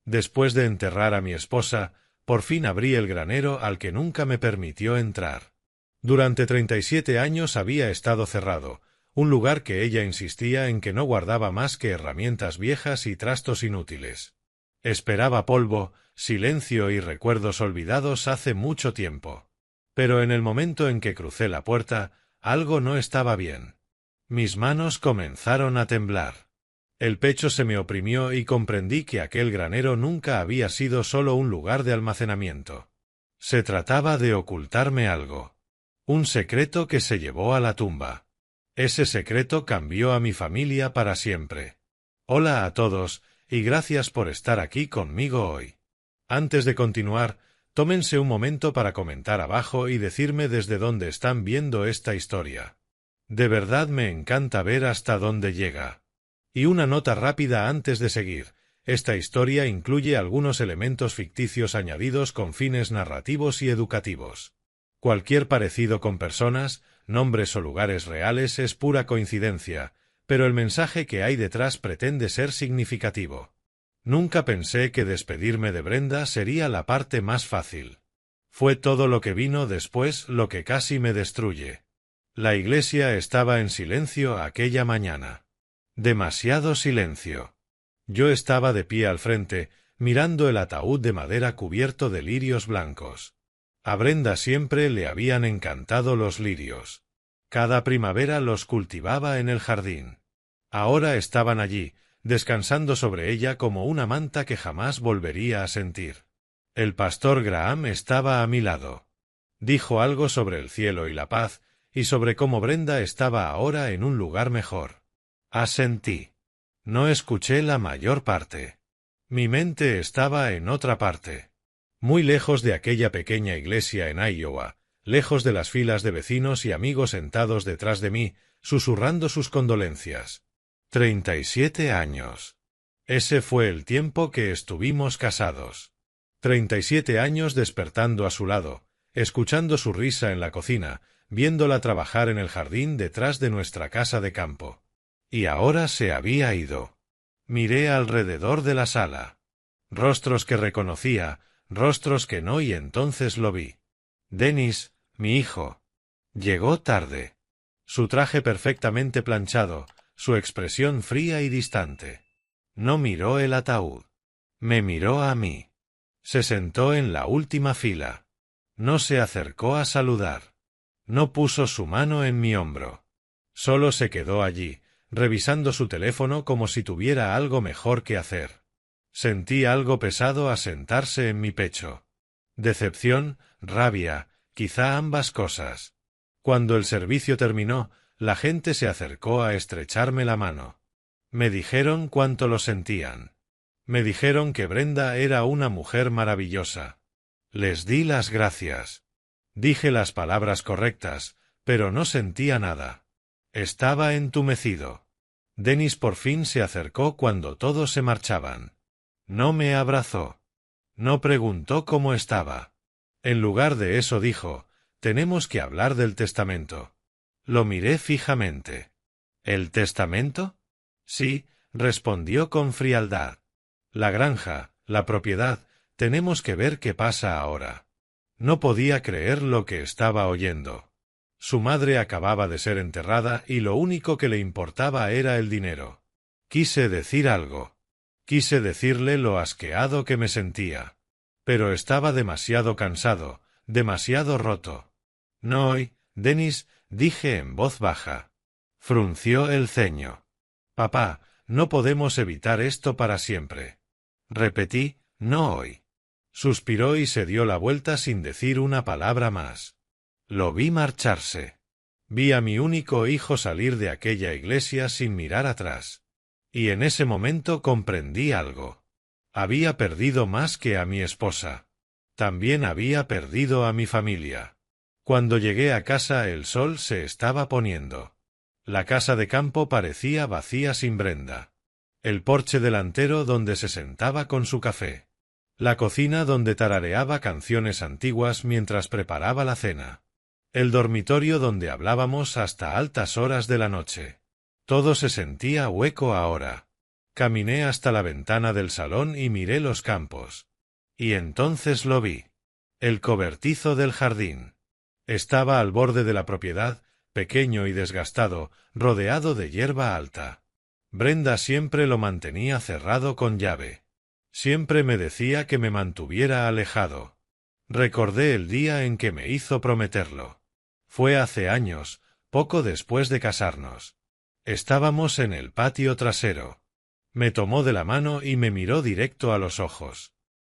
Después de enterrar a mi esposa, por fin abrí el granero al que nunca me permitió entrar. Durante 37 años había estado cerrado, un lugar que ella insistía en que no guardaba más que herramientas viejas y trastos inútiles. Esperaba polvo, silencio y recuerdos olvidados hace mucho tiempo. Pero en el momento en que crucé la puerta, algo no estaba bien. Mis manos comenzaron a temblar. El pecho se me oprimió y comprendí que aquel granero nunca había sido solo un lugar de almacenamiento. Se trataba de ocultarme algo. Un secreto que se llevó a la tumba. Ese secreto cambió a mi familia para siempre. Hola a todos, y gracias por estar aquí conmigo hoy. Antes de continuar, tómense un momento para comentar abajo y decirme desde dónde están viendo esta historia. De verdad me encanta ver hasta dónde llega. Y una nota rápida antes de seguir. Esta historia incluye algunos elementos ficticios añadidos con fines narrativos y educativos. Cualquier parecido con personas, nombres o lugares reales es pura coincidencia, pero el mensaje que hay detrás pretende ser significativo. Nunca pensé que despedirme de Brenda sería la parte más fácil. Fue todo lo que vino después lo que casi me destruye. La iglesia estaba en silencio aquella mañana. Demasiado silencio. Yo estaba de pie al frente, mirando el ataúd de madera cubierto de lirios blancos. A Brenda siempre le habían encantado los lirios. Cada primavera los cultivaba en el jardín. Ahora estaban allí, descansando sobre ella como una manta que jamás volvería a sentir. El pastor Graham estaba a mi lado. Dijo algo sobre el cielo y la paz, y sobre cómo Brenda estaba ahora en un lugar mejor. Asentí. No escuché la mayor parte. Mi mente estaba en otra parte. Muy lejos de aquella pequeña iglesia en Iowa, lejos de las filas de vecinos y amigos sentados detrás de mí, susurrando sus condolencias. 37 años. Ese fue el tiempo que estuvimos casados. 37 años despertando a su lado, escuchando su risa en la cocina, viéndola trabajar en el jardín detrás de nuestra casa de campo. Y ahora se había ido. Miré alrededor de la sala. Rostros que reconocía, rostros que no, y entonces lo vi. Dennis, mi hijo. Llegó tarde. Su traje perfectamente planchado, su expresión fría y distante. No miró el ataúd. Me miró a mí. Se sentó en la última fila. No se acercó a saludar. No puso su mano en mi hombro. Solo se quedó allí, revisando su teléfono como si tuviera algo mejor que hacer. Sentí algo pesado asentarse en mi pecho. Decepción, rabia, quizá ambas cosas. Cuando el servicio terminó, la gente se acercó a estrecharme la mano. Me dijeron cuánto lo sentían. Me dijeron que Brenda era una mujer maravillosa. Les di las gracias. Dije las palabras correctas, pero no sentía nada. Estaba entumecido. Dennis por fin se acercó cuando todos se marchaban. No me abrazó. No preguntó cómo estaba. En lugar de eso dijo, tenemos que hablar del testamento. Lo miré fijamente. ¿El testamento? Sí, respondió con frialdad. La granja, la propiedad, tenemos que ver qué pasa ahora. No podía creer lo que estaba oyendo. Su madre acababa de ser enterrada y lo único que le importaba era el dinero. Quise decir algo. Quise decirle lo asqueado que me sentía. Pero estaba demasiado cansado, demasiado roto. No hoy, Dennis, dije en voz baja. Frunció el ceño. Papá, no podemos evitar esto para siempre. Repetí, no hoy. Suspiró y se dio la vuelta sin decir una palabra más. Lo vi marcharse. Vi a mi único hijo salir de aquella iglesia sin mirar atrás. Y en ese momento comprendí algo. Había perdido más que a mi esposa. También había perdido a mi familia. Cuando llegué a casa el sol se estaba poniendo. La casa de campo parecía vacía sin Brenda. El porche delantero donde se sentaba con su café. La cocina donde tarareaba canciones antiguas mientras preparaba la cena. El dormitorio donde hablábamos hasta altas horas de la noche. Todo se sentía hueco ahora. Caminé hasta la ventana del salón y miré los campos. Y entonces lo vi. El cobertizo del jardín. Estaba al borde de la propiedad, pequeño y desgastado, rodeado de hierba alta. Brenda siempre lo mantenía cerrado con llave. Siempre me decía que me mantuviera alejado. Recordé el día en que me hizo prometerlo. Fue hace años, poco después de casarnos. Estábamos en el patio trasero. Me tomó de la mano y me miró directo a los ojos.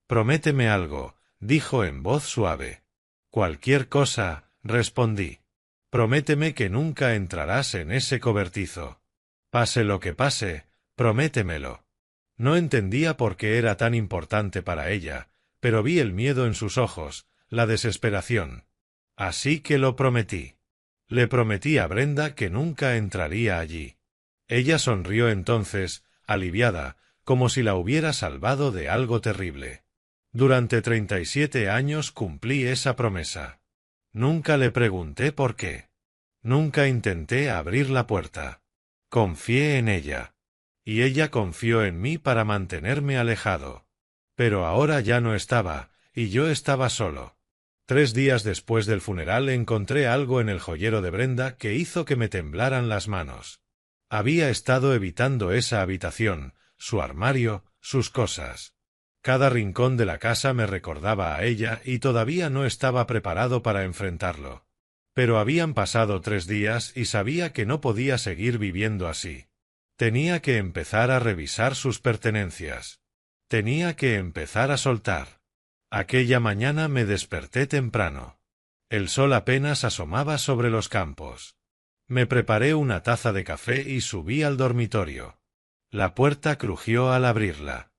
«Prométeme algo», dijo en voz suave. «Cualquier cosa», respondí. «Prométeme que nunca entrarás en ese cobertizo. Pase lo que pase, prométemelo». No entendía por qué era tan importante para ella, pero vi el miedo en sus ojos, la desesperación. Así que lo prometí. Le prometí a Brenda que nunca entraría allí. Ella sonrió entonces, aliviada, como si la hubiera salvado de algo terrible. Durante 37 años cumplí esa promesa. Nunca le pregunté por qué. Nunca intenté abrir la puerta. Confié en ella. Y ella confió en mí para mantenerme alejado. Pero ahora ya no estaba, y yo estaba solo. 3 días después del funeral encontré algo en el joyero de Brenda que hizo que me temblaran las manos. Había estado evitando esa habitación, su armario, sus cosas. Cada rincón de la casa me recordaba a ella y todavía no estaba preparado para enfrentarlo. Pero habían pasado 3 días y sabía que no podía seguir viviendo así. Tenía que empezar a revisar sus pertenencias. Tenía que empezar a soltar. Aquella mañana me desperté temprano. El sol apenas asomaba sobre los campos. Me preparé una taza de café y subí al dormitorio. La puerta crujió al abrirla.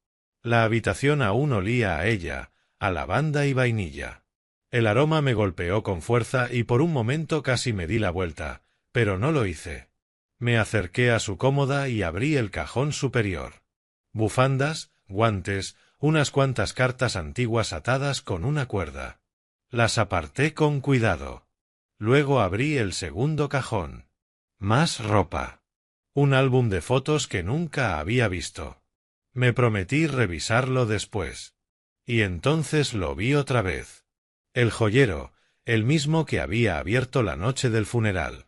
La habitación aún olía a ella, a lavanda y vainilla. El aroma me golpeó con fuerza y por un momento casi me di la vuelta, pero no lo hice. Me acerqué a su cómoda y abrí el cajón superior. Bufandas, guantes, unas cuantas cartas antiguas atadas con una cuerda. Las aparté con cuidado. Luego abrí el segundo cajón. Más ropa. Un álbum de fotos que nunca había visto. Me prometí revisarlo después. Y entonces lo vi otra vez. El joyero, el mismo que había abierto la noche del funeral.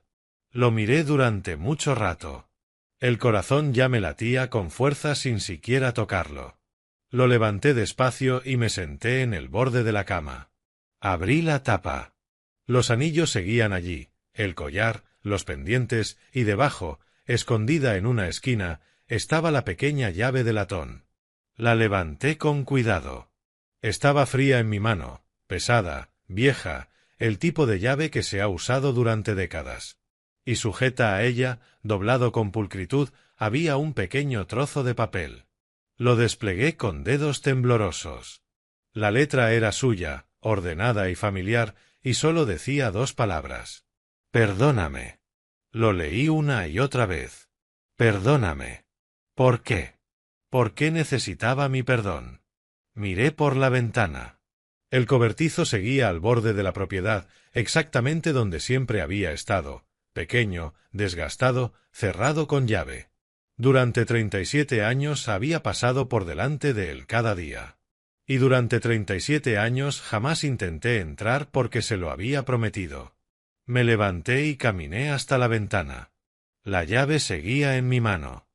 Lo miré durante mucho rato. El corazón ya me latía con fuerza sin siquiera tocarlo. Lo levanté despacio y me senté en el borde de la cama. Abrí la tapa. Los anillos seguían allí, el collar, los pendientes, y debajo, escondida en una esquina, estaba la pequeña llave de latón. La levanté con cuidado. Estaba fría en mi mano, pesada, vieja, el tipo de llave que se ha usado durante décadas. Y sujeta a ella, doblado con pulcritud, había un pequeño trozo de papel. Lo desplegué con dedos temblorosos. La letra era suya, ordenada y familiar, y solo decía 2 palabras. «Perdóname». Lo leí una y otra vez. «Perdóname». ¿Por qué? ¿Por qué necesitaba mi perdón? Miré por la ventana. El cobertizo seguía al borde de la propiedad, exactamente donde siempre había estado, pequeño, desgastado, cerrado con llave. Durante 37 años había pasado por delante de él cada día. Y durante 37 años jamás intenté entrar porque se lo había prometido. Me levanté y caminé hasta la ventana. La llave seguía en mi mano.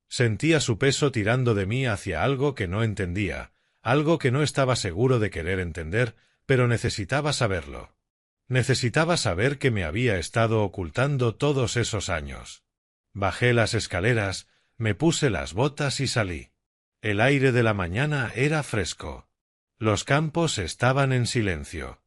Sentía su peso tirando de mí hacia algo que no entendía, algo que no estaba seguro de querer entender, pero necesitaba saberlo. Necesitaba saber que me había estado ocultando todos esos años. Bajé las escaleras, me puse las botas y salí. El aire de la mañana era fresco. Los campos estaban en silencio.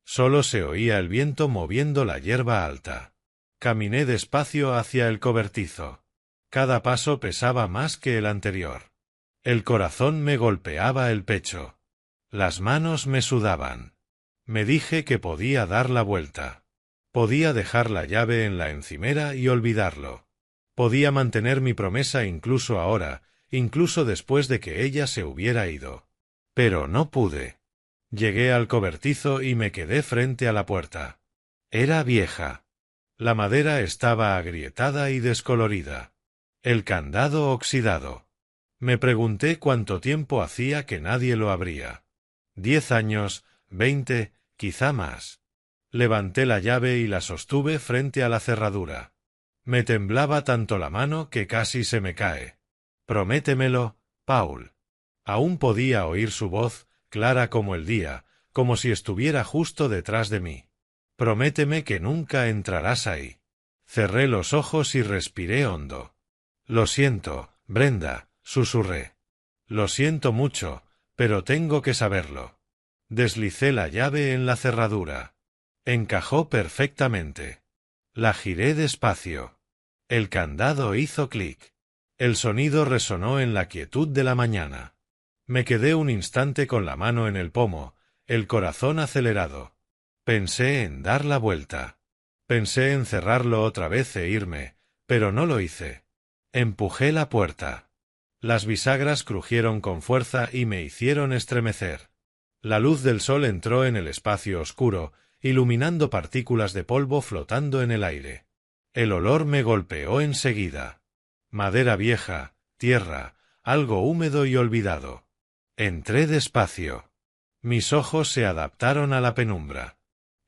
Solo se oía el viento moviendo la hierba alta. Caminé despacio hacia el cobertizo. Cada paso pesaba más que el anterior. El corazón me golpeaba el pecho. Las manos me sudaban. Me dije que podía dar la vuelta. Podía dejar la llave en la encimera y olvidarlo. Podía mantener mi promesa incluso ahora, incluso después de que ella se hubiera ido. Pero no pude. Llegué al cobertizo y me quedé frente a la puerta. Era vieja. La madera estaba agrietada y descolorida. El candado oxidado. Me pregunté cuánto tiempo hacía que nadie lo abría. 10 años, 20, quizá más. Levanté la llave y la sostuve frente a la cerradura. Me temblaba tanto la mano que casi se me cae. Prométemelo, Paul. Aún podía oír su voz, clara como el día, como si estuviera justo detrás de mí. Prométeme que nunca entrarás ahí. Cerré los ojos y respiré hondo. Lo siento, Brenda, susurré. Lo siento mucho, pero tengo que saberlo. Deslicé la llave en la cerradura. Encajó perfectamente. La giré despacio. El candado hizo clic. El sonido resonó en la quietud de la mañana. Me quedé un instante con la mano en el pomo, el corazón acelerado. Pensé en dar la vuelta. Pensé en cerrarlo otra vez e irme, pero no lo hice. Empujé la puerta. Las bisagras crujieron con fuerza y me hicieron estremecer. La luz del sol entró en el espacio oscuro, iluminando partículas de polvo flotando en el aire. El olor me golpeó enseguida. Madera vieja, tierra, algo húmedo y olvidado. Entré despacio. Mis ojos se adaptaron a la penumbra.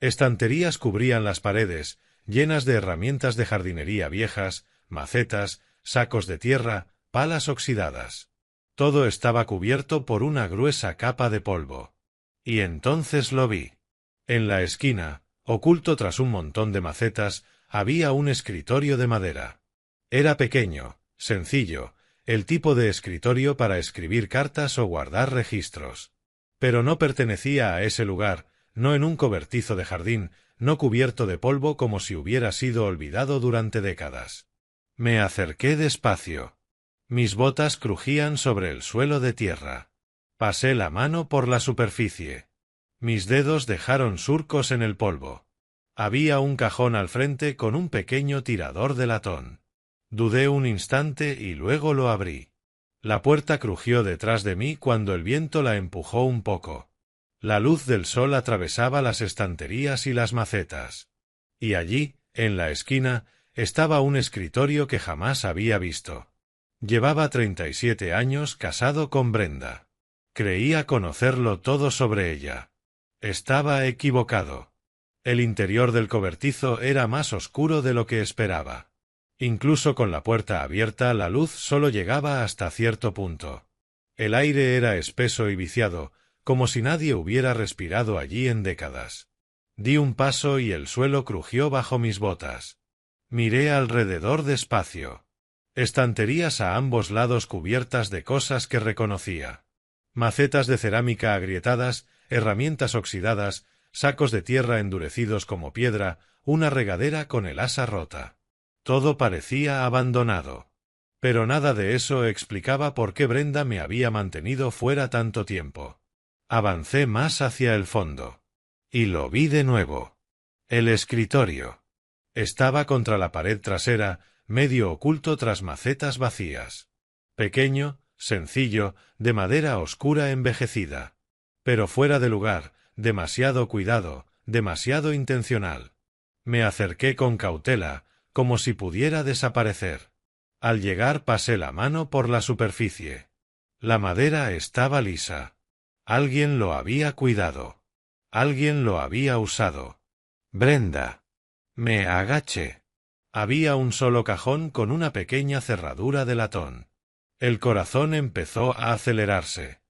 Estanterías cubrían las paredes, llenas de herramientas de jardinería viejas, macetas, sacos de tierra, palas oxidadas. Todo estaba cubierto por una gruesa capa de polvo. Y entonces lo vi. En la esquina, oculto tras un montón de macetas, había un escritorio de madera. Era pequeño, sencillo, el tipo de escritorio para escribir cartas o guardar registros. Pero no pertenecía a ese lugar, no en un cobertizo de jardín, no cubierto de polvo como si hubiera sido olvidado durante décadas. Me acerqué despacio. Mis botas crujían sobre el suelo de tierra. Pasé la mano por la superficie. Mis dedos dejaron surcos en el polvo. Había un cajón al frente con un pequeño tirador de latón. Dudé un instante y luego lo abrí. La puerta crujió detrás de mí cuando el viento la empujó un poco. La luz del sol atravesaba las estanterías y las macetas. Y allí, en la esquina, estaba un escritorio que jamás había visto. Llevaba 37 años casado con Brenda. Creía conocerlo todo sobre ella. Estaba equivocado. El interior del cobertizo era más oscuro de lo que esperaba. Incluso con la puerta abierta, la luz solo llegaba hasta cierto punto. El aire era espeso y viciado, como si nadie hubiera respirado allí en décadas. Di un paso y el suelo crujió bajo mis botas. Miré alrededor despacio. Estanterías a ambos lados cubiertas de cosas que reconocía. Macetas de cerámica agrietadas, herramientas oxidadas, sacos de tierra endurecidos como piedra, una regadera con el asa rota. Todo parecía abandonado. Pero nada de eso explicaba por qué Brenda me había mantenido fuera tanto tiempo. Avancé más hacia el fondo. Y lo vi de nuevo. El escritorio. Estaba contra la pared trasera, medio oculto tras macetas vacías. Pequeño, sencillo, de madera oscura envejecida. Pero fuera de lugar, demasiado cuidado, demasiado intencional. Me acerqué con cautela, como si pudiera desaparecer. Al llegar pasé la mano por la superficie. La madera estaba lisa. Alguien lo había cuidado. Alguien lo había usado. Brenda. Me agaché. Había un solo cajón con una pequeña cerradura de latón. El corazón empezó a acelerarse.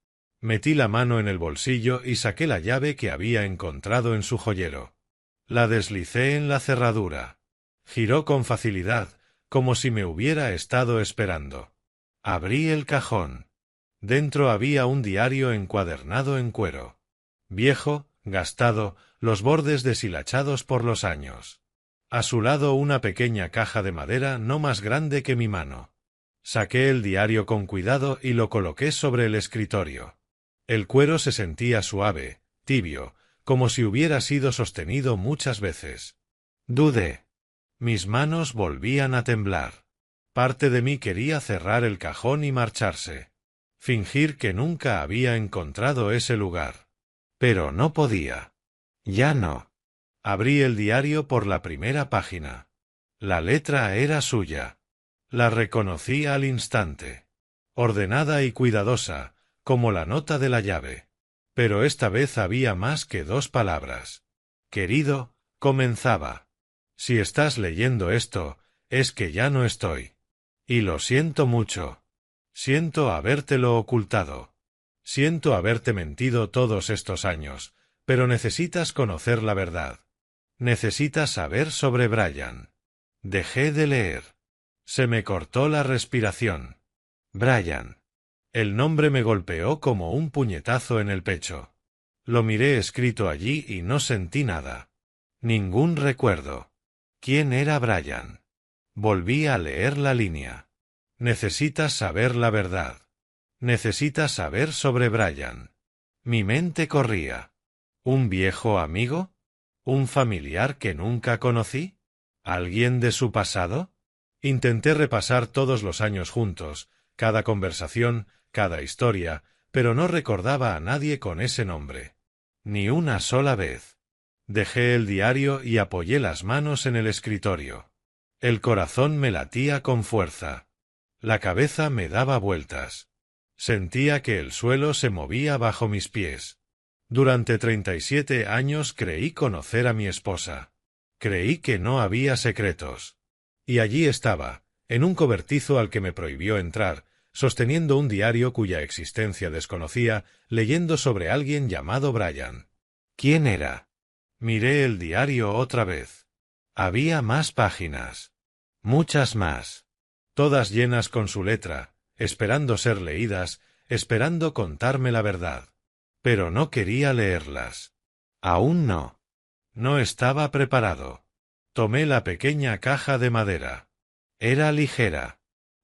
Metí la mano en el bolsillo y saqué la llave que había encontrado en su joyero. La deslicé en la cerradura. Giró con facilidad, como si me hubiera estado esperando. Abrí el cajón. Dentro había un diario encuadernado en cuero. Viejo, gastado, los bordes deshilachados por los años. A su lado una pequeña caja de madera no más grande que mi mano. Saqué el diario con cuidado y lo coloqué sobre el escritorio. El cuero se sentía suave, tibio, como si hubiera sido sostenido muchas veces. Dudé. Mis manos volvían a temblar. Parte de mí quería cerrar el cajón y marcharse. Fingir que nunca había encontrado ese lugar. Pero no podía. Ya no. Abrí el diario por la primera página. La letra era suya. La reconocí al instante. ordenada y cuidadosa, como la nota de la llave. Pero esta vez había más que 2 palabras. Querido, comenzaba. Si estás leyendo esto, es que ya no estoy. Y lo siento mucho. Siento habértelo ocultado. Siento haberte mentido todos estos años, pero necesitas conocer la verdad. Necesitas saber sobre Brian. Dejé de leer. Se me cortó la respiración. Brian. El nombre me golpeó como un puñetazo en el pecho. Lo miré escrito allí y no sentí nada. Ningún recuerdo. ¿Quién era Brian? Volví a leer la línea. Necesitas saber la verdad. Necesitas saber sobre Brian. Mi mente corría. ¿Un viejo amigo? ¿Un familiar que nunca conocí? ¿Alguien de su pasado? Intenté repasar todos los años juntos, cada conversación, cada historia, pero no recordaba a nadie con ese nombre. Ni una sola vez. Dejé el diario y apoyé las manos en el escritorio. El corazón me latía con fuerza. La cabeza me daba vueltas. Sentía que el suelo se movía bajo mis pies. Durante 37 años creí conocer a mi esposa. Creí que no había secretos. Y allí estaba, en un cobertizo al que me prohibió entrar, sosteniendo un diario cuya existencia desconocía, leyendo sobre alguien llamado Brian. ¿Quién era? Miré el diario otra vez. Había más páginas. Muchas más. Todas llenas con su letra, esperando ser leídas, esperando contarme la verdad. Pero no quería leerlas. Aún no. No estaba preparado. Tomé la pequeña caja de madera. Era ligera.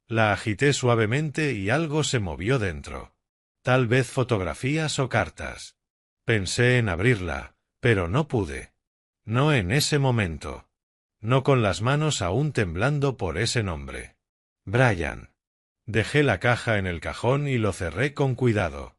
La agité suavemente y algo se movió dentro. Tal vez fotografías o cartas. Pensé en abrirla, pero no pude. No en ese momento. No con las manos aún temblando por ese nombre. Brian. Dejé la caja en el cajón y lo cerré con cuidado.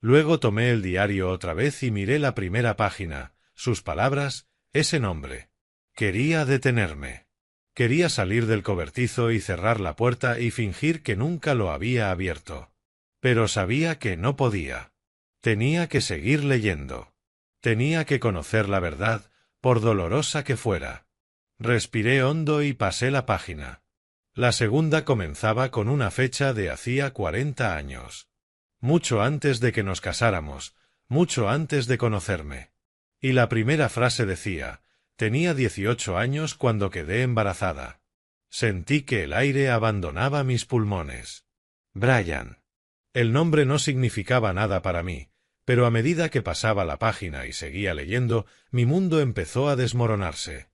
Luego tomé el diario otra vez y miré la primera página, sus palabras, ese nombre. Quería detenerme. Quería salir del cobertizo y cerrar la puerta y fingir que nunca lo había abierto. Pero sabía que no podía. Tenía que seguir leyendo. Tenía que conocer la verdad, por dolorosa que fuera. Respiré hondo y pasé la página. La segunda comenzaba con una fecha de hacía 40 años. Mucho antes de que nos casáramos, mucho antes de conocerme. Y la primera frase decía: tenía 18 años cuando quedé embarazada. Sentí que el aire abandonaba mis pulmones. Brian. El nombre no significaba nada para mí, pero a medida que pasaba la página y seguía leyendo, mi mundo empezó a desmoronarse.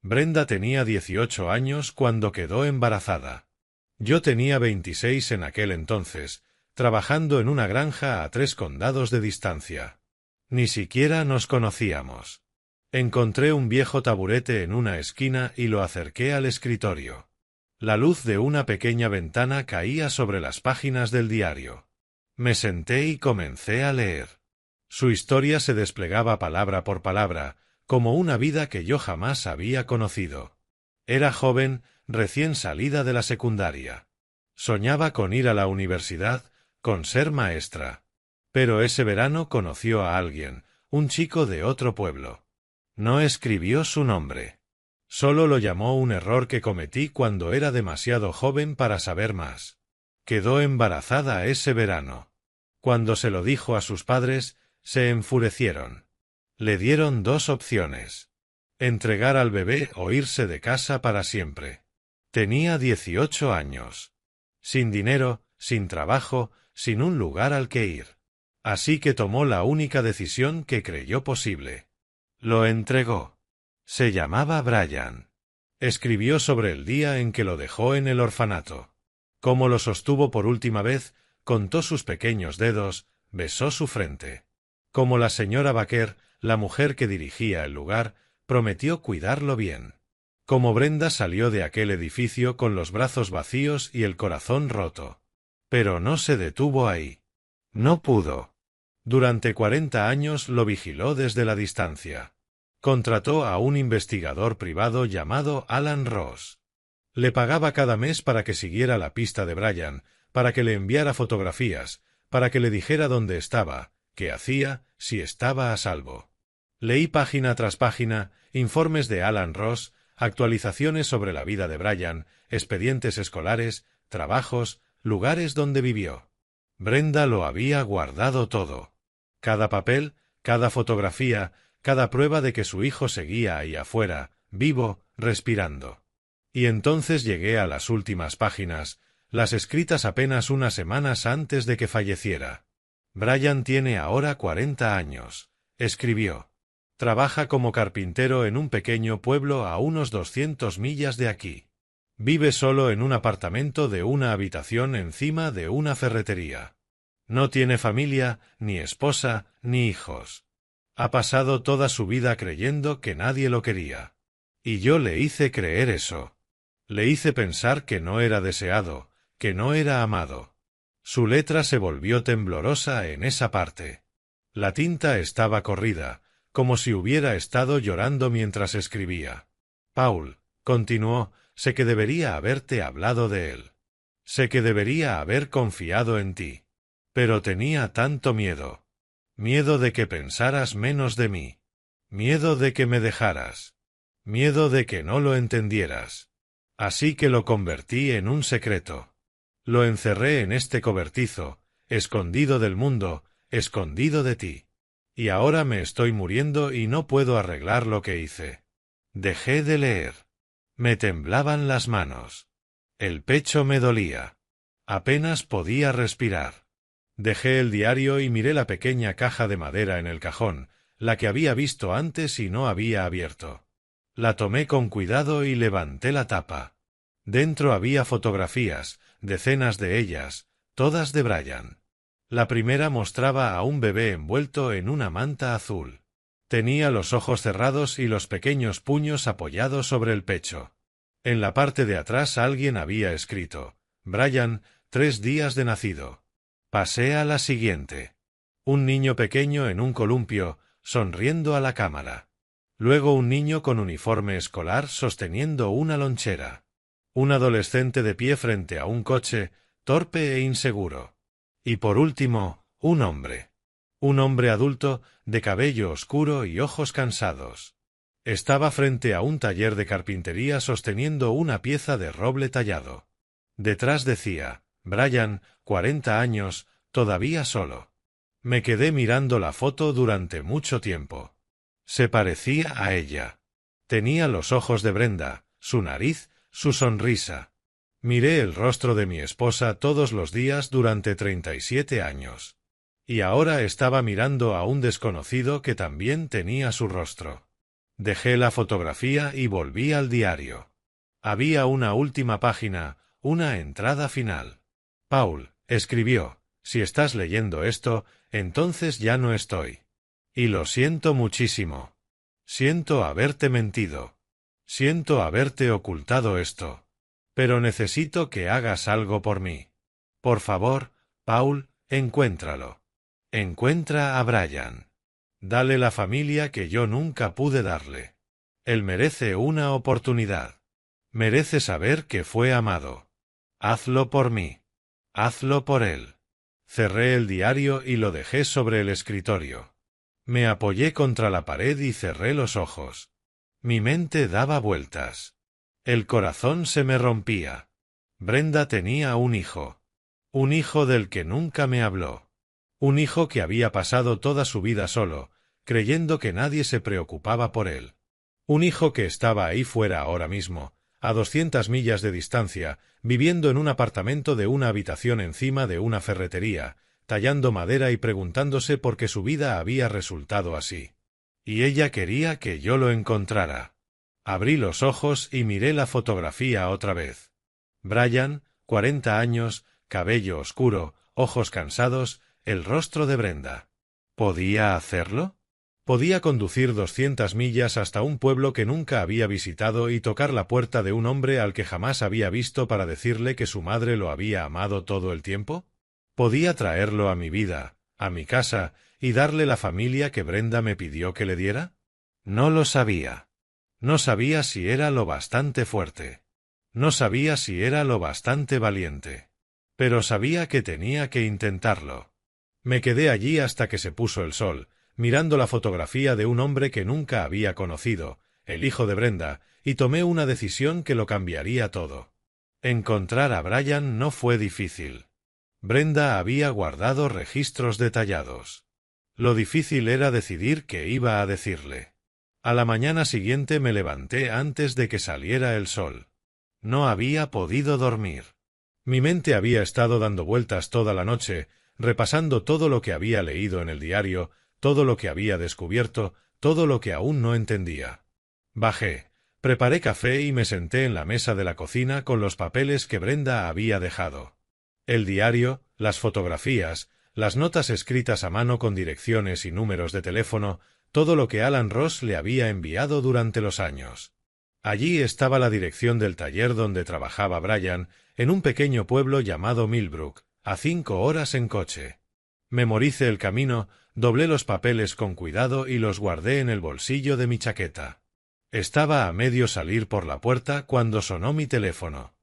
Brenda tenía 18 años cuando quedó embarazada. Yo tenía 26 en aquel entonces, trabajando en una granja a 3 condados de distancia. Ni siquiera nos conocíamos. Encontré un viejo taburete en una esquina y lo acerqué al escritorio. La luz de una pequeña ventana caía sobre las páginas del diario. Me senté y comencé a leer. Su historia se desplegaba palabra por palabra, como una vida que yo jamás había conocido. Era joven, recién salida de la secundaria. Soñaba con ir a la universidad, con ser maestra. Pero ese verano conoció a alguien, un chico de otro pueblo. No escribió su nombre. Solo lo llamó un error que cometí cuando era demasiado joven para saber más. Quedó embarazada ese verano. Cuando se lo dijo a sus padres, se enfurecieron. Le dieron 2 opciones: entregar al bebé o irse de casa para siempre. Tenía 18 años. Sin dinero, sin trabajo, sin un lugar al que ir. Así que tomó la única decisión que creyó posible. Lo entregó. Se llamaba Brian. Escribió sobre el día en que lo dejó en el orfanato. Cómo lo sostuvo por última vez, contó sus pequeños dedos, besó su frente. Como la señora Baker, la mujer que dirigía el lugar, prometió cuidarlo bien. Como Brenda salió de aquel edificio con los brazos vacíos y el corazón roto. Pero no se detuvo ahí. No pudo. Durante 40 años lo vigiló desde la distancia. Contrató a un investigador privado llamado Alan Ross. Le pagaba cada mes para que siguiera la pista de Brian, para que le enviara fotografías, para que le dijera dónde estaba, qué hacía, si estaba a salvo. Leí página tras página, informes de Alan Ross, actualizaciones sobre la vida de Brian, expedientes escolares, trabajos, lugares donde vivió. Brenda lo había guardado todo. Cada papel, cada fotografía, cada prueba de que su hijo seguía ahí afuera, vivo, respirando. Y entonces llegué a las últimas páginas, las escritas apenas unas semanas antes de que falleciera. Brian tiene ahora 40 años, escribió. Trabaja como carpintero en un pequeño pueblo a unos 200 millas de aquí. Vive solo en un apartamento de una habitación encima de una ferretería. No tiene familia, ni esposa, ni hijos. Ha pasado toda su vida creyendo que nadie lo quería. Y yo le hice creer eso. Le hice pensar que no era deseado, que no era amado. Su letra se volvió temblorosa en esa parte. La tinta estaba corrida, como si hubiera estado llorando mientras escribía. Paul, continuó, sé que debería haberte hablado de él. Sé que debería haber confiado en ti. Pero tenía tanto miedo. Miedo de que pensaras menos de mí. Miedo de que me dejaras. Miedo de que no lo entendieras. Así que lo convertí en un secreto. Lo encerré en este cobertizo, escondido del mundo, escondido de ti. Y ahora me estoy muriendo y no puedo arreglar lo que hice. Dejé de leer. Me temblaban las manos. El pecho me dolía. Apenas podía respirar. Dejé el diario y miré la pequeña caja de madera en el cajón, la que había visto antes y no había abierto. La tomé con cuidado y levanté la tapa. Dentro había fotografías, decenas de ellas, todas de Brian. La primera mostraba a un bebé envuelto en una manta azul. Tenía los ojos cerrados y los pequeños puños apoyados sobre el pecho. En la parte de atrás alguien había escrito: Brian, 3 días de nacido. Pasé a la siguiente. Un niño pequeño en un columpio, sonriendo a la cámara. Luego un niño con uniforme escolar sosteniendo una lonchera. Un adolescente de pie frente a un coche, torpe e inseguro. Y por último, un hombre. Un hombre adulto, de cabello oscuro y ojos cansados. Estaba frente a un taller de carpintería sosteniendo una pieza de roble tallado. Detrás decía: Brian, 40 años, todavía solo. Me quedé mirando la foto durante mucho tiempo. Se parecía a ella. Tenía los ojos de Brenda, su nariz, su sonrisa. Miré el rostro de mi esposa todos los días durante 37 años. Y ahora estaba mirando a un desconocido que también tenía su rostro. Dejé la fotografía y volví al diario. Había una última página, una entrada final. Paul, escribió, si estás leyendo esto, entonces ya no estoy. Y lo siento muchísimo. Siento haberte mentido. Siento haberte ocultado esto. Pero necesito que hagas algo por mí. Por favor, Paul, encuéntralo. Encuentra a Brian. Dale la familia que yo nunca pude darle. Él merece una oportunidad. Merece saber que fue amado. Hazlo por mí. Hazlo por él. Cerré el diario y lo dejé sobre el escritorio. Me apoyé contra la pared y cerré los ojos. Mi mente daba vueltas. El corazón se me rompía. Brenda tenía un hijo. Un hijo del que nunca me habló. Un hijo que había pasado toda su vida solo, creyendo que nadie se preocupaba por él. Un hijo que estaba ahí fuera ahora mismo, a 200 millas de distancia, viviendo en un apartamento de una habitación encima de una ferretería, tallando madera y preguntándose por qué su vida había resultado así. Y ella quería que yo lo encontrara. Abrí los ojos y miré la fotografía otra vez. Brian, 40 años, cabello oscuro, ojos cansados, el rostro de Brenda. ¿Podía hacerlo? Podía conducir 200 millas hasta un pueblo que nunca había visitado y tocar la puerta de un hombre al que jamás había visto para decirle que su madre lo había amado todo el tiempo. ¿Podía traerlo a mi vida, a mi casa, y darle la familia que Brenda me pidió que le diera? No lo sabía. No sabía si era lo bastante fuerte. No sabía si era lo bastante valiente. Pero sabía que tenía que intentarlo. Me quedé allí hasta que se puso el sol, mirando la fotografía de un hombre que nunca había conocido, el hijo de Brenda, y tomé una decisión que lo cambiaría todo. Encontrar a Brian no fue difícil. Brenda había guardado registros detallados. Lo difícil era decidir qué iba a decirle. A la mañana siguiente me levanté antes de que saliera el sol. No había podido dormir. Mi mente había estado dando vueltas toda la noche, repasando todo lo que había leído en el diario, todo lo que había descubierto, todo lo que aún no entendía. Bajé, preparé café y me senté en la mesa de la cocina con los papeles que Brenda había dejado. El diario, las fotografías, las notas escritas a mano con direcciones y números de teléfono, todo lo que Alan Ross le había enviado durante los años. Allí estaba la dirección del taller donde trabajaba Brian, en un pequeño pueblo llamado Millbrook, a 5 horas en coche. Memoricé el camino, doblé los papeles con cuidado y los guardé en el bolsillo de mi chaqueta. Estaba a medio salir por la puerta cuando sonó mi teléfono.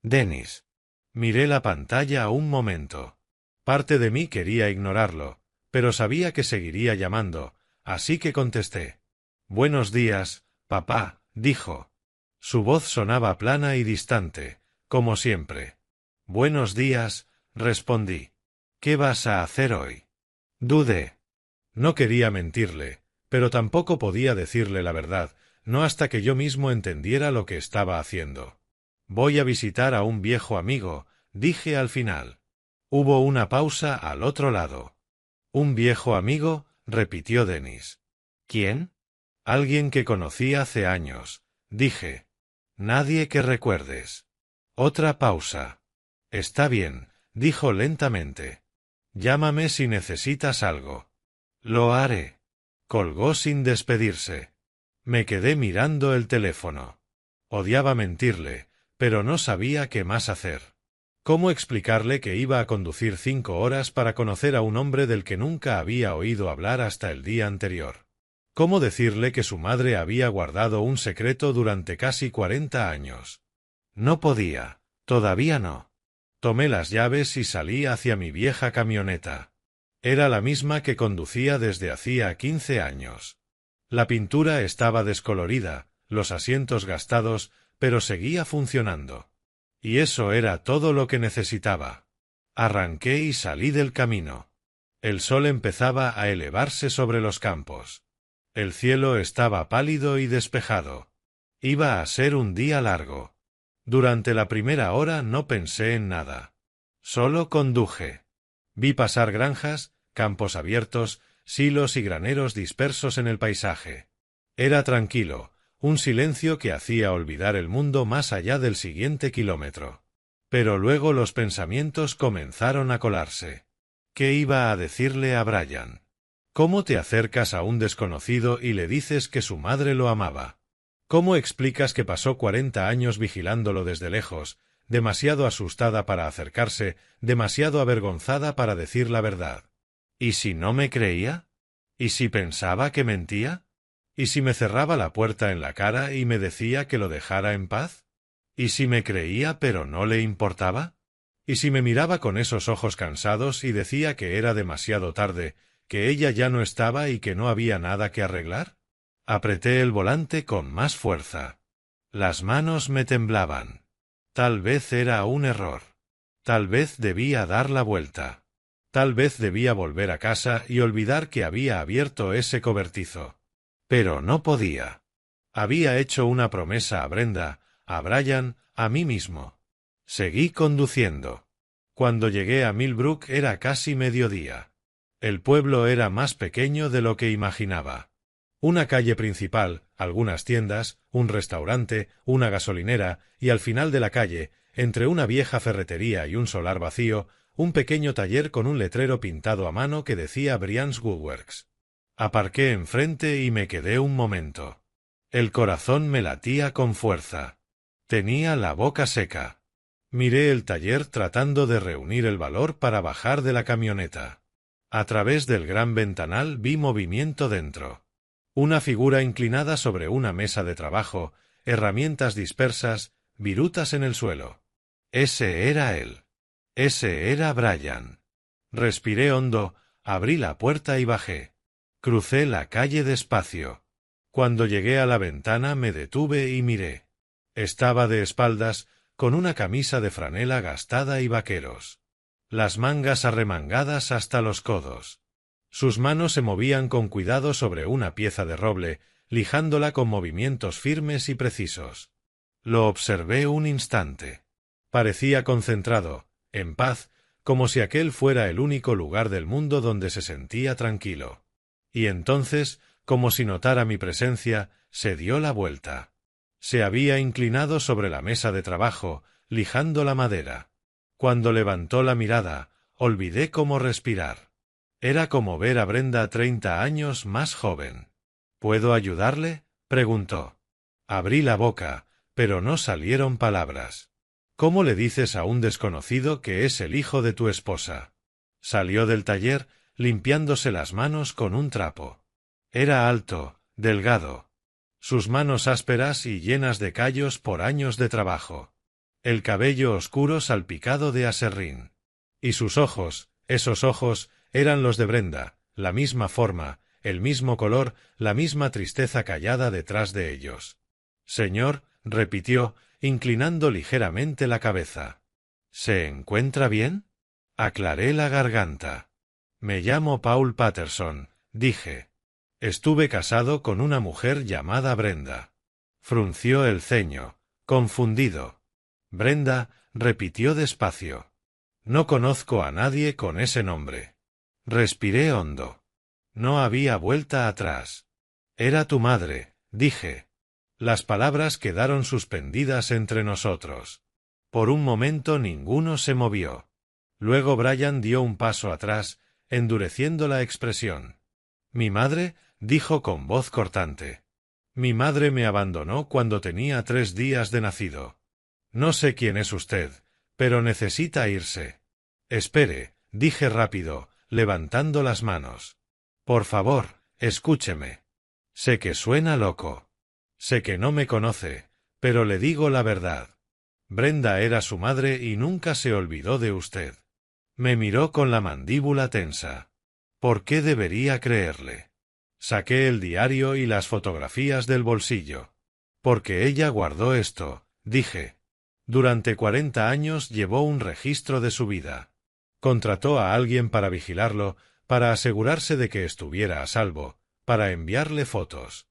Dennis. Miré la pantalla un momento. Parte de mí quería ignorarlo, pero sabía que seguiría llamando, así que contesté. «Buenos días, papá», dijo. Su voz sonaba plana y distante, como siempre. «Buenos días», respondí. «¿Qué vas a hacer hoy?» Dudé. No quería mentirle, pero tampoco podía decirle la verdad, no hasta que yo mismo entendiera lo que estaba haciendo. «Voy a visitar a un viejo amigo», dije al final. Hubo una pausa al otro lado. «¿Un viejo amigo?», repitió Dennis. «¿Quién?» «Alguien que conocí hace años», dije. «Nadie que recuerdes». Otra pausa. «Está bien», dijo lentamente. «Llámame si necesitas algo». «Lo haré». Colgó sin despedirse. Me quedé mirando el teléfono. Odiaba mentirle, pero no sabía qué más hacer. ¿Cómo explicarle que iba a conducir 5 horas para conocer a un hombre del que nunca había oído hablar hasta el día anterior? ¿Cómo decirle que su madre había guardado un secreto durante casi 40 años? No podía. Todavía no. Tomé las llaves y salí hacia mi vieja camioneta. Era la misma que conducía desde hacía 15 años. La pintura estaba descolorida, los asientos gastados, pero seguía funcionando. Y eso era todo lo que necesitaba. Arranqué y salí del camino. El sol empezaba a elevarse sobre los campos. El cielo estaba pálido y despejado. Iba a ser un día largo. Durante la primera hora no pensé en nada. Solo conduje. Vi pasar granjas, campos abiertos, silos y graneros dispersos en el paisaje. Era tranquilo, un silencio que hacía olvidar el mundo más allá del siguiente kilómetro. Pero luego los pensamientos comenzaron a colarse. ¿Qué iba a decirle a Brian? ¿Cómo te acercas a un desconocido y le dices que su madre lo amaba? ¿Cómo explicas que pasó 40 años vigilándolo desde lejos, demasiado asustada para acercarse, demasiado avergonzada para decir la verdad? ¿Y si no me creía? ¿Y si pensaba que mentía? ¿Y si me cerraba la puerta en la cara y me decía que lo dejara en paz? ¿Y si me creía pero no le importaba? ¿Y si me miraba con esos ojos cansados y decía que era demasiado tarde, que ella ya no estaba y que no había nada que arreglar? Apreté el volante con más fuerza. Las manos me temblaban. Tal vez era un error. Tal vez debía dar la vuelta. Tal vez debía volver a casa y olvidar que había abierto ese cobertizo. Pero no podía. Había hecho una promesa a Brenda, a Brian, a mí mismo. Seguí conduciendo. Cuando llegué a Millbrook era casi mediodía. El pueblo era más pequeño de lo que imaginaba. Una calle principal, algunas tiendas, un restaurante, una gasolinera, y al final de la calle, entre una vieja ferretería y un solar vacío, un pequeño taller con un letrero pintado a mano que decía Brian's Woodworks. Aparqué enfrente y me quedé un momento. El corazón me latía con fuerza. Tenía la boca seca. Miré el taller tratando de reunir el valor para bajar de la camioneta. A través del gran ventanal vi movimiento dentro. Una figura inclinada sobre una mesa de trabajo, herramientas dispersas, virutas en el suelo. Ese era él. Ese era Brian. Respiré hondo, abrí la puerta y bajé. Crucé la calle despacio. Cuando llegué a la ventana me detuve y miré. Estaba de espaldas, con una camisa de franela gastada y vaqueros. Las mangas arremangadas hasta los codos. Sus manos se movían con cuidado sobre una pieza de roble, lijándola con movimientos firmes y precisos. Lo observé un instante. Parecía concentrado, en paz, como si aquel fuera el único lugar del mundo donde se sentía tranquilo. Y entonces, como si notara mi presencia, se dio la vuelta. Se había inclinado sobre la mesa de trabajo, lijando la madera. Cuando levantó la mirada, olvidé cómo respirar. Era como ver a Brenda 30 años más joven. ¿Puedo ayudarle?, preguntó. Abrí la boca, pero no salieron palabras. ¿Cómo le dices a un desconocido que es el hijo de tu esposa? Salió del taller, limpiándose las manos con un trapo. Era alto, delgado. Sus manos ásperas y llenas de callos por años de trabajo. El cabello oscuro salpicado de aserrín. Y sus ojos, esos ojos, eran los de Brenda, la misma forma, el mismo color, la misma tristeza callada detrás de ellos. Señor, repitió, inclinando ligeramente la cabeza. ¿Se encuentra bien? Aclaré la garganta. Me llamo Paul Patterson, dije. Estuve casado con una mujer llamada Brenda. Frunció el ceño, confundido. Brenda, repitió despacio. No conozco a nadie con ese nombre. Respiré hondo. No había vuelta atrás. Era tu madre, dije. Las palabras quedaron suspendidas entre nosotros. Por un momento ninguno se movió. Luego Brian dio un paso atrás, endureciendo la expresión. Mi madre, dijo con voz cortante. Mi madre me abandonó cuando tenía 3 días de nacido. No sé quién es usted, pero necesita irse. Espere, dije rápido, levantando las manos. Por favor, escúcheme. Sé que suena loco. Sé que no me conoce, pero le digo la verdad. Brenda era su madre y nunca se olvidó de usted. Me miró con la mandíbula tensa. ¿Por qué debería creerle? Saqué el diario y las fotografías del bolsillo. Porque ella guardó esto, dije. Durante 40 años llevó un registro de su vida. Contrató a alguien para vigilarlo, para asegurarse de que estuviera a salvo, para enviarle fotos.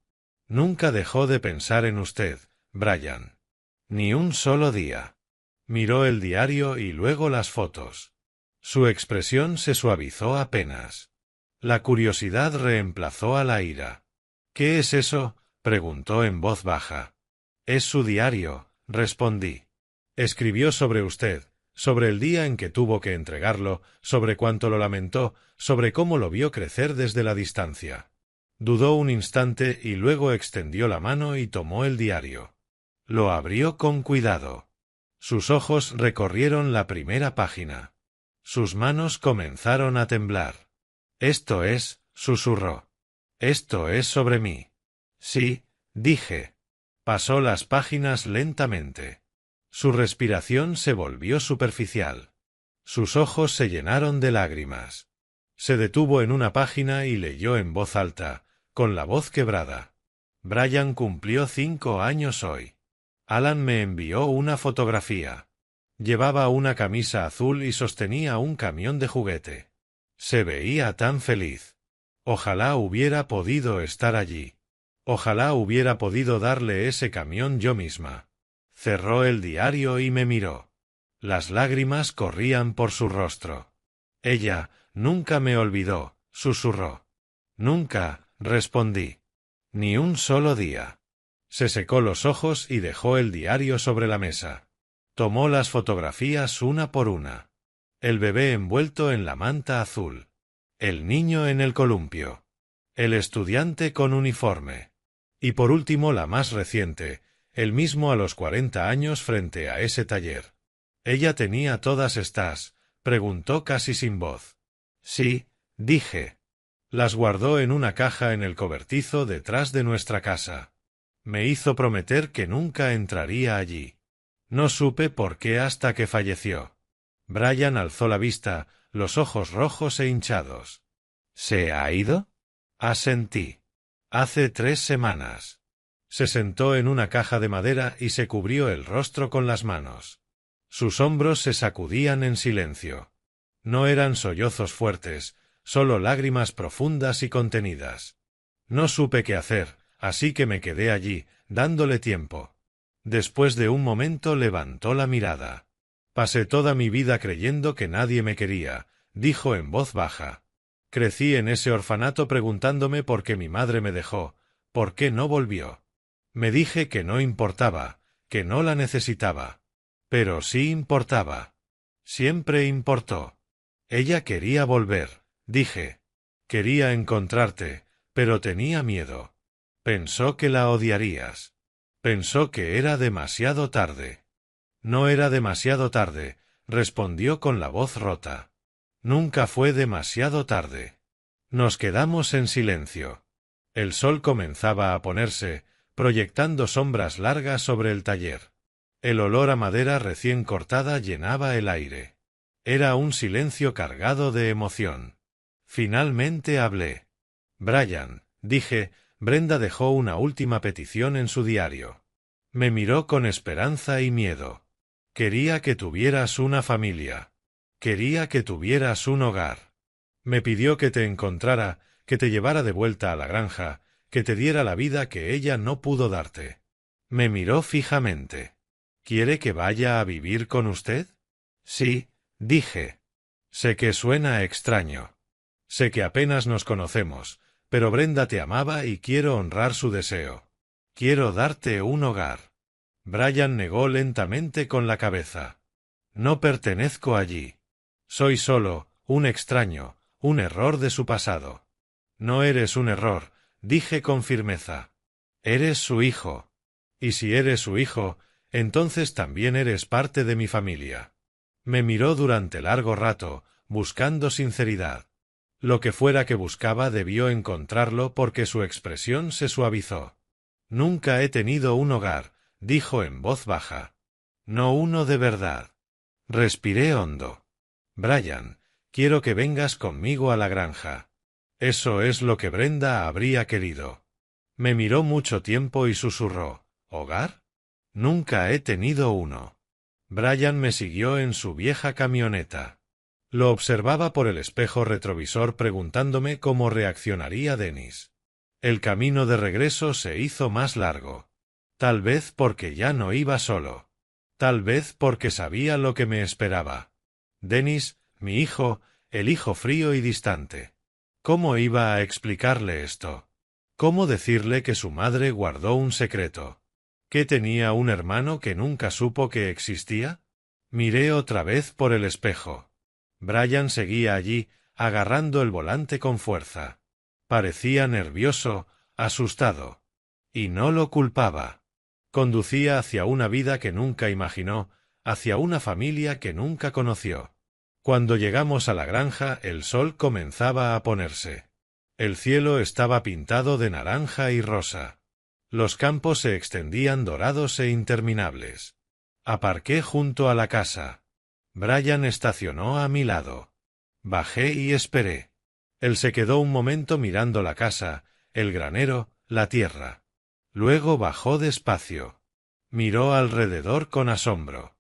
Nunca dejó de pensar en usted, Brian. Ni un solo día. Miró el diario y luego las fotos. Su expresión se suavizó apenas. La curiosidad reemplazó a la ira. ¿Qué es eso?, preguntó en voz baja. Es su diario, respondí. Escribió sobre usted, sobre el día en que tuvo que entregarlo, sobre cuánto lo lamentó, sobre cómo lo vio crecer desde la distancia. Dudó un instante y luego extendió la mano y tomó el diario. Lo abrió con cuidado. Sus ojos recorrieron la primera página. Sus manos comenzaron a temblar. Esto es, susurró. Esto es sobre mí. Sí, dije. Pasó las páginas lentamente. Su respiración se volvió superficial. Sus ojos se llenaron de lágrimas. Se detuvo en una página y leyó en voz alta, con la voz quebrada. Brian cumplió 5 años hoy. Alan me envió una fotografía. Llevaba una camisa azul y sostenía un camión de juguete. Se veía tan feliz. Ojalá hubiera podido estar allí. Ojalá hubiera podido darle ese camión yo misma. Cerró el diario y me miró. Las lágrimas corrían por su rostro. Ella nunca me olvidó, susurró. Nunca, respondí. Ni un solo día. Se secó los ojos y dejó el diario sobre la mesa. Tomó las fotografías una por una. El bebé envuelto en la manta azul. El niño en el columpio. El estudiante con uniforme. Y por último la más reciente, el mismo a los 40 años frente a ese taller. ¿Ella tenía todas estas?, preguntó casi sin voz. Sí, dije. Las guardó en una caja en el cobertizo detrás de nuestra casa. Me hizo prometer que nunca entraría allí. No supe por qué hasta que falleció. Brian alzó la vista, los ojos rojos e hinchados. —¿Se ha ido? Asentí. —Hace 3 semanas. Se sentó en una caja de madera y se cubrió el rostro con las manos. Sus hombros se sacudían en silencio. No eran sollozos fuertes, solo lágrimas profundas y contenidas. No supe qué hacer, así que me quedé allí, dándole tiempo. Después de un momento levantó la mirada. Pasé toda mi vida creyendo que nadie me quería, dijo en voz baja. Crecí en ese orfanato preguntándome por qué mi madre me dejó, por qué no volvió. Me dije que no importaba, que no la necesitaba. Pero sí importaba. Siempre importó. Ella quería volver, dije. Quería encontrarte, pero tenía miedo. Pensó que la odiarías. Pensó que era demasiado tarde. No era demasiado tarde, respondió con la voz rota. Nunca fue demasiado tarde. Nos quedamos en silencio. El sol comenzaba a ponerse, proyectando sombras largas sobre el taller. El olor a madera recién cortada llenaba el aire. Era un silencio cargado de emoción. Finalmente hablé. Brian, dije, Brenda dejó una última petición en su diario. Me miró con esperanza y miedo. Quería que tuvieras una familia. Quería que tuvieras un hogar. Me pidió que te encontrara, que te llevara de vuelta a la granja, que te diera la vida que ella no pudo darte. Me miró fijamente. ¿Quiere que vaya a vivir con usted? Sí, dije. Sé que suena extraño. Sé que apenas nos conocemos, pero Brenda te amaba y quiero honrar su deseo. Quiero darte un hogar. Brian negó lentamente con la cabeza. No pertenezco allí. Soy solo un extraño, un error de su pasado. No eres un error, dije con firmeza. Eres su hijo. Y si eres su hijo, entonces también eres parte de mi familia. Me miró durante largo rato, buscando sinceridad. Lo que fuera que buscaba debió encontrarlo porque su expresión se suavizó. Nunca he tenido un hogar, dijo en voz baja. No uno de verdad. Respiré hondo. Brian, quiero que vengas conmigo a la granja. Eso es lo que Brenda habría querido. Me miró mucho tiempo y susurró. ¿Hogar? Nunca he tenido uno. Brian me siguió en su vieja camioneta. Lo observaba por el espejo retrovisor preguntándome cómo reaccionaría Dennis. El camino de regreso se hizo más largo. Tal vez porque ya no iba solo. Tal vez porque sabía lo que me esperaba. Dennis, mi hijo, el hijo frío y distante. ¿Cómo iba a explicarle esto? ¿Cómo decirle que su madre guardó un secreto? ¿Que tenía un hermano que nunca supo que existía? Miré otra vez por el espejo. Brian seguía allí, agarrando el volante con fuerza. Parecía nervioso, asustado. Y no lo culpaba. Conducía hacia una vida que nunca imaginó, hacia una familia que nunca conoció. Cuando llegamos a la granja, el sol comenzaba a ponerse. El cielo estaba pintado de naranja y rosa. Los campos se extendían dorados e interminables. Aparqué junto a la casa. Brian estacionó a mi lado. Bajé y esperé. Él se quedó un momento mirando la casa, el granero, la tierra. Luego bajó despacio. Miró alrededor con asombro.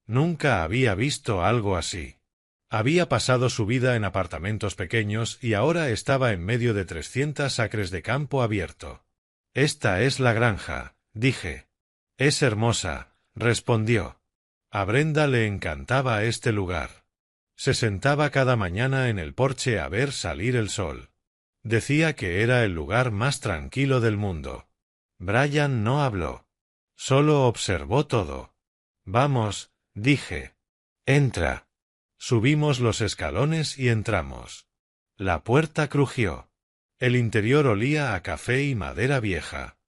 Nunca había visto algo así. Había pasado su vida en apartamentos pequeños y ahora estaba en medio de 300 acres de campo abierto. Esta es la granja, dije. Es hermosa, respondió. A Brenda le encantaba este lugar. Se sentaba cada mañana en el porche a ver salir el sol. Decía que era el lugar más tranquilo del mundo. Brian no habló. Solo observó todo. Vamos, dije. Entra. Subimos los escalones y entramos. La puerta crujió. El interior olía a café y madera vieja.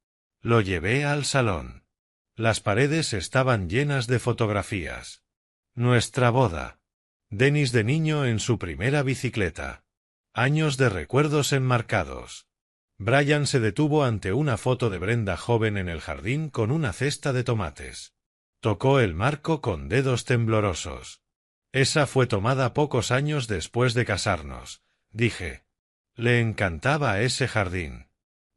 Lo llevé al salón. Las paredes estaban llenas de fotografías. Nuestra boda. Dennis de niño en su primera bicicleta. Años de recuerdos enmarcados. Brian se detuvo ante una foto de Brenda joven en el jardín con una cesta de tomates. Tocó el marco con dedos temblorosos. Esa fue tomada pocos años después de casarnos, dije. Le encantaba ese jardín.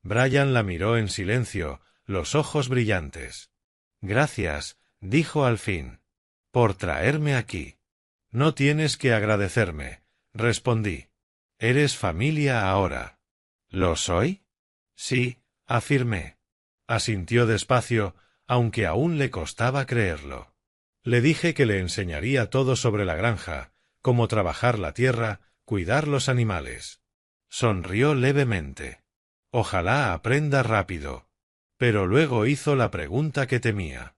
Brian la miró en silencio, los ojos brillantes. Gracias, dijo al fin, por traerme aquí. No tienes que agradecerme, respondí. Eres familia ahora. ¿Lo soy? Sí, afirmé. Asintió despacio, aunque aún le costaba creerlo. Le dije que le enseñaría todo sobre la granja, cómo trabajar la tierra, cuidar los animales. Sonrió levemente. Ojalá aprenda rápido. Pero luego hizo la pregunta que temía.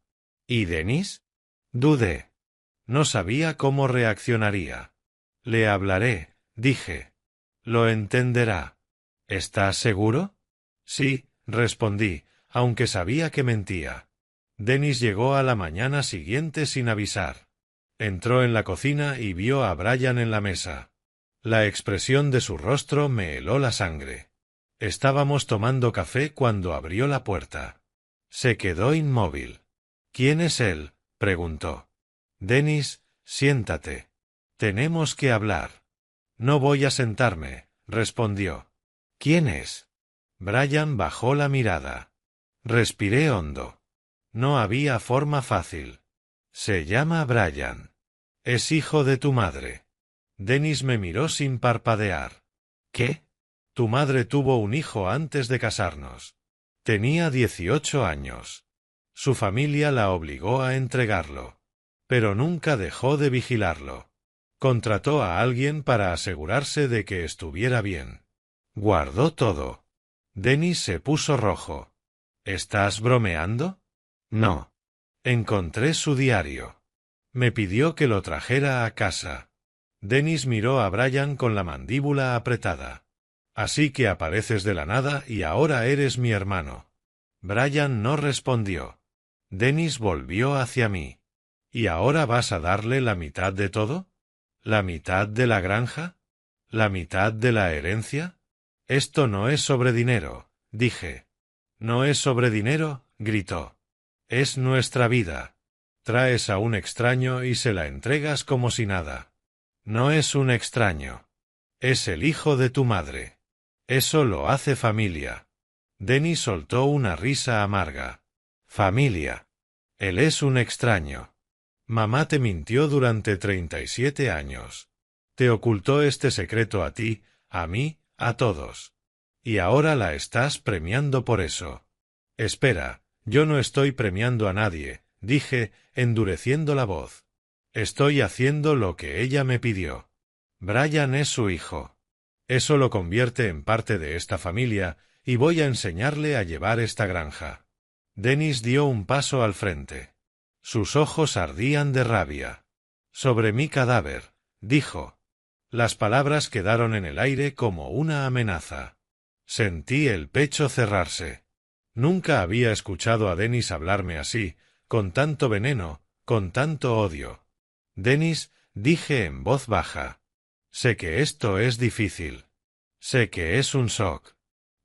¿Y Denis? Dudé. No sabía cómo reaccionaría. Le hablaré, dije. Lo entenderá. ¿Estás seguro? Sí, respondí, aunque sabía que mentía. Denis llegó a la mañana siguiente sin avisar. Entró en la cocina y vio a Brian en la mesa. La expresión de su rostro me heló la sangre. Estábamos tomando café cuando abrió la puerta. Se quedó inmóvil. ¿Quién es él?, preguntó. Denis, siéntate. Tenemos que hablar. No voy a sentarme, respondió. ¿Quién es? Brian bajó la mirada. Respiré hondo. No había forma fácil. Se llama Brian. Es hijo de tu madre. Denis me miró sin parpadear. ¿Qué? Tu madre tuvo un hijo antes de casarnos. Tenía 18 años. Su familia la obligó a entregarlo. Pero nunca dejó de vigilarlo. Contrató a alguien para asegurarse de que estuviera bien. Guardó todo. Denis se puso rojo. ¿Estás bromeando? No. Encontré su diario. Me pidió que lo trajera a casa. Denis miró a Brian con la mandíbula apretada. Así que apareces de la nada y ahora eres mi hermano. Brian no respondió. Denis volvió hacia mí. ¿Y ahora vas a darle la mitad de todo? ¿La mitad de la granja? ¿La mitad de la herencia? Esto no es sobre dinero, dije. ¿No es sobre dinero?, gritó. Es nuestra vida. Traes a un extraño y se la entregas como si nada. No es un extraño. Es el hijo de tu madre. Eso lo hace familia. Denis soltó una risa amarga. Familia. Él es un extraño. Mamá te mintió durante 37 años. Te ocultó este secreto a ti, a mí, a todos. Y ahora la estás premiando por eso. Espera, yo no estoy premiando a nadie, dije, endureciendo la voz. Estoy haciendo lo que ella me pidió. Brian es su hijo. Eso lo convierte en parte de esta familia y voy a enseñarle a llevar esta granja. Denis dio un paso al frente. Sus ojos ardían de rabia. Sobre mi cadáver, dijo. Las palabras quedaron en el aire como una amenaza. Sentí el pecho cerrarse. Nunca había escuchado a Denis hablarme así, con tanto veneno, con tanto odio. Denis, dije en voz baja. Sé que esto es difícil. Sé que es un shock.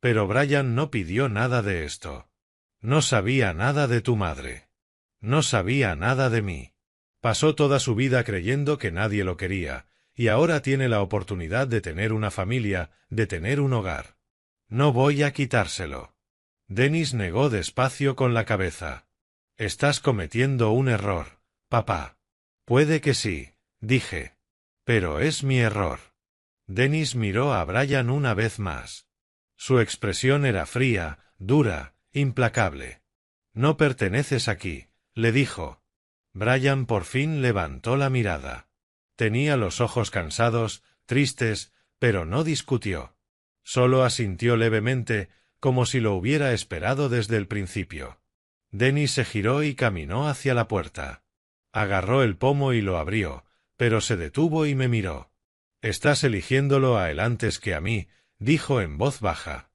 Pero Brian no pidió nada de esto. No sabía nada de tu madre. No sabía nada de mí. Pasó toda su vida creyendo que nadie lo quería, y ahora tiene la oportunidad de tener una familia, de tener un hogar. No voy a quitárselo. Denis negó despacio con la cabeza. Estás cometiendo un error, papá. Puede que sí, dije. Pero es mi error. Denis miró a Brian una vez más. Su expresión era fría, dura, implacable. No perteneces aquí, le dijo. Brian por fin levantó la mirada. Tenía los ojos cansados, tristes, pero no discutió. Solo asintió levemente, como si lo hubiera esperado desde el principio. Denis se giró y caminó hacia la puerta. Agarró el pomo y lo abrió, pero se detuvo y me miró. Estás eligiéndolo a él antes que a mí, dijo en voz baja.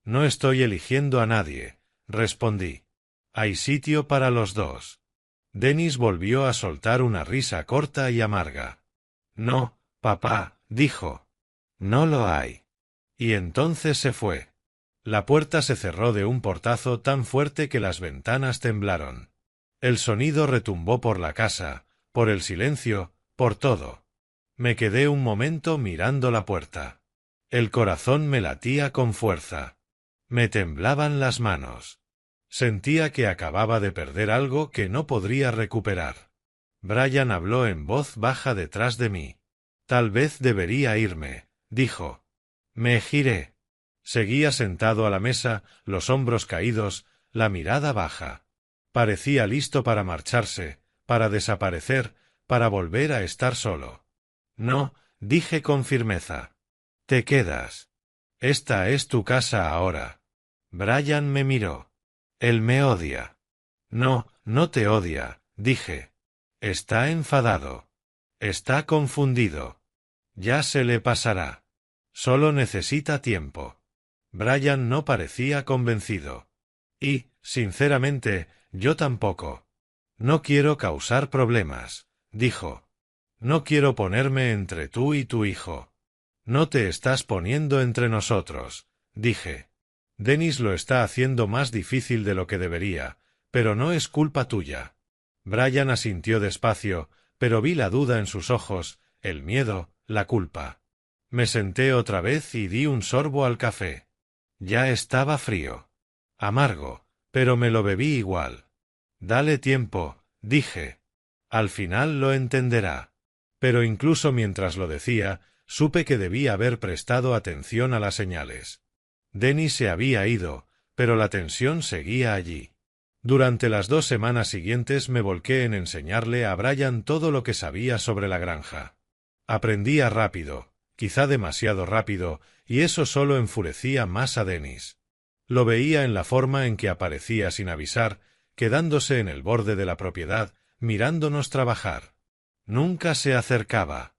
No estoy eligiendo a nadie, respondí. Hay sitio para los dos. Denis volvió a soltar una risa corta y amarga. No, papá, dijo. No lo hay. Y entonces se fue. La puerta se cerró de un portazo tan fuerte que las ventanas temblaron. El sonido retumbó por la casa, por el silencio, por todo. Me quedé un momento mirando la puerta. El corazón me latía con fuerza. Me temblaban las manos. Sentía que acababa de perder algo que no podría recuperar. Brian habló en voz baja detrás de mí. Tal vez debería irme, dijo. Me giré. Seguía sentado a la mesa, los hombros caídos, la mirada baja. Parecía listo para marcharse, para desaparecer, para volver a estar solo. No, dije con firmeza. Te quedas. Esta es tu casa ahora. Brian me miró. Él me odia. No, no te odia, dije. Está enfadado. Está confundido. Ya se le pasará. Solo necesita tiempo. Brian no parecía convencido. Y, sinceramente, yo tampoco. No quiero causar problemas, dijo. No quiero ponerme entre tú y tu hijo. No te estás poniendo entre nosotros, dije. Dennis lo está haciendo más difícil de lo que debería, pero no es culpa tuya. Brian asintió despacio, pero vi la duda en sus ojos, el miedo, la culpa. Me senté otra vez y di un sorbo al café. Ya estaba frío. Amargo, pero me lo bebí igual. Dale tiempo, dije. Al final lo entenderá. Pero incluso mientras lo decía, supe que debía haber prestado atención a las señales. Dennis se había ido, pero la tensión seguía allí. Durante las 2 semanas siguientes me volqué en enseñarle a Brian todo lo que sabía sobre la granja. Aprendía rápido, quizá demasiado rápido, y eso solo enfurecía más a Dennis. Lo veía en la forma en que aparecía sin avisar, quedándose en el borde de la propiedad, mirándonos trabajar. Nunca se acercaba.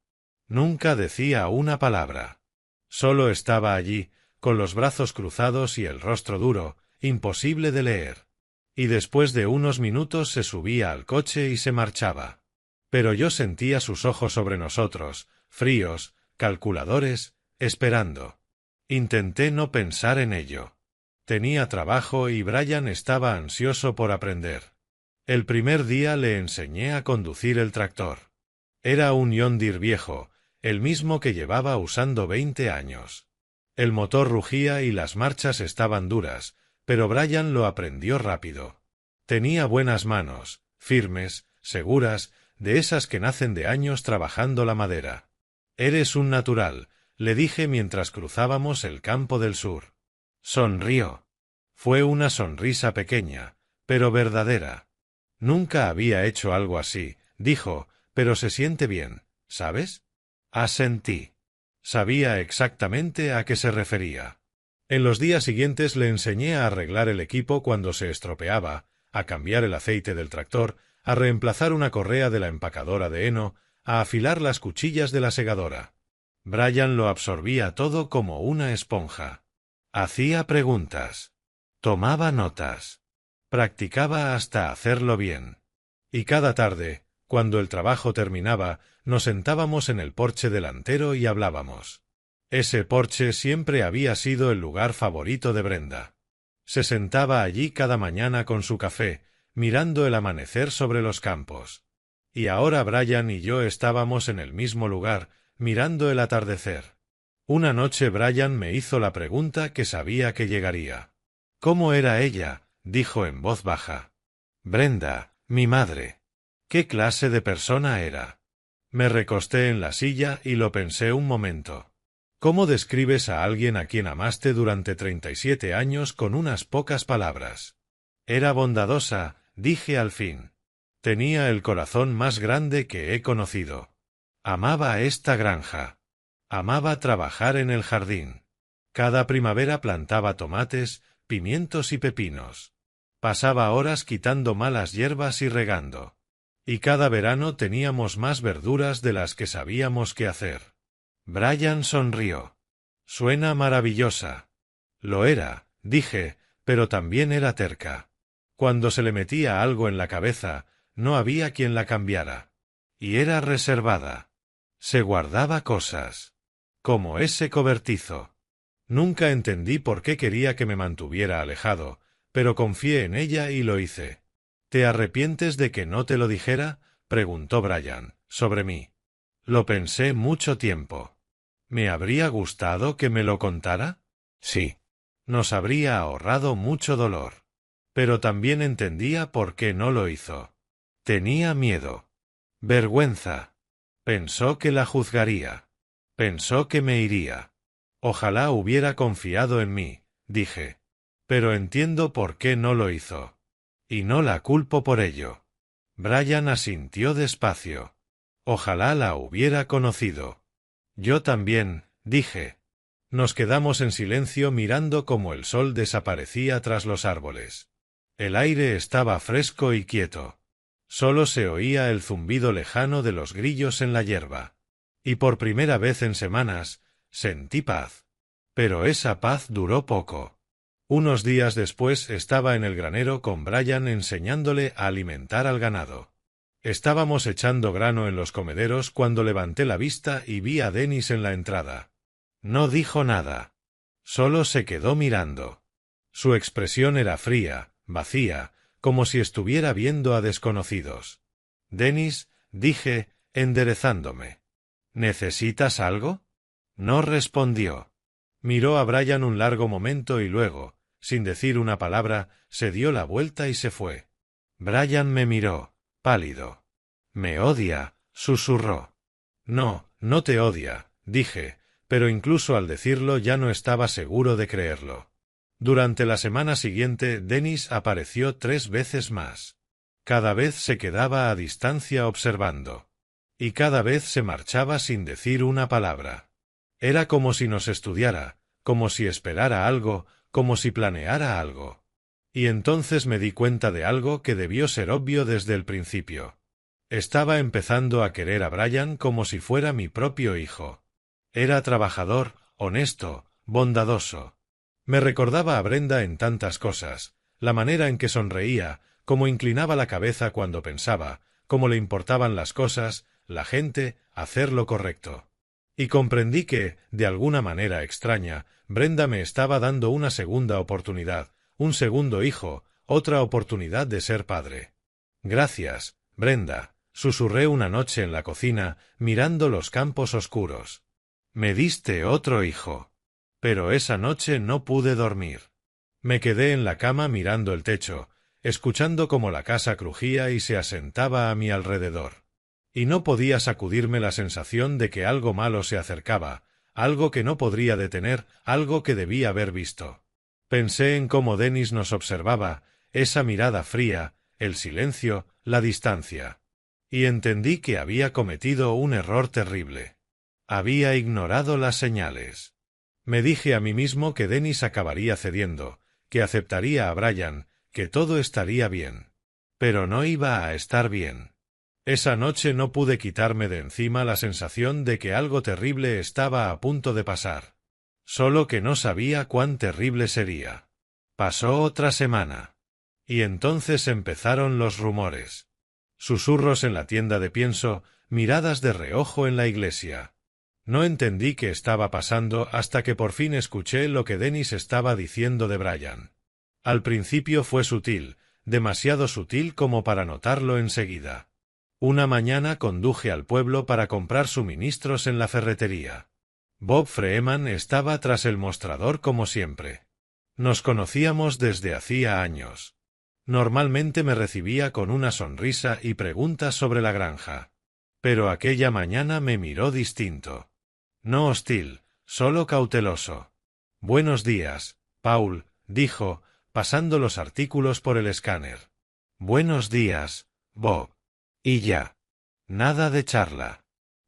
Nunca decía una palabra. Solo estaba allí, con los brazos cruzados y el rostro duro, imposible de leer. Y después de unos minutos se subía al coche y se marchaba. Pero yo sentía sus ojos sobre nosotros, fríos, calculadores, esperando. Intenté no pensar en ello. Tenía trabajo y Brian estaba ansioso por aprender. El primer día le enseñé a conducir el tractor. Era un John Deere viejo, el mismo que llevaba usando 20 años. El motor rugía y las marchas estaban duras, pero Brian lo aprendió rápido. Tenía buenas manos, firmes, seguras, de esas que nacen de años trabajando la madera. Eres un natural, le dije mientras cruzábamos el campo del sur. Sonrió. Fue una sonrisa pequeña, pero verdadera. Nunca había hecho algo así, dijo, pero se siente bien, ¿sabes? Asentí. Sabía exactamente a qué se refería. En los días siguientes le enseñé a arreglar el equipo cuando se estropeaba, a cambiar el aceite del tractor, a reemplazar una correa de la empacadora de heno, a afilar las cuchillas de la segadora. Brian lo absorbía todo como una esponja. Hacía preguntas. Tomaba notas. Practicaba hasta hacerlo bien. Y cada tarde, cuando el trabajo terminaba, nos sentábamos en el porche delantero y hablábamos. Ese porche siempre había sido el lugar favorito de Brenda. Se sentaba allí cada mañana con su café, mirando el amanecer sobre los campos. Y ahora Brian y yo estábamos en el mismo lugar, mirando el atardecer. Una noche Brian me hizo la pregunta que sabía que llegaría. ¿Cómo era ella?, dijo en voz baja. Brenda, mi madre. ¿Qué clase de persona era? Me recosté en la silla y lo pensé un momento. ¿Cómo describes a alguien a quien amaste durante 37 años con unas pocas palabras? Era bondadosa, dije al fin. Tenía el corazón más grande que he conocido. Amaba esta granja. Amaba trabajar en el jardín. Cada primavera plantaba tomates, pimientos y pepinos. Pasaba horas quitando malas hierbas y regando. Y cada verano teníamos más verduras de las que sabíamos qué hacer. Brian sonrió. Suena maravillosa. Lo era, dije, pero también era terca. Cuando se le metía algo en la cabeza, no había quien la cambiara. Y era reservada. Se guardaba cosas. Como ese cobertizo. Nunca entendí por qué quería que me mantuviera alejado, pero confié en ella y lo hice. ¿Te arrepientes de que no te lo dijera?, preguntó Brian, sobre mí. Lo pensé mucho tiempo. ¿Me habría gustado que me lo contara? Sí. Nos habría ahorrado mucho dolor. Pero también entendía por qué no lo hizo. Tenía miedo. Vergüenza. Pensó que la juzgaría. Pensó que me iría. Ojalá hubiera confiado en mí, dije. Pero entiendo por qué no lo hizo. Y no la culpo por ello. Brian asintió despacio. Ojalá la hubiera conocido. Yo también, dije. Nos quedamos en silencio mirando cómo el sol desaparecía tras los árboles. El aire estaba fresco y quieto. Solo se oía el zumbido lejano de los grillos en la hierba. Y por primera vez en semanas, sentí paz. Pero esa paz duró poco. Unos días después estaba en el granero con Brian enseñándole a alimentar al ganado. Estábamos echando grano en los comederos cuando levanté la vista y vi a Dennis en la entrada. No dijo nada. Solo se quedó mirando. Su expresión era fría, vacía, como si estuviera viendo a desconocidos. «Dennis», dije, enderezándome. «¿Necesitas algo?» No respondió. Miró a Brian un largo momento y luego, sin decir una palabra, se dio la vuelta y se fue. Brian me miró, pálido. «Me odia», susurró. «No, no te odia», dije, pero incluso al decirlo ya no estaba seguro de creerlo. Durante la semana siguiente, Dennis apareció 3 veces más. Cada vez se quedaba a distancia observando. Y cada vez se marchaba sin decir una palabra. Era como si nos estudiara, como si esperara algo, como si planeara algo. Y entonces me di cuenta de algo que debió ser obvio desde el principio. Estaba empezando a querer a Brian como si fuera mi propio hijo. Era trabajador, honesto, bondadoso. Me recordaba a Brenda en tantas cosas, la manera en que sonreía, cómo inclinaba la cabeza cuando pensaba, cómo le importaban las cosas, la gente, hacer lo correcto. Y comprendí que, de alguna manera extraña, Brenda me estaba dando una segunda oportunidad, un segundo hijo, otra oportunidad de ser padre. «Gracias, Brenda», susurré una noche en la cocina, mirando los campos oscuros. «Me diste otro hijo». Pero esa noche no pude dormir. Me quedé en la cama mirando el techo, escuchando cómo la casa crujía y se asentaba a mi alrededor. Y no podía sacudirme la sensación de que algo malo se acercaba, algo que no podría detener, algo que debía haber visto. Pensé en cómo Dennis nos observaba, esa mirada fría, el silencio, la distancia. Y entendí que había cometido un error terrible. Había ignorado las señales. Me dije a mí mismo que Dennis acabaría cediendo, que aceptaría a Brian, que todo estaría bien. Pero no iba a estar bien. Esa noche no pude quitarme de encima la sensación de que algo terrible estaba a punto de pasar. Solo que no sabía cuán terrible sería. Pasó otra semana. Y entonces empezaron los rumores. Susurros en la tienda de pienso, miradas de reojo en la iglesia. No entendí qué estaba pasando hasta que por fin escuché lo que Dennis estaba diciendo de Brian. Al principio fue sutil, demasiado sutil como para notarlo enseguida. Una mañana conduje al pueblo para comprar suministros en la ferretería. Bob Freeman estaba tras el mostrador como siempre. Nos conocíamos desde hacía años. Normalmente me recibía con una sonrisa y preguntas sobre la granja. Pero aquella mañana me miró distinto. No hostil, solo cauteloso. «Buenos días, Paul», dijo, pasando los artículos por el escáner. «Buenos días, Bob». Y ya. Nada de charla.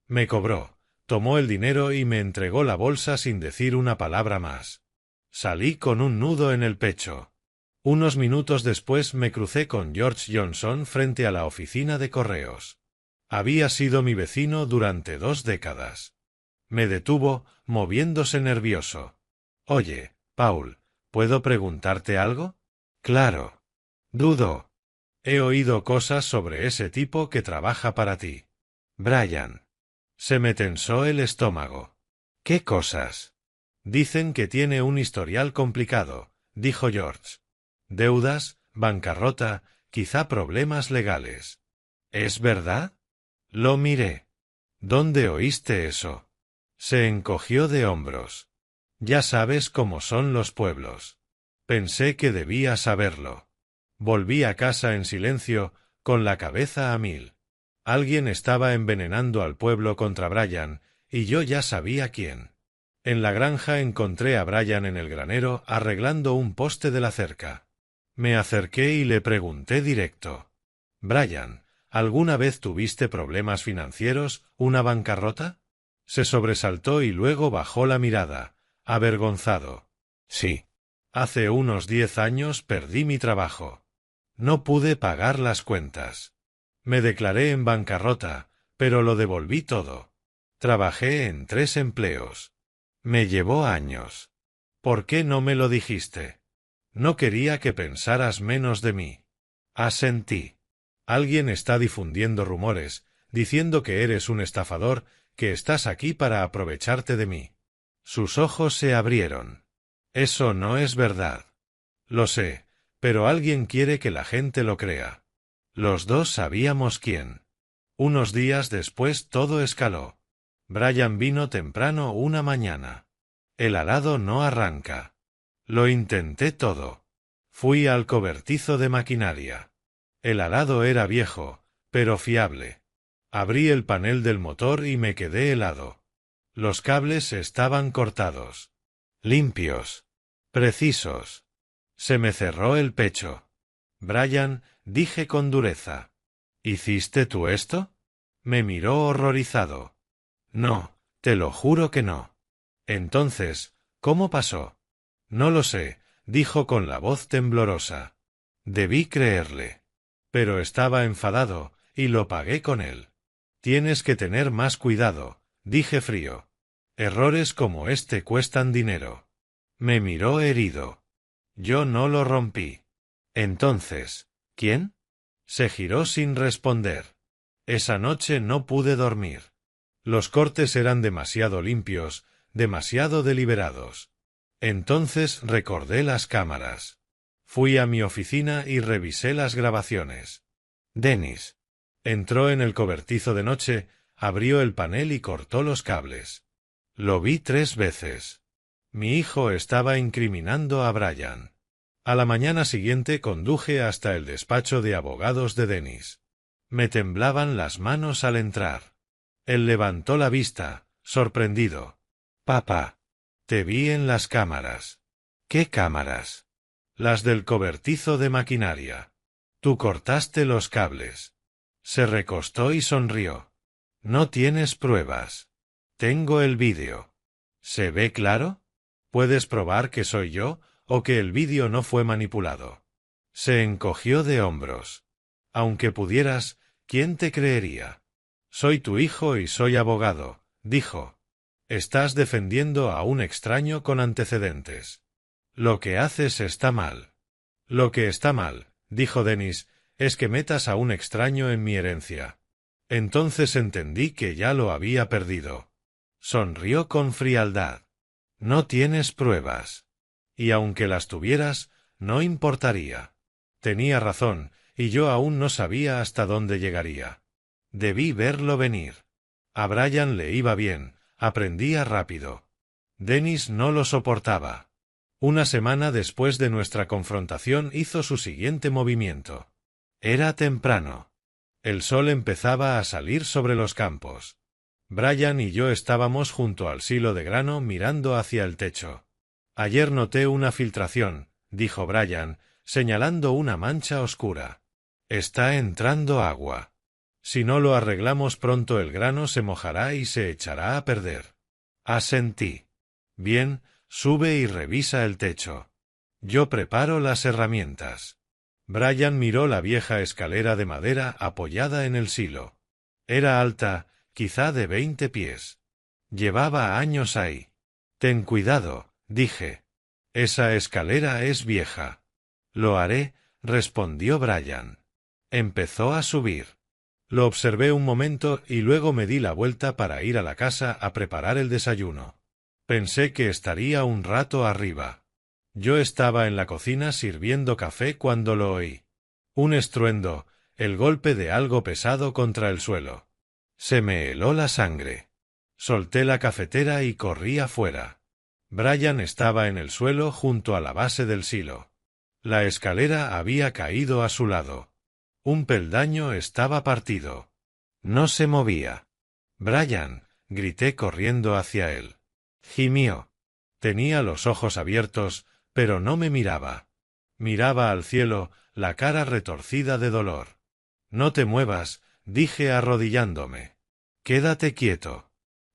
Me cobró, tomó el dinero y me entregó la bolsa sin decir una palabra más. Salí con un nudo en el pecho. Unos minutos después me crucé con George Johnson frente a la oficina de correos. Había sido mi vecino durante 2 décadas. Me detuvo, moviéndose nervioso. «Oye, Paul, ¿puedo preguntarte algo?» «Claro». «Dudo. He oído cosas sobre ese tipo que trabaja para ti. Brian». Se me tensó el estómago. «¿Qué cosas?» «Dicen que tiene un historial complicado», dijo George. «Deudas, bancarrota, quizá problemas legales». «¿Es verdad?» Lo miré. ¿Dónde oíste eso? Se encogió de hombros. Ya sabes cómo son los pueblos. Pensé que debía saberlo. Volví a casa en silencio, con la cabeza a mil. Alguien estaba envenenando al pueblo contra Brian, y yo ya sabía quién. En la granja encontré a Brian en el granero arreglando un poste de la cerca. Me acerqué y le pregunté directo. «Brian, ¿alguna vez tuviste problemas financieros, una bancarrota?» Se sobresaltó y luego bajó la mirada, avergonzado. «Sí. Hace unos 10 años perdí mi trabajo. No pude pagar las cuentas. Me declaré en bancarrota, pero lo devolví todo. Trabajé en 3 empleos. Me llevó años. ¿Por qué no me lo dijiste? No quería que pensaras menos de mí». Asentí. Alguien está difundiendo rumores, diciendo que eres un estafador, que estás aquí para aprovecharte de mí. Sus ojos se abrieron. Eso no es verdad. Lo sé, pero alguien quiere que la gente lo crea. Los dos sabíamos quién. Unos días después todo escaló. Brian vino temprano una mañana. El arado no arranca. Lo intenté todo. Fui al cobertizo de maquinaria. El arado era viejo, pero fiable. Abrí el panel del motor y me quedé helado. Los cables estaban cortados. Limpios. Precisos. Se me cerró el pecho. «Brian», dije con dureza. «¿Hiciste tú esto?» Me miró horrorizado. «No, te lo juro que no». «Entonces, ¿cómo pasó?» «No lo sé», dijo con la voz temblorosa. Debí creerle. Pero estaba enfadado, y lo pagué con él. «Tienes que tener más cuidado», dije frío. «Errores como este cuestan dinero». Me miró herido. «Yo no lo rompí». «Entonces, ¿quién?» Se giró sin responder. Esa noche no pude dormir. Los cortes eran demasiado limpios, demasiado deliberados. Entonces recordé las cámaras. Fui a mi oficina y revisé las grabaciones. Dennis entró en el cobertizo de noche, abrió el panel y cortó los cables. Lo vi 3 veces. Mi hijo estaba incriminando a Brian. A la mañana siguiente conduje hasta el despacho de abogados de Dennis. Me temblaban las manos al entrar. Él levantó la vista, sorprendido. «Papá, te vi en las cámaras». «¿Qué cámaras?» «Las del cobertizo de maquinaria. Tú cortaste los cables». Se recostó y sonrió. «No tienes pruebas». «Tengo el vídeo». «¿Se ve claro? ¿Puedes probar que soy yo o que el vídeo no fue manipulado?» Se encogió de hombros. «Aunque pudieras, ¿quién te creería?» «Soy tu hijo y soy abogado», dijo. «Estás defendiendo a un extraño con antecedentes. Lo que haces está mal». «Lo que está mal», dijo Dennis, «es que metas a un extraño en mi herencia». Entonces entendí que ya lo había perdido. Sonrió con frialdad. «No tienes pruebas. Y aunque las tuvieras, no importaría». Tenía razón, y yo aún no sabía hasta dónde llegaría. Debí verlo venir. A Brian le iba bien, aprendía rápido. Dennis no lo soportaba. Una semana después de nuestra confrontación hizo su siguiente movimiento. Era temprano. El sol empezaba a salir sobre los campos. Brian y yo estábamos junto al silo de grano mirando hacia el techo. «Ayer noté una filtración», dijo Brian, señalando una mancha oscura. «Está entrando agua. Si no lo arreglamos pronto el grano se mojará y se echará a perder». Asentí. «Bien, sube y revisa el techo. Yo preparo las herramientas». Brian miró la vieja escalera de madera apoyada en el silo. Era alta, quizá de 20 pies. Llevaba años ahí. «Ten cuidado», dije. «Esa escalera es vieja». «Lo haré», respondió Brian. Empezó a subir. Lo observé un momento y luego me di la vuelta para ir a la casa a preparar el desayuno. Pensé que estaría un rato arriba. Yo estaba en la cocina sirviendo café cuando lo oí. Un estruendo, el golpe de algo pesado contra el suelo. Se me heló la sangre. Solté la cafetera y corrí afuera. Brian estaba en el suelo junto a la base del silo. La escalera había caído a su lado. Un peldaño estaba partido. No se movía. «Brian», grité corriendo hacia él. Gimió. Tenía los ojos abiertos, pero no me miraba. Miraba al cielo, la cara retorcida de dolor. «No te muevas», dije arrodillándome. «Quédate quieto.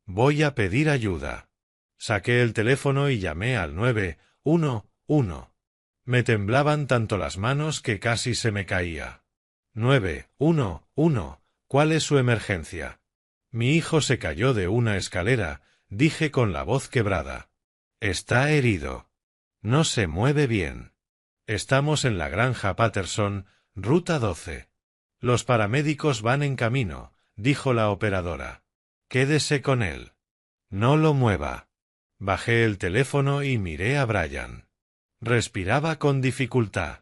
Voy a pedir ayuda». Saqué el teléfono y llamé al 911. Me temblaban tanto las manos que casi se me caía. 911, ¿cuál es su emergencia? Mi hijo se cayó de una escalera, dije con la voz quebrada. Está herido. No se mueve bien. Estamos en la granja Patterson, ruta 12. Los paramédicos van en camino, dijo la operadora. Quédese con él. No lo mueva. Bajé el teléfono y miré a Brian. Respiraba con dificultad.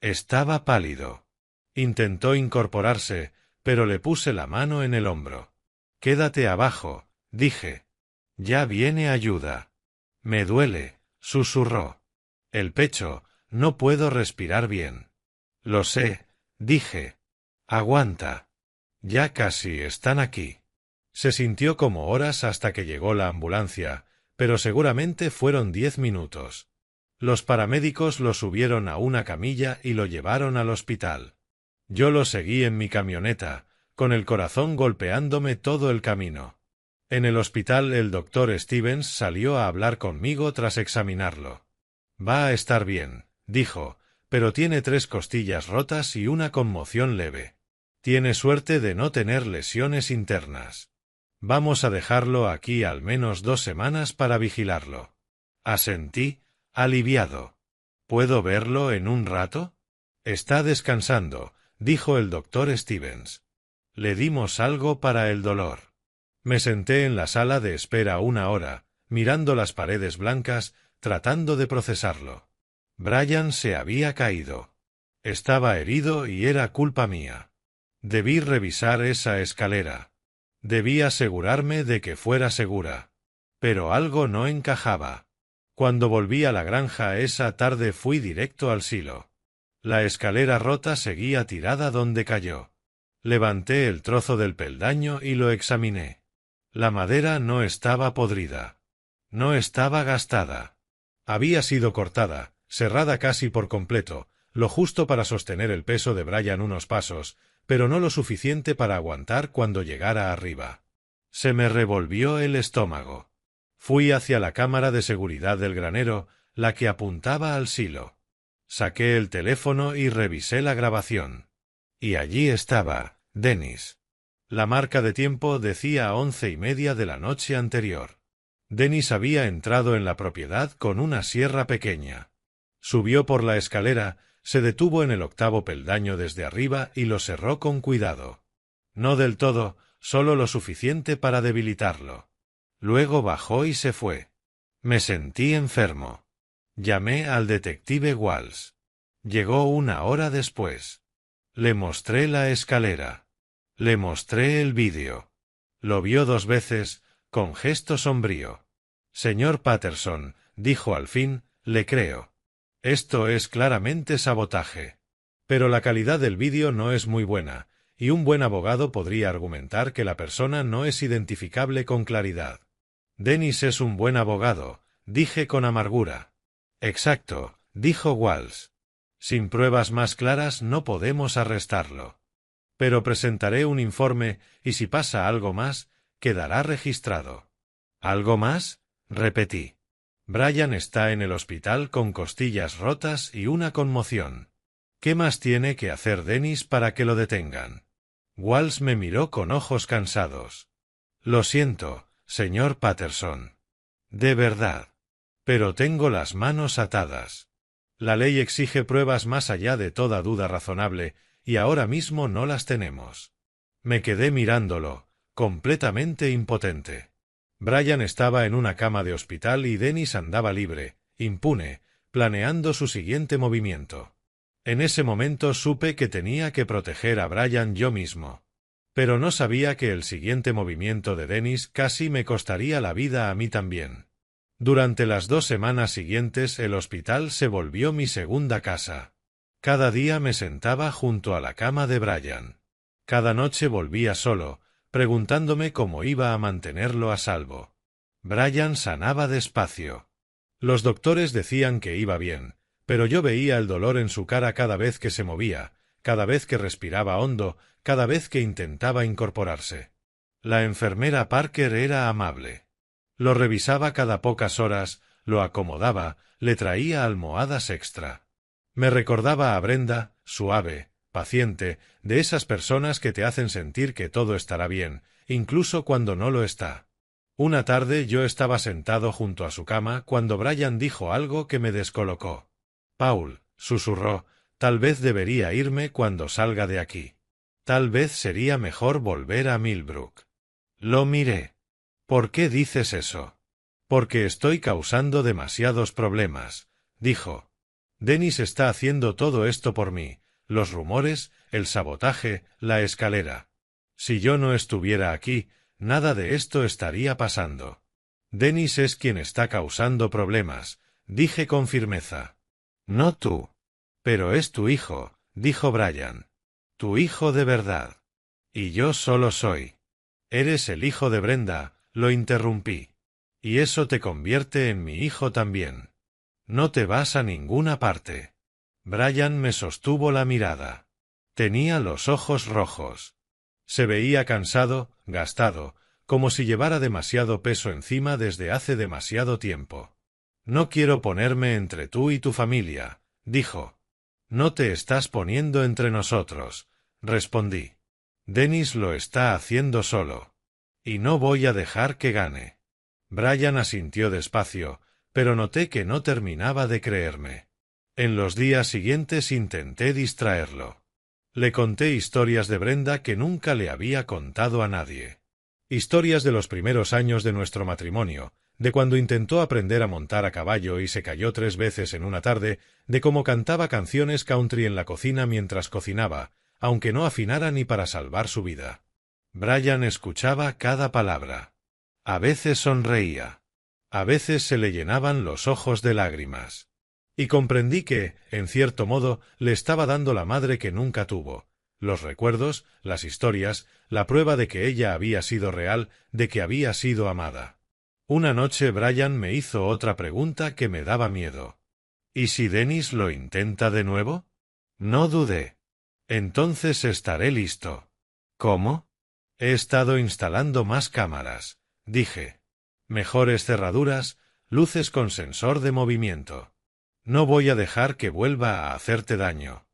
Estaba pálido. Intentó incorporarse, pero le puse la mano en el hombro. Quédate abajo, dije. Ya viene ayuda. Me duele, susurró. El pecho, no puedo respirar bien. Lo sé, dije. Aguanta. Ya casi están aquí. Se sintió como horas hasta que llegó la ambulancia, pero seguramente fueron 10 minutos. Los paramédicos lo subieron a una camilla y lo llevaron al hospital. Yo lo seguí en mi camioneta, con el corazón golpeándome todo el camino. En el hospital el doctor Stevens salió a hablar conmigo tras examinarlo. Va a estar bien, dijo, pero tiene 3 costillas rotas y una conmoción leve. Tiene suerte de no tener lesiones internas. Vamos a dejarlo aquí al menos 2 semanas para vigilarlo. Asentí, aliviado. ¿Puedo verlo en un rato? Está descansando, dijo el doctor Stevens. Le dimos algo para el dolor. Me senté en la sala de espera 1 hora, mirando las paredes blancas, tratando de procesarlo. Brian se había caído. Estaba herido y era culpa mía. Debí revisar esa escalera. Debí asegurarme de que fuera segura. Pero algo no encajaba. Cuando volví a la granja esa tarde fui directo al silo. La escalera rota seguía tirada donde cayó. Levanté el trozo del peldaño y lo examiné. La madera no estaba podrida. No estaba gastada. Había sido cortada, cerrada casi por completo, lo justo para sostener el peso de Brian unos pasos, pero no lo suficiente para aguantar cuando llegara arriba. Se me revolvió el estómago. Fui hacia la cámara de seguridad del granero, la que apuntaba al silo. Saqué el teléfono y revisé la grabación. Y allí estaba, Dennis. La marca de tiempo decía 11:30 de la noche anterior. Dennis había entrado en la propiedad con una sierra pequeña. Subió por la escalera, se detuvo en el 8º peldaño desde arriba y lo cerró con cuidado. No del todo, solo lo suficiente para debilitarlo. Luego bajó y se fue. Me sentí enfermo. Llamé al detective Walsh. Llegó 1 hora después. Le mostré la escalera. Le mostré el vídeo. Lo vio 2 veces, con gesto sombrío. Señor Patterson, dijo al fin, le creo. Esto es claramente sabotaje. Pero la calidad del vídeo no es muy buena, y un buen abogado podría argumentar que la persona no es identificable con claridad. Dennis es un buen abogado, dije con amargura. Exacto, dijo Walsh. Sin pruebas más claras no podemos arrestarlo. Pero presentaré un informe y si pasa algo más, quedará registrado. ¿Algo más? Repetí. Brian está en el hospital con costillas rotas y una conmoción. ¿Qué más tiene que hacer Dennis para que lo detengan? Walsh me miró con ojos cansados. Lo siento, señor Patterson. De verdad. Pero tengo las manos atadas. La ley exige pruebas más allá de toda duda razonable, y ahora mismo no las tenemos. Me quedé mirándolo, completamente impotente. Brian estaba en una cama de hospital y Dennis andaba libre, impune, planeando su siguiente movimiento. En ese momento supe que tenía que proteger a Brian yo mismo. Pero no sabía que el siguiente movimiento de Dennis casi me costaría la vida a mí también. Durante las 2 semanas siguientes el hospital se volvió mi segunda casa. Cada día me sentaba junto a la cama de Brian. Cada noche volvía solo, preguntándome cómo iba a mantenerlo a salvo. Brian sanaba despacio. Los doctores decían que iba bien, pero yo veía el dolor en su cara cada vez que se movía, cada vez que respiraba hondo, cada vez que intentaba incorporarse. La enfermera Parker era amable. Lo revisaba cada pocas horas, lo acomodaba, le traía almohadas extra. Me recordaba a Brenda, suave, paciente, de esas personas que te hacen sentir que todo estará bien, incluso cuando no lo está. Una tarde yo estaba sentado junto a su cama cuando Brian dijo algo que me descolocó. «Paul», susurró, «tal vez debería irme cuando salga de aquí. Tal vez sería mejor volver a Millbrook». Lo miré. «¿Por qué dices eso?» «Porque estoy causando demasiados problemas», dijo. «Dennis está haciendo todo esto por mí, los rumores, el sabotaje, la escalera. Si yo no estuviera aquí, nada de esto estaría pasando. Dennis es quien está causando problemas», dije con firmeza. «No tú». «Pero es tu hijo», dijo Brian. «Tu hijo de verdad. Y yo solo soy». «Eres el hijo de Brenda», lo interrumpí. «Y eso te convierte en mi hijo también. No te vas a ninguna parte». Brian me sostuvo la mirada. Tenía los ojos rojos. Se veía cansado, gastado, como si llevara demasiado peso encima desde hace demasiado tiempo. «No quiero ponerme entre tú y tu familia», dijo. «No te estás poniendo entre nosotros», respondí. «Dennis lo está haciendo solo. Y no voy a dejar que gane». Brian asintió despacio, pero noté que no terminaba de creerme. En los días siguientes intenté distraerlo. Le conté historias de Brenda que nunca le había contado a nadie. Historias de los primeros años de nuestro matrimonio, de cuando intentó aprender a montar a caballo y se cayó 3 veces en una tarde, de cómo cantaba canciones country en la cocina mientras cocinaba, aunque no afinara ni para salvar su vida. Brian escuchaba cada palabra. A veces sonreía. A veces se le llenaban los ojos de lágrimas. Y comprendí que, en cierto modo, le estaba dando la madre que nunca tuvo. Los recuerdos, las historias, la prueba de que ella había sido real, de que había sido amada. Una noche Brian me hizo otra pregunta que me daba miedo. «¿Y si Dennis lo intenta de nuevo?» No dudé. «Entonces estaré listo». «¿Cómo?» «He estado instalando más cámaras», dije. «Mejores cerraduras, luces con sensor de movimiento. No voy a dejar que vuelva a hacerte daño».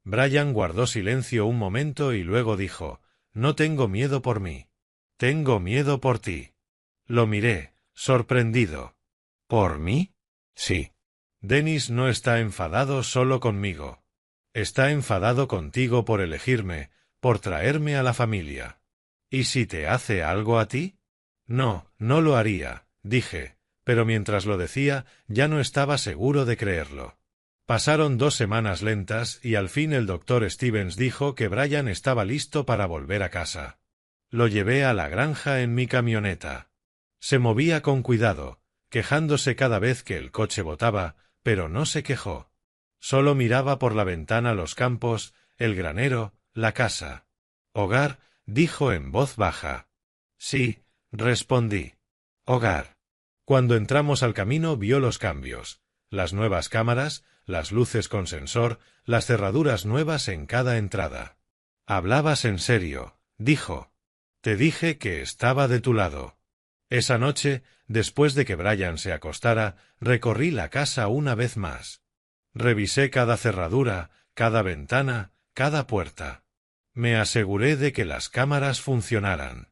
Brian guardó silencio un momento y luego dijo, «No tengo miedo por mí. Tengo miedo por ti». Lo miré, sorprendido. «¿Por mí?» «Sí». «Dennis no está enfadado solo conmigo. Está enfadado contigo por elegirme, por traerme a la familia». «¿Y si te hace algo a ti?» «No, no lo haría», dije, pero mientras lo decía ya no estaba seguro de creerlo. Pasaron 2 semanas lentas y al fin el doctor Stevens dijo que Brian estaba listo para volver a casa. Lo llevé a la granja en mi camioneta. Se movía con cuidado, quejándose cada vez que el coche botaba, pero no se quejó. Solo miraba por la ventana los campos, el granero, la casa. «Hogar», dijo en voz baja. «Sí», respondí. «Hogar». Cuando entramos al camino vio los cambios, las nuevas cámaras, las luces con sensor, las cerraduras nuevas en cada entrada. «Hablabas en serio», dijo. «Te dije que estaba de tu lado». Esa noche, después de que Brian se acostara, recorrí la casa una vez más. Revisé cada cerradura, cada ventana, cada puerta. Me aseguré de que las cámaras funcionaran,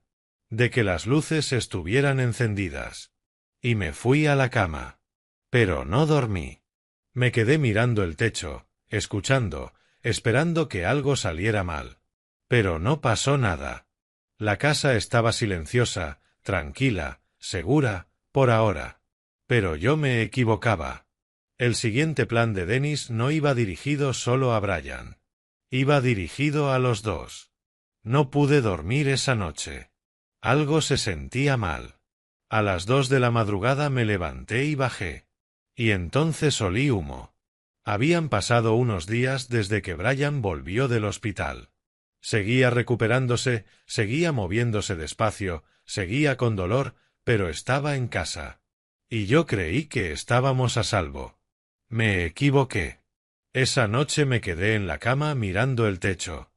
de que las luces estuvieran encendidas. Y me fui a la cama. Pero no dormí. Me quedé mirando el techo, escuchando, esperando que algo saliera mal. Pero no pasó nada. La casa estaba silenciosa, tranquila, segura, por ahora. Pero yo me equivocaba. El siguiente plan de Dennis no iba dirigido solo a Brian. Iba dirigido a los dos. No pude dormir esa noche. Algo se sentía mal. A las 2 de la madrugada me levanté y bajé. Y entonces olí humo. Habían pasado unos días desde que Brian volvió del hospital. Seguía recuperándose, seguía moviéndose despacio, seguía con dolor, pero estaba en casa. Y yo creí que estábamos a salvo. Me equivoqué. Esa noche me quedé en la cama mirando el techo.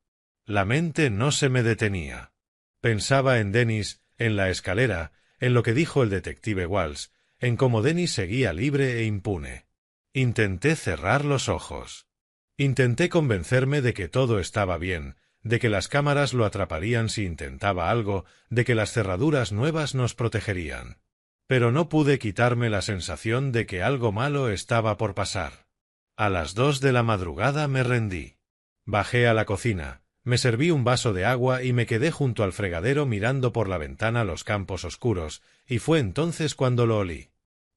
La mente no se me detenía. Pensaba en Dennis, en la escalera, en lo que dijo el detective Walsh, en cómo Dennis seguía libre e impune. Intenté cerrar los ojos. Intenté convencerme de que todo estaba bien, de que las cámaras lo atraparían si intentaba algo, de que las cerraduras nuevas nos protegerían. Pero no pude quitarme la sensación de que algo malo estaba por pasar. A las 2 de la madrugada me rendí. Bajé a la cocina, me serví un vaso de agua y me quedé junto al fregadero mirando por la ventana los campos oscuros, y fue entonces cuando lo olí.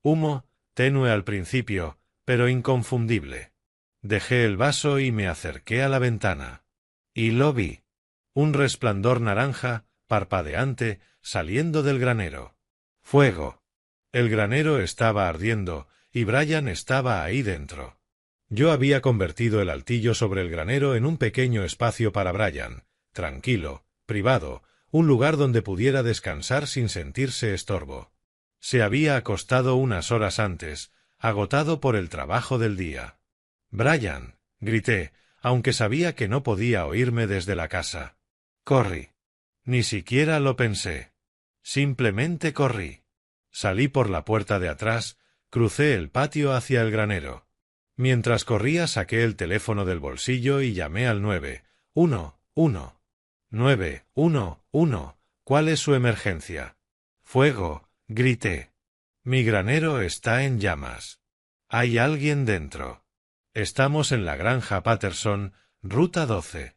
Humo, tenue al principio, pero inconfundible. Dejé el vaso y me acerqué a la ventana. Y lo vi. Un resplandor naranja, parpadeante, saliendo del granero. Fuego. El granero estaba ardiendo, y Brian estaba ahí dentro. Yo había convertido el altillo sobre el granero en un pequeño espacio para Brian, tranquilo, privado, un lugar donde pudiera descansar sin sentirse estorbo. Se había acostado unas horas antes, agotado por el trabajo del día. «Brian», grité, aunque sabía que no podía oírme desde la casa. Corrí. Ni siquiera lo pensé. Simplemente corrí. Salí por la puerta de atrás, crucé el patio hacia el granero. Mientras corría saqué el teléfono del bolsillo y llamé al 911. 911. ¿Cuál es su emergencia? Fuego, grité. Mi granero está en llamas. Hay alguien dentro. Estamos en la granja Patterson, ruta 12.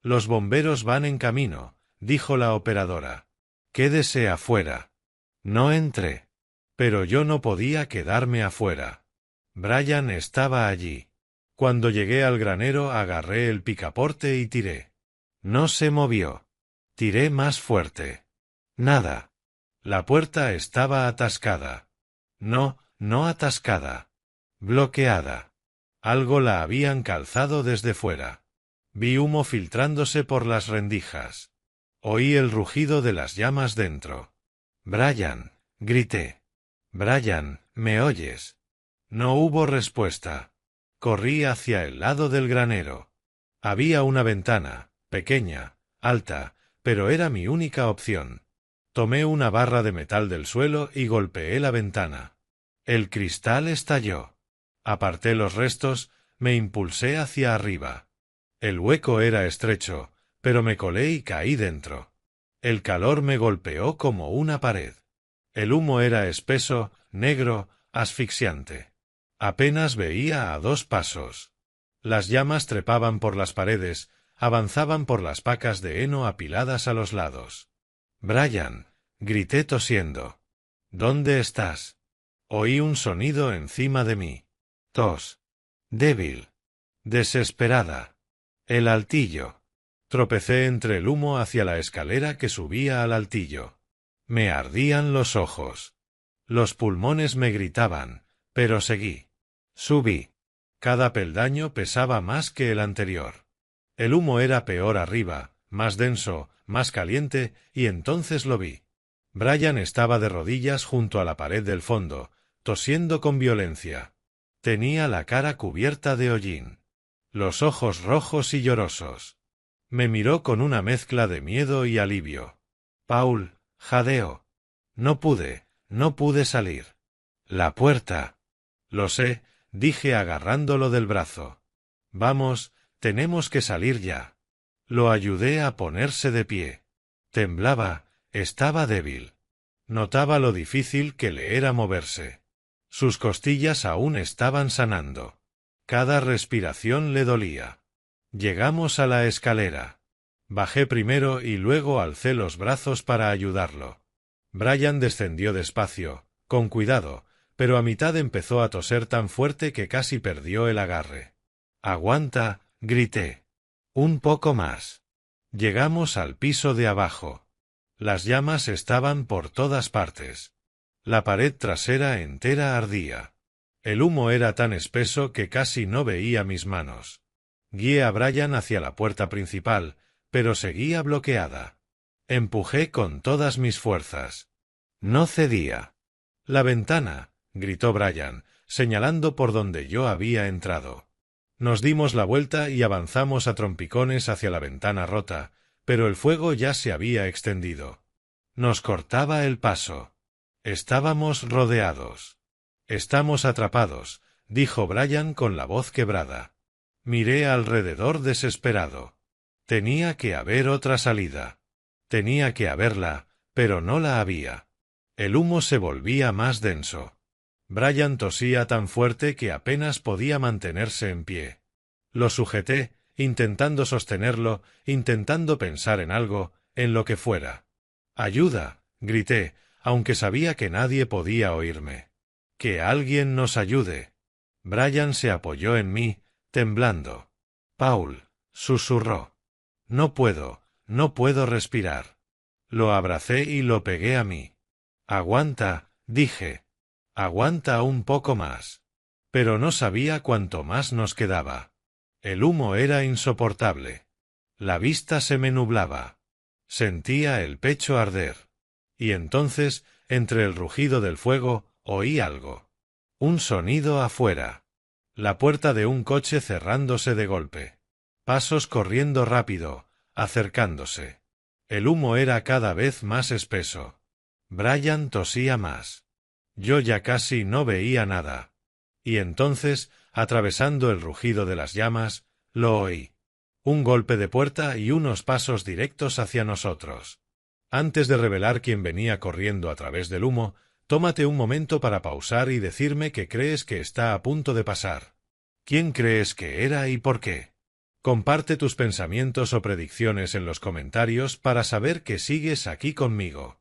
Los bomberos van en camino, dijo la operadora. Quédese afuera. No entré. Pero yo no podía quedarme afuera. Brian estaba allí. Cuando llegué al granero agarré el picaporte y tiré. No se movió. Tiré más fuerte. Nada. La puerta estaba atascada. No atascada. Bloqueada. Algo la habían calzado desde fuera. Vi humo filtrándose por las rendijas. Oí el rugido de las llamas dentro. «Brian», grité. «Brian, ¿me oyes?» No hubo respuesta. Corrí hacia el lado del granero. Había una ventana, pequeña, alta, pero era mi única opción. Tomé una barra de metal del suelo y golpeé la ventana. El cristal estalló. Aparté los restos, me impulsé hacia arriba. El hueco era estrecho, pero me colé y caí dentro. El calor me golpeó como una pared. El humo era espeso, negro, asfixiante. Apenas veía a 2 pasos. Las llamas trepaban por las paredes, avanzaban por las pacas de heno apiladas a los lados. «Brian», grité tosiendo. «¿Dónde estás?» Oí un sonido encima de mí. Tos. Débil. Desesperada. El altillo. Tropecé entre el humo hacia la escalera que subía al altillo. Me ardían los ojos. Los pulmones me gritaban, pero seguí. Subí. Cada peldaño pesaba más que el anterior. El humo era peor arriba, más denso, más caliente, y entonces lo vi. Brian estaba de rodillas junto a la pared del fondo, tosiendo con violencia. Tenía la cara cubierta de hollín. Los ojos rojos y llorosos. Me miró con una mezcla de miedo y alivio. «Paul», jadeó. No pude salir. La puerta. Lo sé, dije agarrándolo del brazo. Vamos, tenemos que salir ya. Lo ayudé a ponerse de pie. Temblaba, estaba débil. Notaba lo difícil que le era moverse. Sus costillas aún estaban sanando. Cada respiración le dolía. Llegamos a la escalera. Bajé primero y luego alcé los brazos para ayudarlo. Brian descendió despacio, con cuidado, pero a mitad empezó a toser tan fuerte que casi perdió el agarre. «Aguanta», grité. «Un poco más». Llegamos al piso de abajo. Las llamas estaban por todas partes. La pared trasera entera ardía. El humo era tan espeso que casi no veía mis manos. Guié a Brian hacia la puerta principal, pero seguía bloqueada. Empujé con todas mis fuerzas. No cedía. «La ventana», gritó Brian, señalando por donde yo había entrado. Nos dimos la vuelta y avanzamos a trompicones hacia la ventana rota, pero el fuego ya se había extendido. Nos cortaba el paso. Estábamos rodeados. «Estamos atrapados», dijo Brian con la voz quebrada. Miré alrededor desesperado. Tenía que haber otra salida. Tenía que haberla, pero no la había. El humo se volvía más denso. Brian tosía tan fuerte que apenas podía mantenerse en pie. Lo sujeté, intentando sostenerlo, intentando pensar en algo, en lo que fuera. «¡Ayuda!», grité, aunque sabía que nadie podía oírme. «¡Que alguien nos ayude!». Brian se apoyó en mí, temblando. «Paul», susurró. «No puedo respirar». Lo abracé y lo pegué a mí. «Aguanta», dije. «Aguanta un poco más». Pero no sabía cuánto más nos quedaba. El humo era insoportable. La vista se me nublaba. Sentía el pecho arder. Y entonces, entre el rugido del fuego, oí algo. Un sonido afuera. La puerta de un coche cerrándose de golpe. Pasos corriendo rápido, acercándose. El humo era cada vez más espeso. Brian tosía más. Yo ya casi no veía nada. Y entonces, atravesando el rugido de las llamas, lo oí. Un golpe de puerta y unos pasos directos hacia nosotros. Antes de revelar quién venía corriendo a través del humo, tómate un momento para pausar y decirme qué crees que está a punto de pasar. ¿Quién crees que era y por qué? Comparte tus pensamientos o predicciones en los comentarios para saber que sigues aquí conmigo.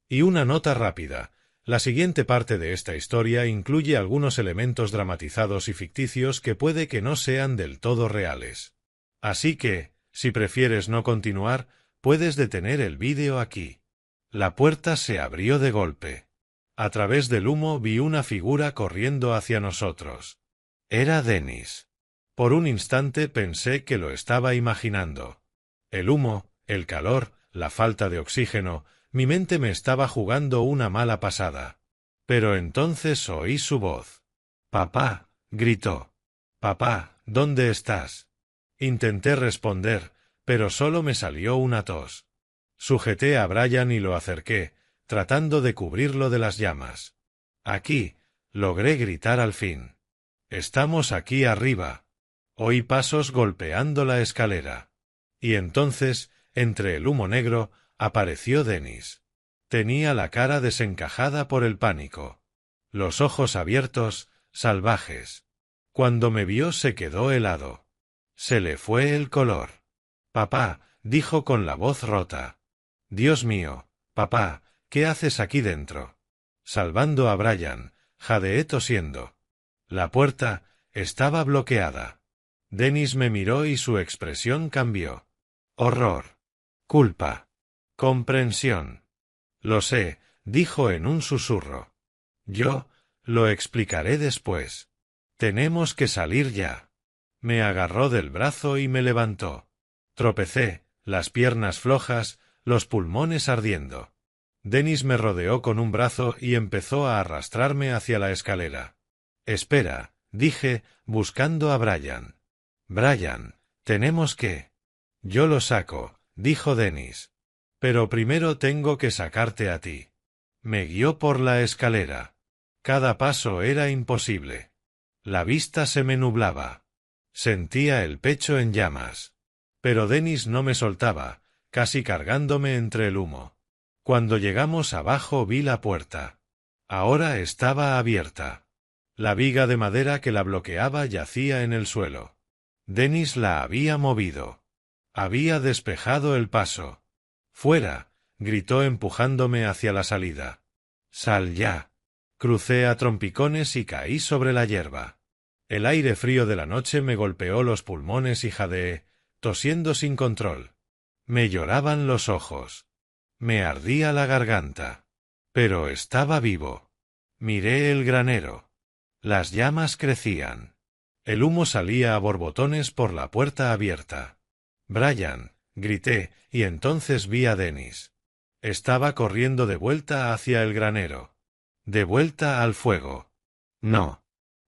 Y una nota rápida. La siguiente parte de esta historia incluye algunos elementos dramatizados y ficticios que puede que no sean del todo reales. Así que, si prefieres no continuar, puedes detener el vídeo aquí. La puerta se abrió de golpe. A través del humo vi una figura corriendo hacia nosotros. Era Dennis. Por un instante pensé que lo estaba imaginando. El humo, el calor, la falta de oxígeno, mi mente me estaba jugando una mala pasada. Pero entonces oí su voz. «Papá», gritó. «Papá, ¿dónde estás?». Intenté responder, pero solo me salió una tos. Sujeté a Brian y lo acerqué, tratando de cubrirlo de las llamas. «Aquí», logré gritar al fin. «Estamos aquí arriba». Oí pasos golpeando la escalera. Y entonces, entre el humo negro, apareció Dennis. Tenía la cara desencajada por el pánico. Los ojos abiertos, salvajes. Cuando me vio se quedó helado. Se le fue el color. «Papá», dijo con la voz rota. «Dios mío, papá, ¿qué haces aquí dentro?». Salvando a Brian, jadeé tosiendo. La puerta estaba bloqueada. Dennis me miró y su expresión cambió. Horror. Culpa. Comprensión. «Lo sé», dijo en un susurro. «Yo lo explicaré después. Tenemos que salir ya». Me agarró del brazo y me levantó. Tropecé, las piernas flojas, los pulmones ardiendo. Dennis me rodeó con un brazo y empezó a arrastrarme hacia la escalera. «Espera», dije, buscando a Brian. «Brian, tenemos que». «Yo lo saco», dijo Dennis. «Pero primero tengo que sacarte a ti». Me guió por la escalera. Cada paso era imposible. La vista se me nublaba. Sentía el pecho en llamas. Pero Dennis no me soltaba, casi cargándome entre el humo. Cuando llegamos abajo vi la puerta. Ahora estaba abierta. La viga de madera que la bloqueaba yacía en el suelo. Dennis la había movido. Había despejado el paso. «¡Fuera!», gritó empujándome hacia la salida. «¡Sal ya!». Crucé a trompicones y caí sobre la hierba. El aire frío de la noche me golpeó los pulmones y jadeé, tosiendo sin control. Me lloraban los ojos. Me ardía la garganta. Pero estaba vivo. Miré el granero. Las llamas crecían. El humo salía a borbotones por la puerta abierta. «Brian», grité, y entonces vi a Dennis. Estaba corriendo de vuelta hacia el granero. De vuelta al fuego. No.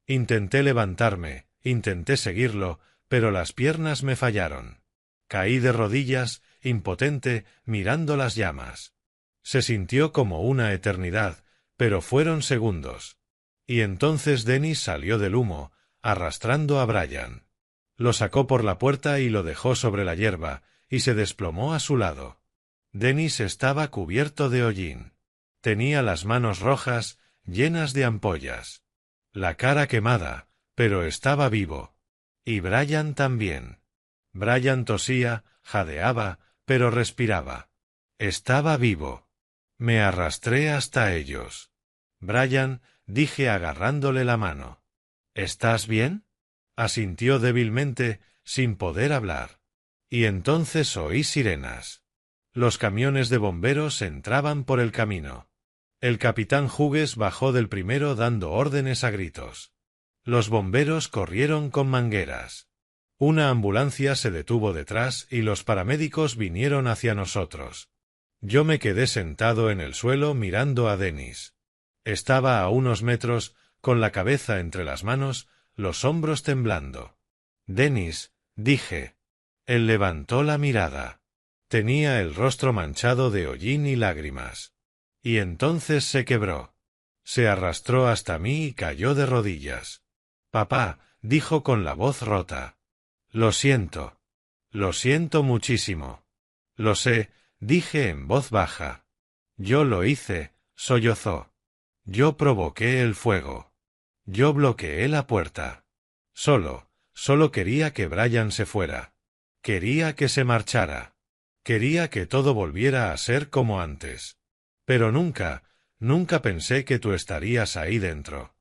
Intenté levantarme, intenté seguirlo, pero las piernas me fallaron. Caí de rodillas, impotente, mirando las llamas. Se sintió como una eternidad, pero fueron segundos. Y entonces Dennis salió del humo, arrastrando a Brian. Lo sacó por la puerta y lo dejó sobre la hierba, y se desplomó a su lado. Dennis estaba cubierto de hollín. Tenía las manos rojas, llenas de ampollas. La cara quemada, pero estaba vivo. Y Brian también. Brian tosía, jadeaba, pero respiraba. Estaba vivo. Me arrastré hasta ellos. «Brian», dije agarrándole la mano. «¿Estás bien?». Asintió débilmente, sin poder hablar. Y entonces oí sirenas. Los camiones de bomberos entraban por el camino. El capitán Hughes bajó del primero dando órdenes a gritos. Los bomberos corrieron con mangueras. Una ambulancia se detuvo detrás y los paramédicos vinieron hacia nosotros. Yo me quedé sentado en el suelo mirando a Dennis. Estaba a unos metros, con la cabeza entre las manos, los hombros temblando. «Dennis», dije. Él levantó la mirada. Tenía el rostro manchado de hollín y lágrimas. Y entonces se quebró. Se arrastró hasta mí y cayó de rodillas. «Papá», dijo con la voz rota. «Lo siento. Lo siento muchísimo». «Lo sé», dije en voz baja. «Yo lo hice», sollozó. «Yo provoqué el fuego. Yo bloqueé la puerta. Solo quería que Brian se fuera. Quería que se marchara. Quería que todo volviera a ser como antes. Pero nunca pensé que tú estarías ahí dentro.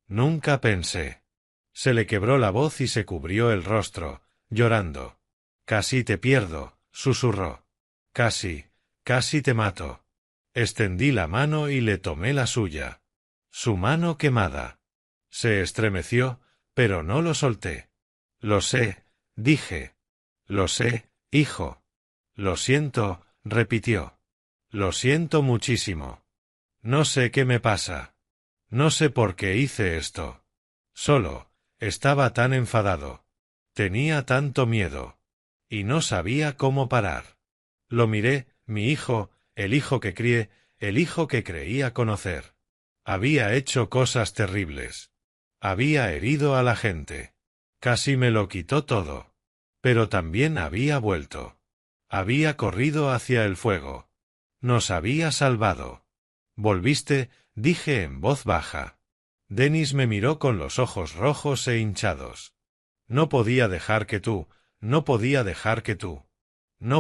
Nunca pensé». Se le quebró la voz y se cubrió el rostro, llorando. «Casi te pierdo», susurró. Casi te mato». Extendí la mano y le tomé la suya. Su mano quemada. Se estremeció, pero no lo solté. «Lo sé», dije. «Lo sé, hijo». «Lo siento», repitió. «Lo siento muchísimo. No sé qué me pasa. No sé por qué hice esto. Solo, estaba tan enfadado. Tenía tanto miedo. Y no sabía cómo parar. Lo miré, mi hijo, el hijo que crié, el hijo que creía conocer. Había hecho cosas terribles. Había herido a la gente. Casi me lo quitó todo. Pero también había vuelto. Había corrido hacia el fuego. Nos había salvado. «Volviste», dije en voz baja. Dennis me miró con los ojos rojos e hinchados. No podía dejar que tú. No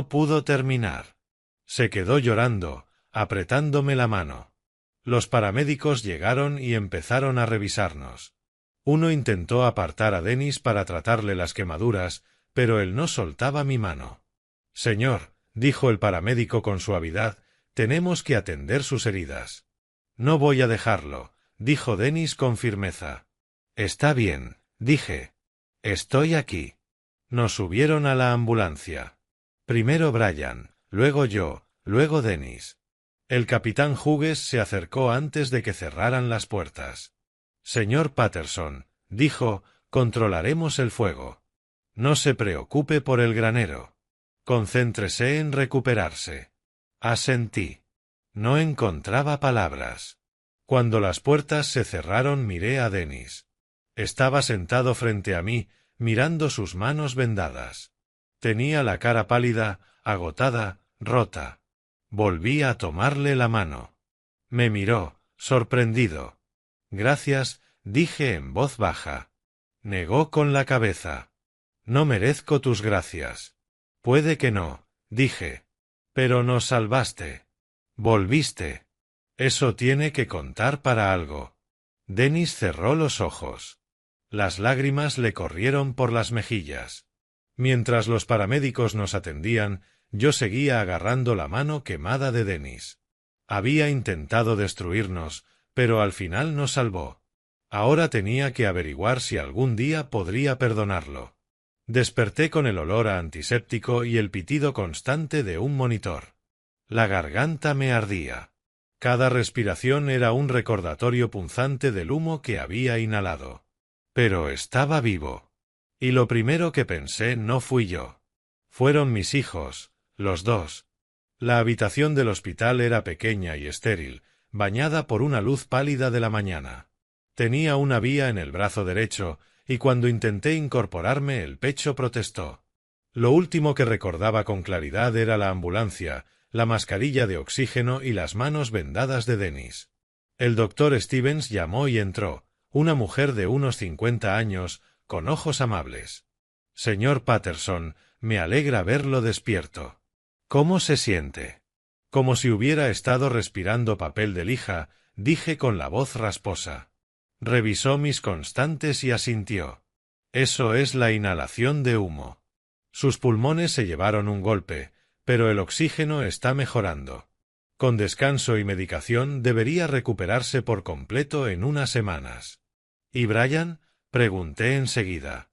pudo terminar. Se quedó llorando, apretándome la mano. Los paramédicos llegaron y empezaron a revisarnos. Uno intentó apartar a Dennis para tratarle las quemaduras, pero él no soltaba mi mano. «Señor», dijo el paramédico con suavidad, «tenemos que atender sus heridas». «No voy a dejarlo», dijo Dennis con firmeza. «Está bien», dije. «Estoy aquí». Nos subieron a la ambulancia. Primero Brian, luego yo, luego Dennis. El capitán Hughes se acercó antes de que cerraran las puertas. «Señor Patterson», dijo, «controlaremos el fuego. No se preocupe por el granero. Concéntrese en recuperarse». Asentí. No encontraba palabras. Cuando las puertas se cerraron miré a Dennis. Estaba sentado frente a mí, mirando sus manos vendadas. Tenía la cara pálida, agotada, rota. Volví a tomarle la mano. Me miró, sorprendido. «Gracias», dije en voz baja. Negó con la cabeza. «No merezco tus gracias». «Puede que no», dije. «Pero nos salvaste. Volviste. Eso tiene que contar para algo». Dennis cerró los ojos. Las lágrimas le corrieron por las mejillas. Mientras los paramédicos nos atendían, Yo seguía agarrando la mano quemada de Dennis. Había intentado destruirnos, pero al final nos salvó. Ahora tenía que averiguar si algún día podría perdonarlo. Desperté con el olor a antiséptico y el pitido constante de un monitor. La garganta me ardía. Cada respiración era un recordatorio punzante del humo que había inhalado. Pero estaba vivo. Y lo primero que pensé no fui yo. Fueron mis hijos, los dos. La habitación del hospital era pequeña y estéril, bañada por una luz pálida de la mañana. Tenía una vía en el brazo derecho, y cuando intenté incorporarme el pecho protestó. Lo último que recordaba con claridad era la ambulancia, la mascarilla de oxígeno y las manos vendadas de Dennis. El doctor Stevens llamó y entró, una mujer de unos 50 años, con ojos amables. Señor Patterson, me alegra verlo despierto. ¿Cómo se siente? Como si hubiera estado respirando papel de lija, dije con la voz rasposa. Revisó mis constantes y asintió. Eso es la inhalación de humo. Sus pulmones se llevaron un golpe, pero el oxígeno está mejorando. Con descanso y medicación debería recuperarse por completo en unas semanas. ¿Y Brian? Pregunté enseguida.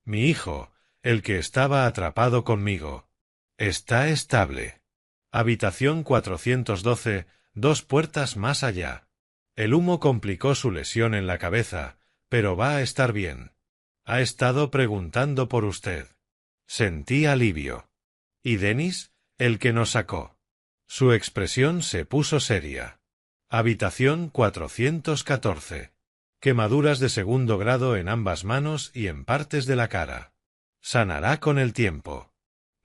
Mi hijo, el que estaba atrapado conmigo. Está estable. Habitación 412, 2 puertas más allá. El humo complicó su lesión en la cabeza, pero va a estar bien. Ha estado preguntando por usted. Sentí alivio. ¿Y Dennis? El que nos sacó. Su expresión se puso seria. Habitación 414. Quemaduras de segundo grado en ambas manos y en partes de la cara. Sanará con el tiempo.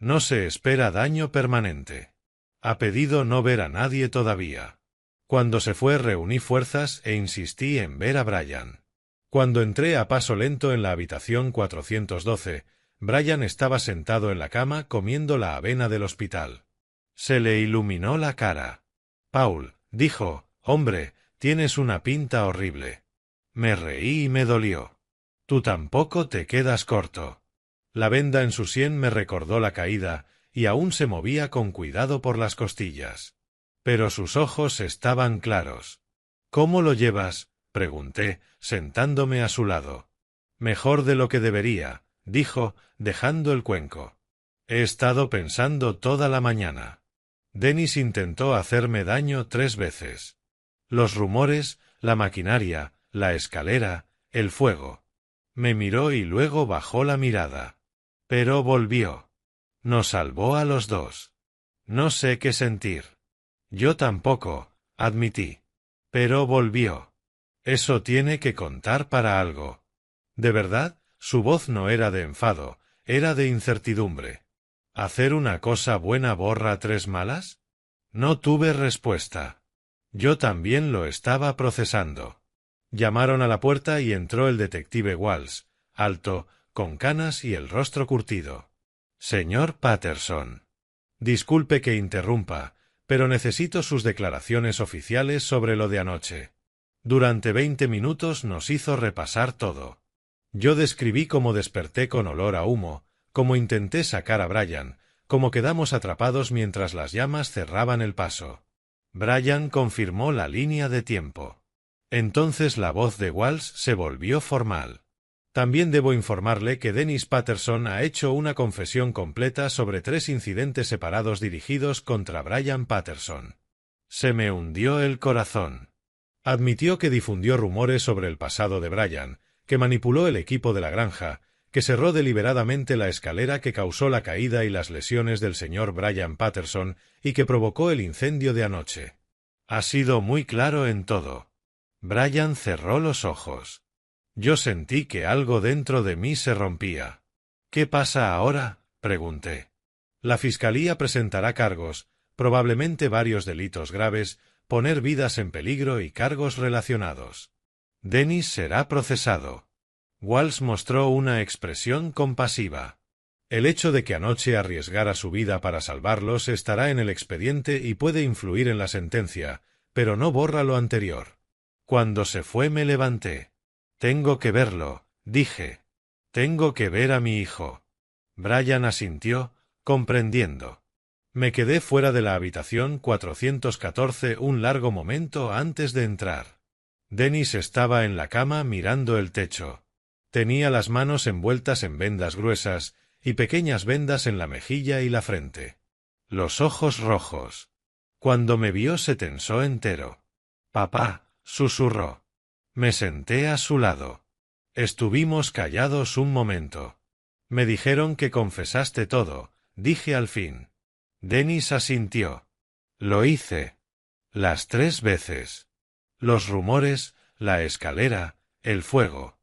No se espera daño permanente. Ha pedido no ver a nadie todavía. Cuando se fue reuní fuerzas e insistí en ver a Brian. Cuando entré a paso lento en la habitación 412, Brian estaba sentado en la cama comiendo la avena del hospital. Se le iluminó la cara. Paul, dijo, hombre, tienes una pinta horrible. Me reí y me dolió. Tú tampoco te quedas corto. La venda en su sien me recordó la caída, y aún se movía con cuidado por las costillas. Pero sus ojos estaban claros. ¿Cómo lo llevas? Pregunté, sentándome a su lado. Mejor de lo que debería, dijo, dejando el cuenco. He estado pensando toda la mañana. Dennis intentó hacerme daño 3 veces. Los rumores, la maquinaria, la escalera, el fuego. Me miró y luego bajó la mirada. Pero volvió. Nos salvó a los dos. No sé qué sentir. Yo tampoco, admití. Pero volvió. Eso tiene que contar para algo. De verdad, su voz no era de enfado, era de incertidumbre. ¿Hacer una cosa buena borra 3 malas? No tuve respuesta. Yo también lo estaba procesando. Llamaron a la puerta y entró el detective Walsh, alto, con canas y el rostro curtido. Señor Patterson. Disculpe que interrumpa, pero necesito sus declaraciones oficiales sobre lo de anoche. Durante 20 minutos nos hizo repasar todo. Yo describí cómo desperté con olor a humo, cómo intenté sacar a Brian, cómo quedamos atrapados mientras las llamas cerraban el paso. Brian confirmó la línea de tiempo. Entonces la voz de Walsh se volvió formal. También debo informarle que Dennis Patterson ha hecho una confesión completa sobre 3 incidentes separados dirigidos contra Brian Patterson. Se me hundió el corazón. Admitió que difundió rumores sobre el pasado de Brian, que manipuló el equipo de la granja, que cerró deliberadamente la escalera que causó la caída y las lesiones del señor Brian Patterson y que provocó el incendio de anoche. Ha sido muy claro en todo. Brian cerró los ojos. Yo sentí que algo dentro de mí se rompía. ¿Qué pasa ahora?, pregunté. La fiscalía presentará cargos, probablemente varios delitos graves, poner vidas en peligro y cargos relacionados. Dennis será procesado. Walsh mostró una expresión compasiva. El hecho de que anoche arriesgara su vida para salvarlos estará en el expediente y puede influir en la sentencia, pero no borra lo anterior. Cuando se fue me levanté. Tengo que verlo, dije. Tengo que ver a mi hijo. Brian asintió, comprendiendo. Me quedé fuera de la habitación 414 un largo momento antes de entrar. Dennis estaba en la cama mirando el techo. Tenía las manos envueltas en vendas gruesas y pequeñas vendas en la mejilla y la frente. Los ojos rojos. Cuando me vio se tensó entero. «Papá», susurró. Me senté a su lado. Estuvimos callados un momento. «Me dijeron que confesaste todo», dije al fin. Dennis asintió. «Lo hice. Las 3 veces. Los rumores, la escalera, el fuego.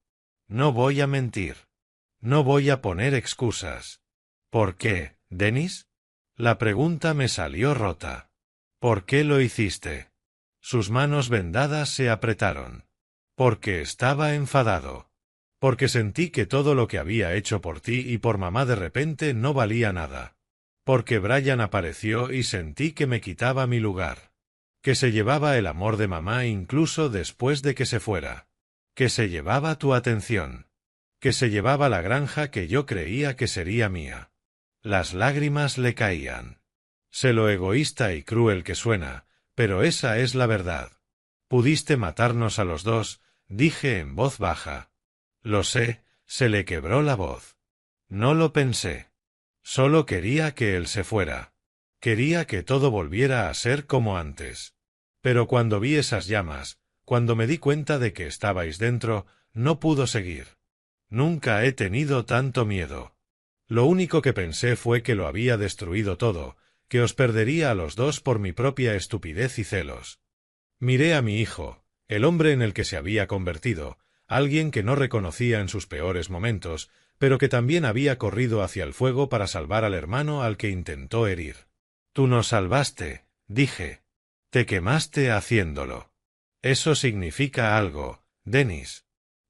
No voy a mentir. No voy a poner excusas». «¿Por qué, Dennis?» La pregunta me salió rota. «¿Por qué lo hiciste?» Sus manos vendadas se apretaron. «Porque estaba enfadado. Porque sentí que todo lo que había hecho por ti y por mamá de repente no valía nada. Porque Brian apareció y sentí que me quitaba mi lugar. Que se llevaba el amor de mamá incluso después de que se fuera. Que se llevaba tu atención. Que se llevaba la granja que yo creía que sería mía». Las lágrimas le caían. Sé lo egoísta y cruel que suena, pero esa es la verdad. Pudiste matarnos a los dos, dije en voz baja. Lo sé, se le quebró la voz. No lo pensé. Solo quería que él se fuera. Quería que todo volviera a ser como antes. Pero cuando vi esas llamas, cuando me di cuenta de que estabais dentro, no pudo seguir. Nunca he tenido tanto miedo. Lo único que pensé fue que lo había destruido todo, que os perdería a los dos por mi propia estupidez y celos. Miré a mi hijo, el hombre en el que se había convertido, alguien que no reconocía en sus peores momentos, pero que también había corrido hacia el fuego para salvar al hermano al que intentó herir. «Tú nos salvaste», dije. «Te quemaste haciéndolo. Eso significa algo, Dennis».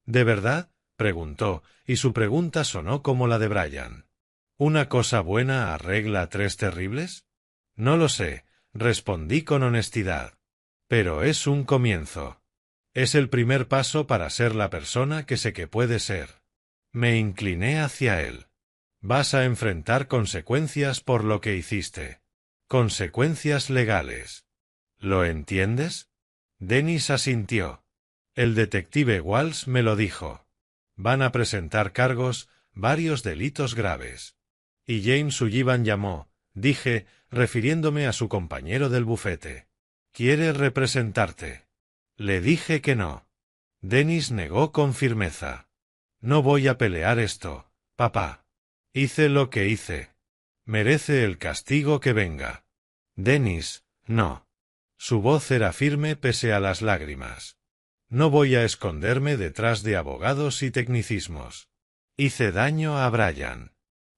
«¿De verdad?», preguntó, y su pregunta sonó como la de Brian. «¿Una cosa buena arregla 3 terribles?» «No lo sé», respondí con honestidad. «Pero es un comienzo. Es el primer paso para ser la persona que sé que puede ser». Me incliné hacia él. «Vas a enfrentar consecuencias por lo que hiciste. Consecuencias legales. ¿Lo entiendes?» Dennis asintió. «El detective Walsh me lo dijo. Van a presentar cargos, varios delitos graves». «Y James Sullivan llamó», dije, refiriéndome a su compañero del bufete. «¿Quiere representarte?» Le dije que no. Dennis negó con firmeza. «No voy a pelear esto, papá. Hice lo que hice. Merece el castigo que venga». «Dennis, no». Su voz era firme pese a las lágrimas. «No voy a esconderme detrás de abogados y tecnicismos. Hice daño a Brian.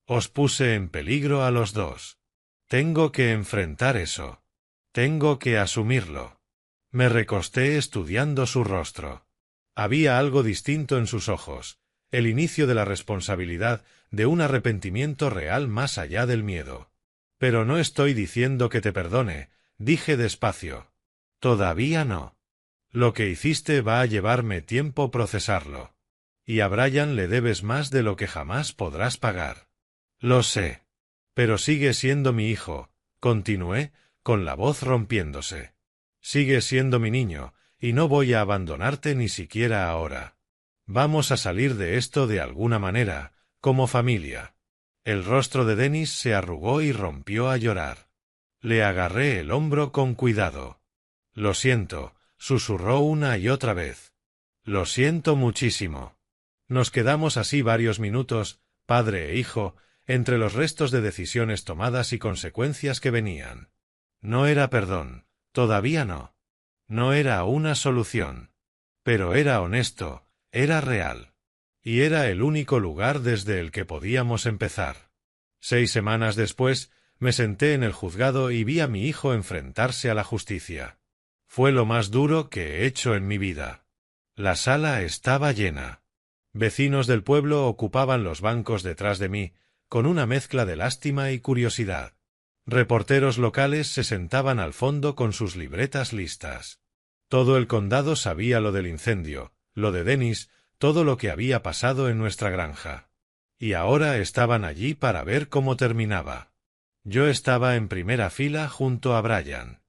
Os puse en peligro a los dos. Tengo que enfrentar eso. Tengo que asumirlo». Me recosté estudiando su rostro. Había algo distinto en sus ojos, el inicio de la responsabilidad, de un arrepentimiento real más allá del miedo. «Pero no estoy diciendo que te perdone», dije despacio. «Todavía no. Lo que hiciste va a llevarme tiempo procesarlo. Y a Brian le debes más de lo que jamás podrás pagar». «Lo sé. Pero sigue siendo mi hijo», continué, con la voz rompiéndose. «Sigue siendo mi niño, y no voy a abandonarte ni siquiera ahora. Vamos a salir de esto de alguna manera, como familia». El rostro de Dennis se arrugó y rompió a llorar. Le agarré el hombro con cuidado. «Lo siento», susurró una y otra vez. «Lo siento muchísimo». Nos quedamos así varios minutos, padre e hijo, entre los restos de decisiones tomadas y consecuencias que venían. No era perdón, todavía no. No era una solución. Pero era honesto, era real. Y era el único lugar desde el que podíamos empezar. 6 semanas después, me senté en el juzgado y vi a mi hijo enfrentarse a la justicia. Fue lo más duro que he hecho en mi vida. La sala estaba llena. Vecinos del pueblo ocupaban los bancos detrás de mí, con una mezcla de lástima y curiosidad. Reporteros locales se sentaban al fondo con sus libretas listas. Todo el condado sabía lo del incendio, lo de Dennis, todo lo que había pasado en nuestra granja. Y ahora estaban allí para ver cómo terminaba. Yo estaba en primera fila junto a Brian.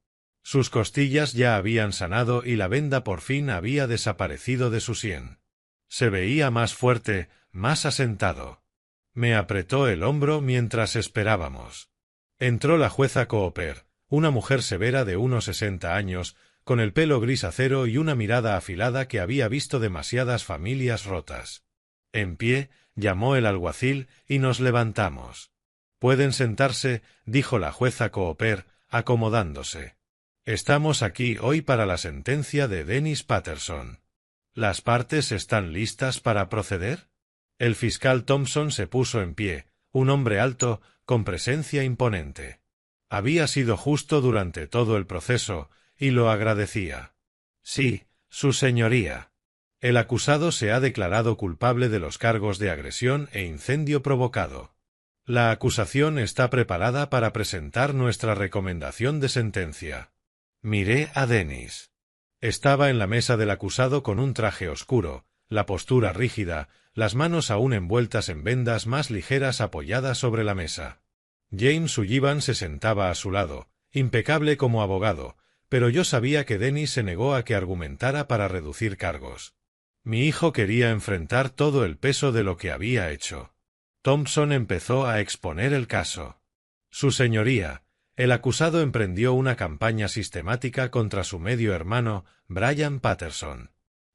Sus costillas ya habían sanado y la venda por fin había desaparecido de su sien. Se veía más fuerte, más asentado. Me apretó el hombro mientras esperábamos. Entró la jueza Cooper, una mujer severa de unos 60 años, con el pelo gris acero y una mirada afilada que había visto demasiadas familias rotas. En pie, llamó el alguacil y nos levantamos. «Pueden sentarse», dijo la jueza Cooper, acomodándose. «Estamos aquí hoy para la sentencia de Dennis Patterson. ¿Las partes están listas para proceder?» El fiscal Thompson se puso en pie, un hombre alto, con presencia imponente. Había sido justo durante todo el proceso, y lo agradecía. «Sí, su señoría. El acusado se ha declarado culpable de los cargos de agresión e incendio provocado. La acusación está preparada para presentar nuestra recomendación de sentencia». Miré a Dennis. Estaba en la mesa del acusado con un traje oscuro, la postura rígida, las manos aún envueltas en vendas más ligeras apoyadas sobre la mesa. James Sullivan se sentaba a su lado, impecable como abogado, pero yo sabía que Dennis se negó a que argumentara para reducir cargos. Mi hijo quería enfrentar todo el peso de lo que había hecho. Thompson empezó a exponer el caso. «Su señoría, el acusado emprendió una campaña sistemática contra su medio hermano, Brian Patterson.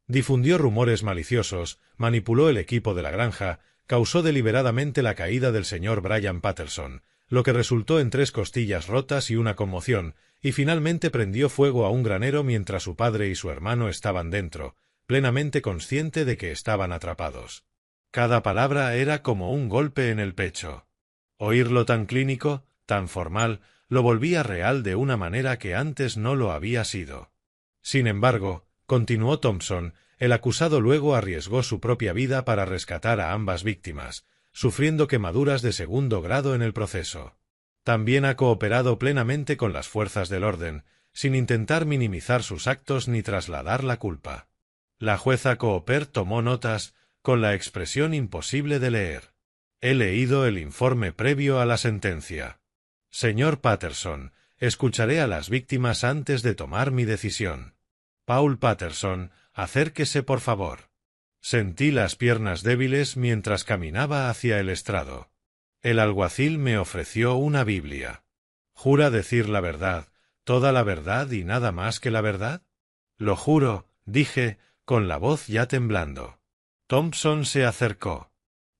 Difundió rumores maliciosos, manipuló el equipo de la granja, causó deliberadamente la caída del señor Brian Patterson, lo que resultó en 3 costillas rotas y una conmoción, y finalmente prendió fuego a un granero mientras su padre y su hermano estaban dentro, plenamente consciente de que estaban atrapados». Cada palabra era como un golpe en el pecho. Oírlo tan clínico, tan formal, lo volvía real de una manera que antes no lo había sido. Sin embargo, continuó Thompson, el acusado luego arriesgó su propia vida para rescatar a ambas víctimas, sufriendo quemaduras de segundo grado en el proceso. También ha cooperado plenamente con las fuerzas del orden, sin intentar minimizar sus actos ni trasladar la culpa. La jueza Cooper tomó notas, con la expresión imposible de leer. «He leído el informe previo a la sentencia. Señor Patterson, escucharé a las víctimas antes de tomar mi decisión. Paul Patterson, acérquese por favor». Sentí las piernas débiles mientras caminaba hacia el estrado. El alguacil me ofreció una Biblia. «¿Jura decir la verdad, toda la verdad y nada más que la verdad?» «Lo juro», dije, con la voz ya temblando. Thompson se acercó.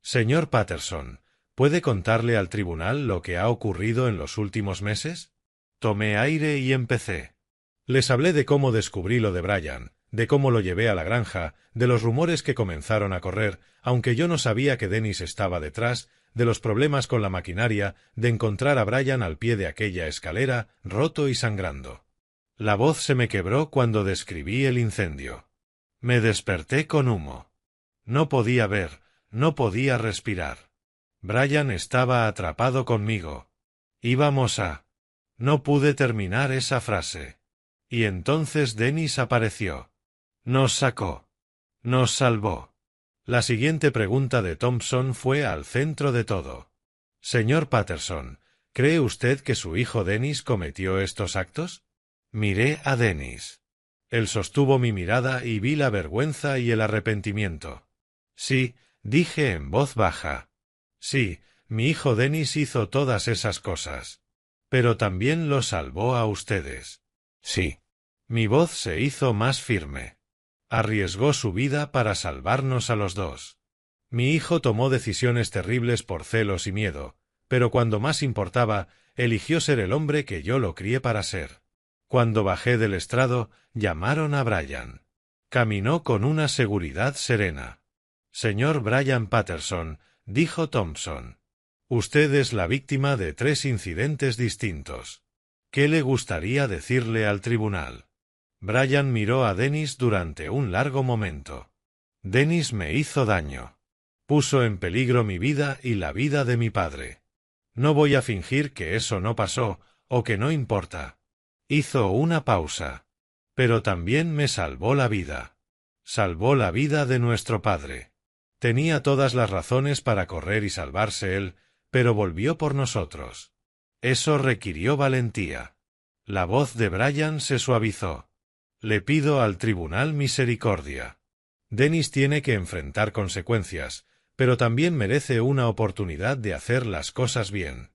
«Señor Patterson, ¿puede contarle al tribunal lo que ha ocurrido en los últimos meses?» Tomé aire y empecé. Les hablé de cómo descubrí lo de Brian, de cómo lo llevé a la granja, de los rumores que comenzaron a correr, aunque yo no sabía que Dennis estaba detrás, de los problemas con la maquinaria, de encontrar a Brian al pie de aquella escalera, roto y sangrando. La voz se me quebró cuando describí el incendio. Me desperté con humo. No podía ver, no podía respirar. Brian estaba atrapado conmigo. Íbamos a... No pude terminar esa frase. Y entonces Dennis apareció. Nos sacó. Nos salvó. La siguiente pregunta de Thompson fue al centro de todo. «Señor Patterson, ¿cree usted que su hijo Dennis cometió estos actos?» Miré a Dennis. Él sostuvo mi mirada y vi la vergüenza y el arrepentimiento. «Sí», dije en voz baja. «Sí, mi hijo Dennis hizo todas esas cosas. Pero también lo salvó a ustedes». «Sí». Mi voz se hizo más firme. Arriesgó su vida para salvarnos a los dos. Mi hijo tomó decisiones terribles por celos y miedo, pero cuando más importaba, eligió ser el hombre que yo lo crié para ser. Cuando bajé del estrado, llamaron a Brian. Caminó con una seguridad serena. «Señor Brian Patterson», dijo Thompson, «usted es la víctima de 3 incidentes distintos. ¿Qué le gustaría decirle al tribunal?» Brian miró a Dennis durante un largo momento. «Dennis me hizo daño. Puso en peligro mi vida y la vida de mi padre. No voy a fingir que eso no pasó, o que no importa». Hizo una pausa. «Pero también me salvó la vida. Salvó la vida de nuestro padre. Tenía todas las razones para correr y salvarse él, pero volvió por nosotros. Eso requirió valentía. La voz de Brian se suavizó. Le pido al tribunal misericordia. Dennis tiene que enfrentar consecuencias, pero también merece una oportunidad de hacer las cosas bien.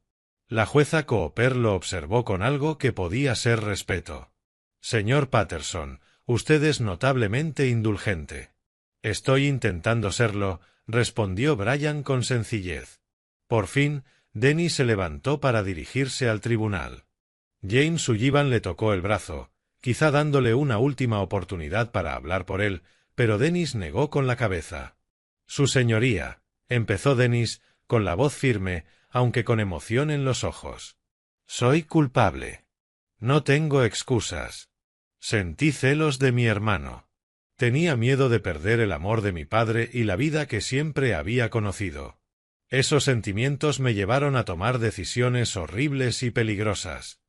La jueza Cooper lo observó con algo que podía ser respeto. Señor Patterson, usted es notablemente indulgente. Estoy intentando serlo, respondió Brian con sencillez. Por fin, Dennis se levantó para dirigirse al tribunal. James Sullivan le tocó el brazo, quizá dándole una última oportunidad para hablar por él, pero Dennis negó con la cabeza. Su señoría, empezó Dennis, con la voz firme, aunque con emoción en los ojos. Soy culpable. No tengo excusas. Sentí celos de mi hermano. Tenía miedo de perder el amor de mi padre y la vida que siempre había conocido. Esos sentimientos me llevaron a tomar decisiones horribles y peligrosas.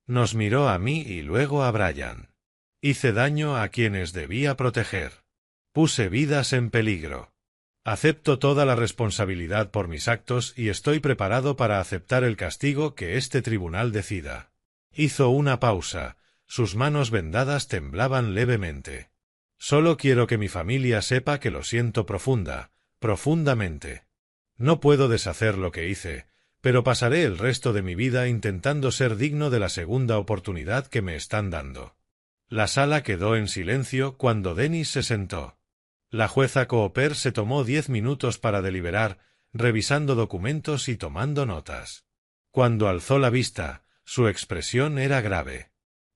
Nos miró a mí y luego a Brian. Hice daño a quienes debía proteger. Puse vidas en peligro. Acepto toda la responsabilidad por mis actos y estoy preparado para aceptar el castigo que este tribunal decida. Hizo una pausa. Sus manos vendadas temblaban levemente. Solo quiero que mi familia sepa que lo siento profundamente. No puedo deshacer lo que hice, pero pasaré el resto de mi vida intentando ser digno de la segunda oportunidad que me están dando. La sala quedó en silencio cuando Dennis se sentó. La jueza Cooper se tomó 10 minutos para deliberar, revisando documentos y tomando notas. Cuando alzó la vista, su expresión era grave.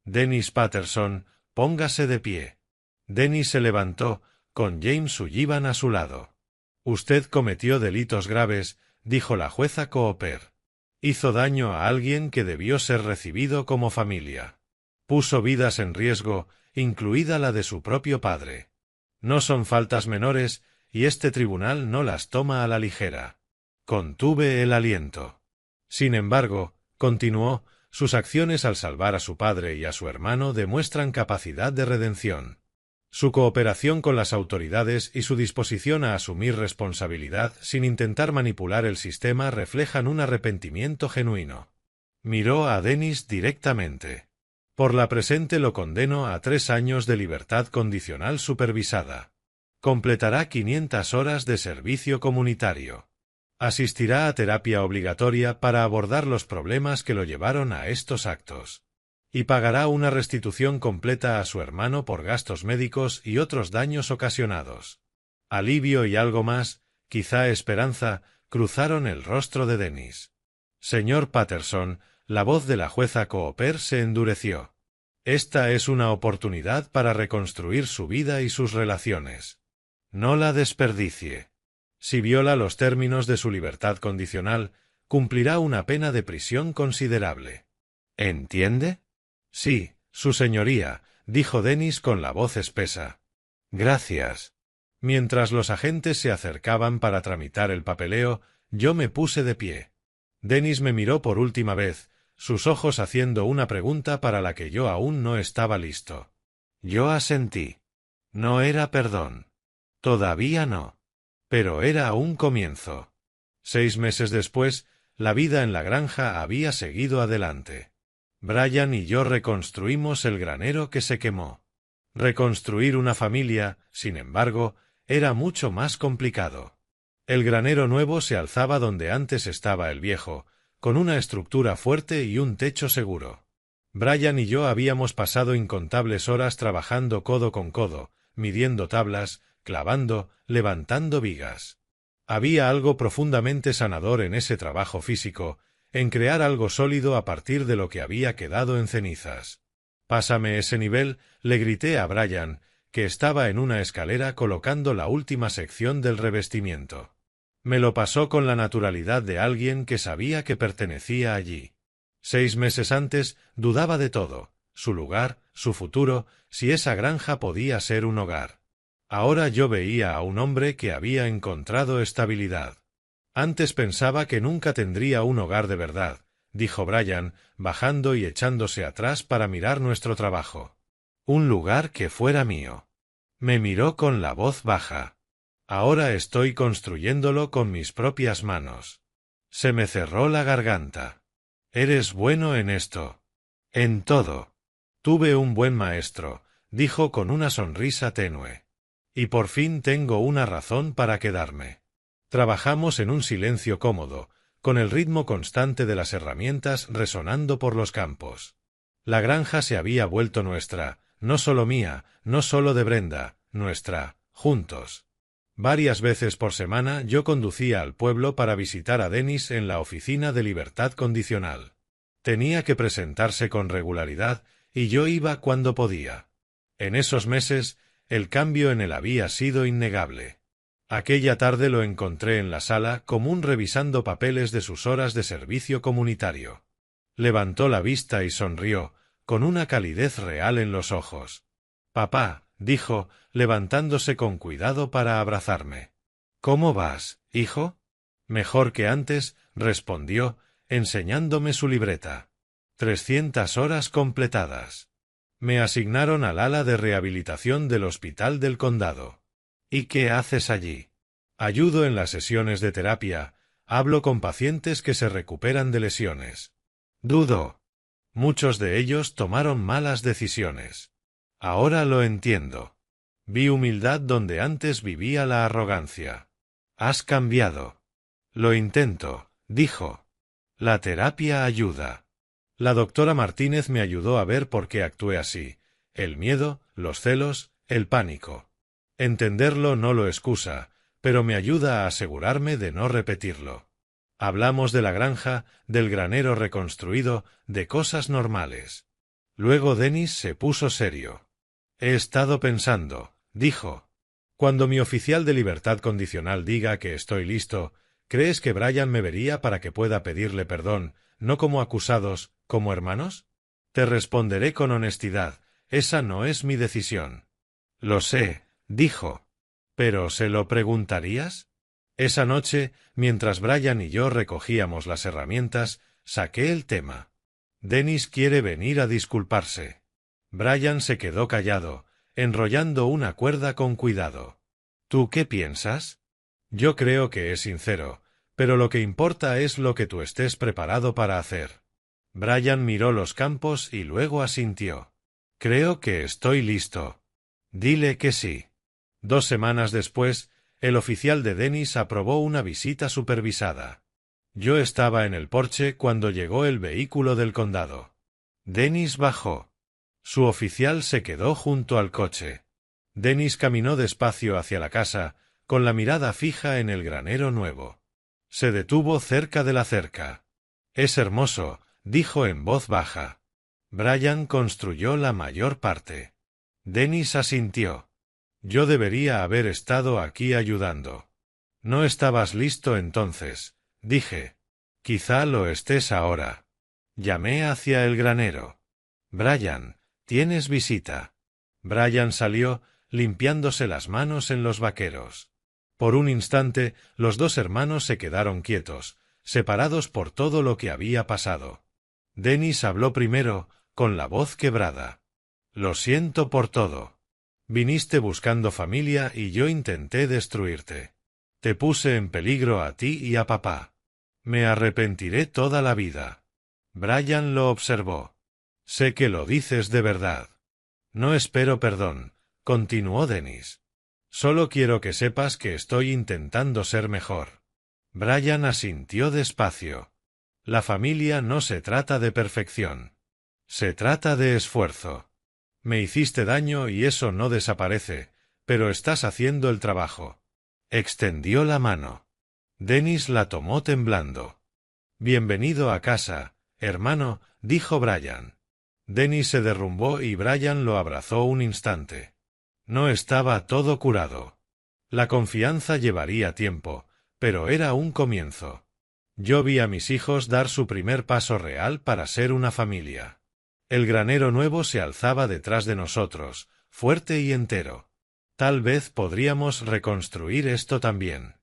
Dennis Patterson, póngase de pie. Dennis se levantó, con James Sullivan a su lado. Usted cometió delitos graves, dijo la jueza Cooper. Hizo daño a alguien que debió ser recibido como familia. Puso vidas en riesgo, incluida la de su propio padre. No son faltas menores, y este tribunal no las toma a la ligera. Contuve el aliento. Sin embargo, continuó, sus acciones al salvar a su padre y a su hermano demuestran capacidad de redención. Su cooperación con las autoridades y su disposición a asumir responsabilidad sin intentar manipular el sistema reflejan un arrepentimiento genuino. Miró a Dennis directamente. Por la presente lo condeno a 3 años de libertad condicional supervisada. Completará 500 horas de servicio comunitario. Asistirá a terapia obligatoria para abordar los problemas que lo llevaron a estos actos. Y pagará una restitución completa a su hermano por gastos médicos y otros daños ocasionados. Alivio y algo más, quizá esperanza, cruzaron el rostro de Dennis. Señor Patterson, la voz de la jueza Cooper se endureció. Esta es una oportunidad para reconstruir su vida y sus relaciones. No la desperdicie. Si viola los términos de su libertad condicional, cumplirá una pena de prisión considerable. ¿Entiende? Sí, su señoría, dijo Dennis con la voz espesa. Gracias. Mientras los agentes se acercaban para tramitar el papeleo, yo me puse de pie. Dennis me miró por última vez, sus ojos haciendo una pregunta para la que yo aún no estaba listo. Yo asentí. No era perdón. Todavía no. Pero era un comienzo. 6 meses después, la vida en la granja había seguido adelante. Brian y yo reconstruimos el granero que se quemó. Reconstruir una familia, sin embargo, era mucho más complicado. El granero nuevo se alzaba donde antes estaba el viejo, con una estructura fuerte y un techo seguro. Brian y yo habíamos pasado incontables horas trabajando codo con codo, midiendo tablas, clavando, levantando vigas. Había algo profundamente sanador en ese trabajo físico, en crear algo sólido a partir de lo que había quedado en cenizas. «Pásame ese nivel», le grité a Brian, que estaba en una escalera colocando la última sección del revestimiento. Me lo pasó con la naturalidad de alguien que sabía que pertenecía allí. 6 meses antes dudaba de todo, su lugar, su futuro, si esa granja podía ser un hogar. Ahora yo veía a un hombre que había encontrado estabilidad. Antes pensaba que nunca tendría un hogar de verdad, dijo Brian, bajando y echándose atrás para mirar nuestro trabajo. Un lugar que fuera mío. Me miró con la voz baja. Ahora estoy construyéndolo con mis propias manos. Se me cerró la garganta. Eres bueno en esto. En todo. Tuve un buen maestro, dijo con una sonrisa tenue. Y por fin tengo una razón para quedarme. Trabajamos en un silencio cómodo, con el ritmo constante de las herramientas resonando por los campos. La granja se había vuelto nuestra, no solo mía, no solo de Brenda, nuestra, juntos. Varias veces por semana yo conducía al pueblo para visitar a Dennis en la oficina de libertad condicional. Tenía que presentarse con regularidad y yo iba cuando podía. En esos meses, el cambio en él había sido innegable. Aquella tarde lo encontré en la sala común revisando papeles de sus horas de servicio comunitario. Levantó la vista y sonrió, con una calidez real en los ojos. «Papá», dijo, levantándose con cuidado para abrazarme. «¿Cómo vas, hijo?» «Mejor que antes», respondió, enseñándome su libreta. 300 horas completadas. Me asignaron al ala de rehabilitación del Hospital del Condado. ¿Y qué haces allí? Ayudo en las sesiones de terapia, hablo con pacientes que se recuperan de lesiones. Dudo. Muchos de ellos tomaron malas decisiones. Ahora lo entiendo. Vi humildad donde antes vivía la arrogancia. Has cambiado. Lo intento, dijo. La terapia ayuda. La doctora Martínez me ayudó a ver por qué actué así. El miedo, los celos, el pánico. Entenderlo no lo excusa, pero me ayuda a asegurarme de no repetirlo. Hablamos de la granja, del granero reconstruido, de cosas normales. Luego Dennis se puso serio. He estado pensando, dijo. Cuando mi oficial de libertad condicional diga que estoy listo, ¿crees que Brian me vería para que pueda pedirle perdón, no como acusados, como hermanos? Te responderé con honestidad, esa no es mi decisión. Lo sé, dijo. ¿Pero se lo preguntarías? Esa noche, mientras Brian y yo recogíamos las herramientas, saqué el tema. Dennis quiere venir a disculparse. Brian se quedó callado, enrollando una cuerda con cuidado. ¿Tú qué piensas? Yo creo que es sincero, pero lo que importa es lo que tú estés preparado para hacer. Brian miró los campos y luego asintió. Creo que estoy listo. Dile que sí. 2 semanas después, el oficial de Dennis aprobó una visita supervisada. Yo estaba en el porche cuando llegó el vehículo del condado. Dennis bajó. Su oficial se quedó junto al coche. Dennis caminó despacio hacia la casa, con la mirada fija en el granero nuevo. Se detuvo cerca de la cerca. «Es hermoso», dijo en voz baja. Brian construyó la mayor parte. Dennis asintió. Yo debería haber estado aquí ayudando. No estabas listo entonces, dije. Quizá lo estés ahora. Llamé hacia el granero. Brian, tienes visita. Brian salió, limpiándose las manos en los vaqueros. Por un instante, los 2 hermanos se quedaron quietos, separados por todo lo que había pasado. Dennis habló primero, con la voz quebrada. Lo siento por todo. Viniste buscando familia y yo intenté destruirte. Te puse en peligro a ti y a papá. Me arrepentiré toda la vida. Brian lo observó. Sé que lo dices de verdad. No espero perdón, continuó Dennis. Solo quiero que sepas que estoy intentando ser mejor. Brian asintió despacio. La familia no se trata de perfección. Se trata de esfuerzo. Me hiciste daño y eso no desaparece, pero estás haciendo el trabajo. Extendió la mano. Dennis la tomó temblando. Bienvenido a casa, hermano, dijo Brian. Dennis se derrumbó y Brian lo abrazó un instante. No estaba todo curado. La confianza llevaría tiempo, pero era un comienzo. Yo vi a mis hijos dar su primer paso real para ser una familia. El granero nuevo se alzaba detrás de nosotros, fuerte y entero. Tal vez podríamos reconstruir esto también.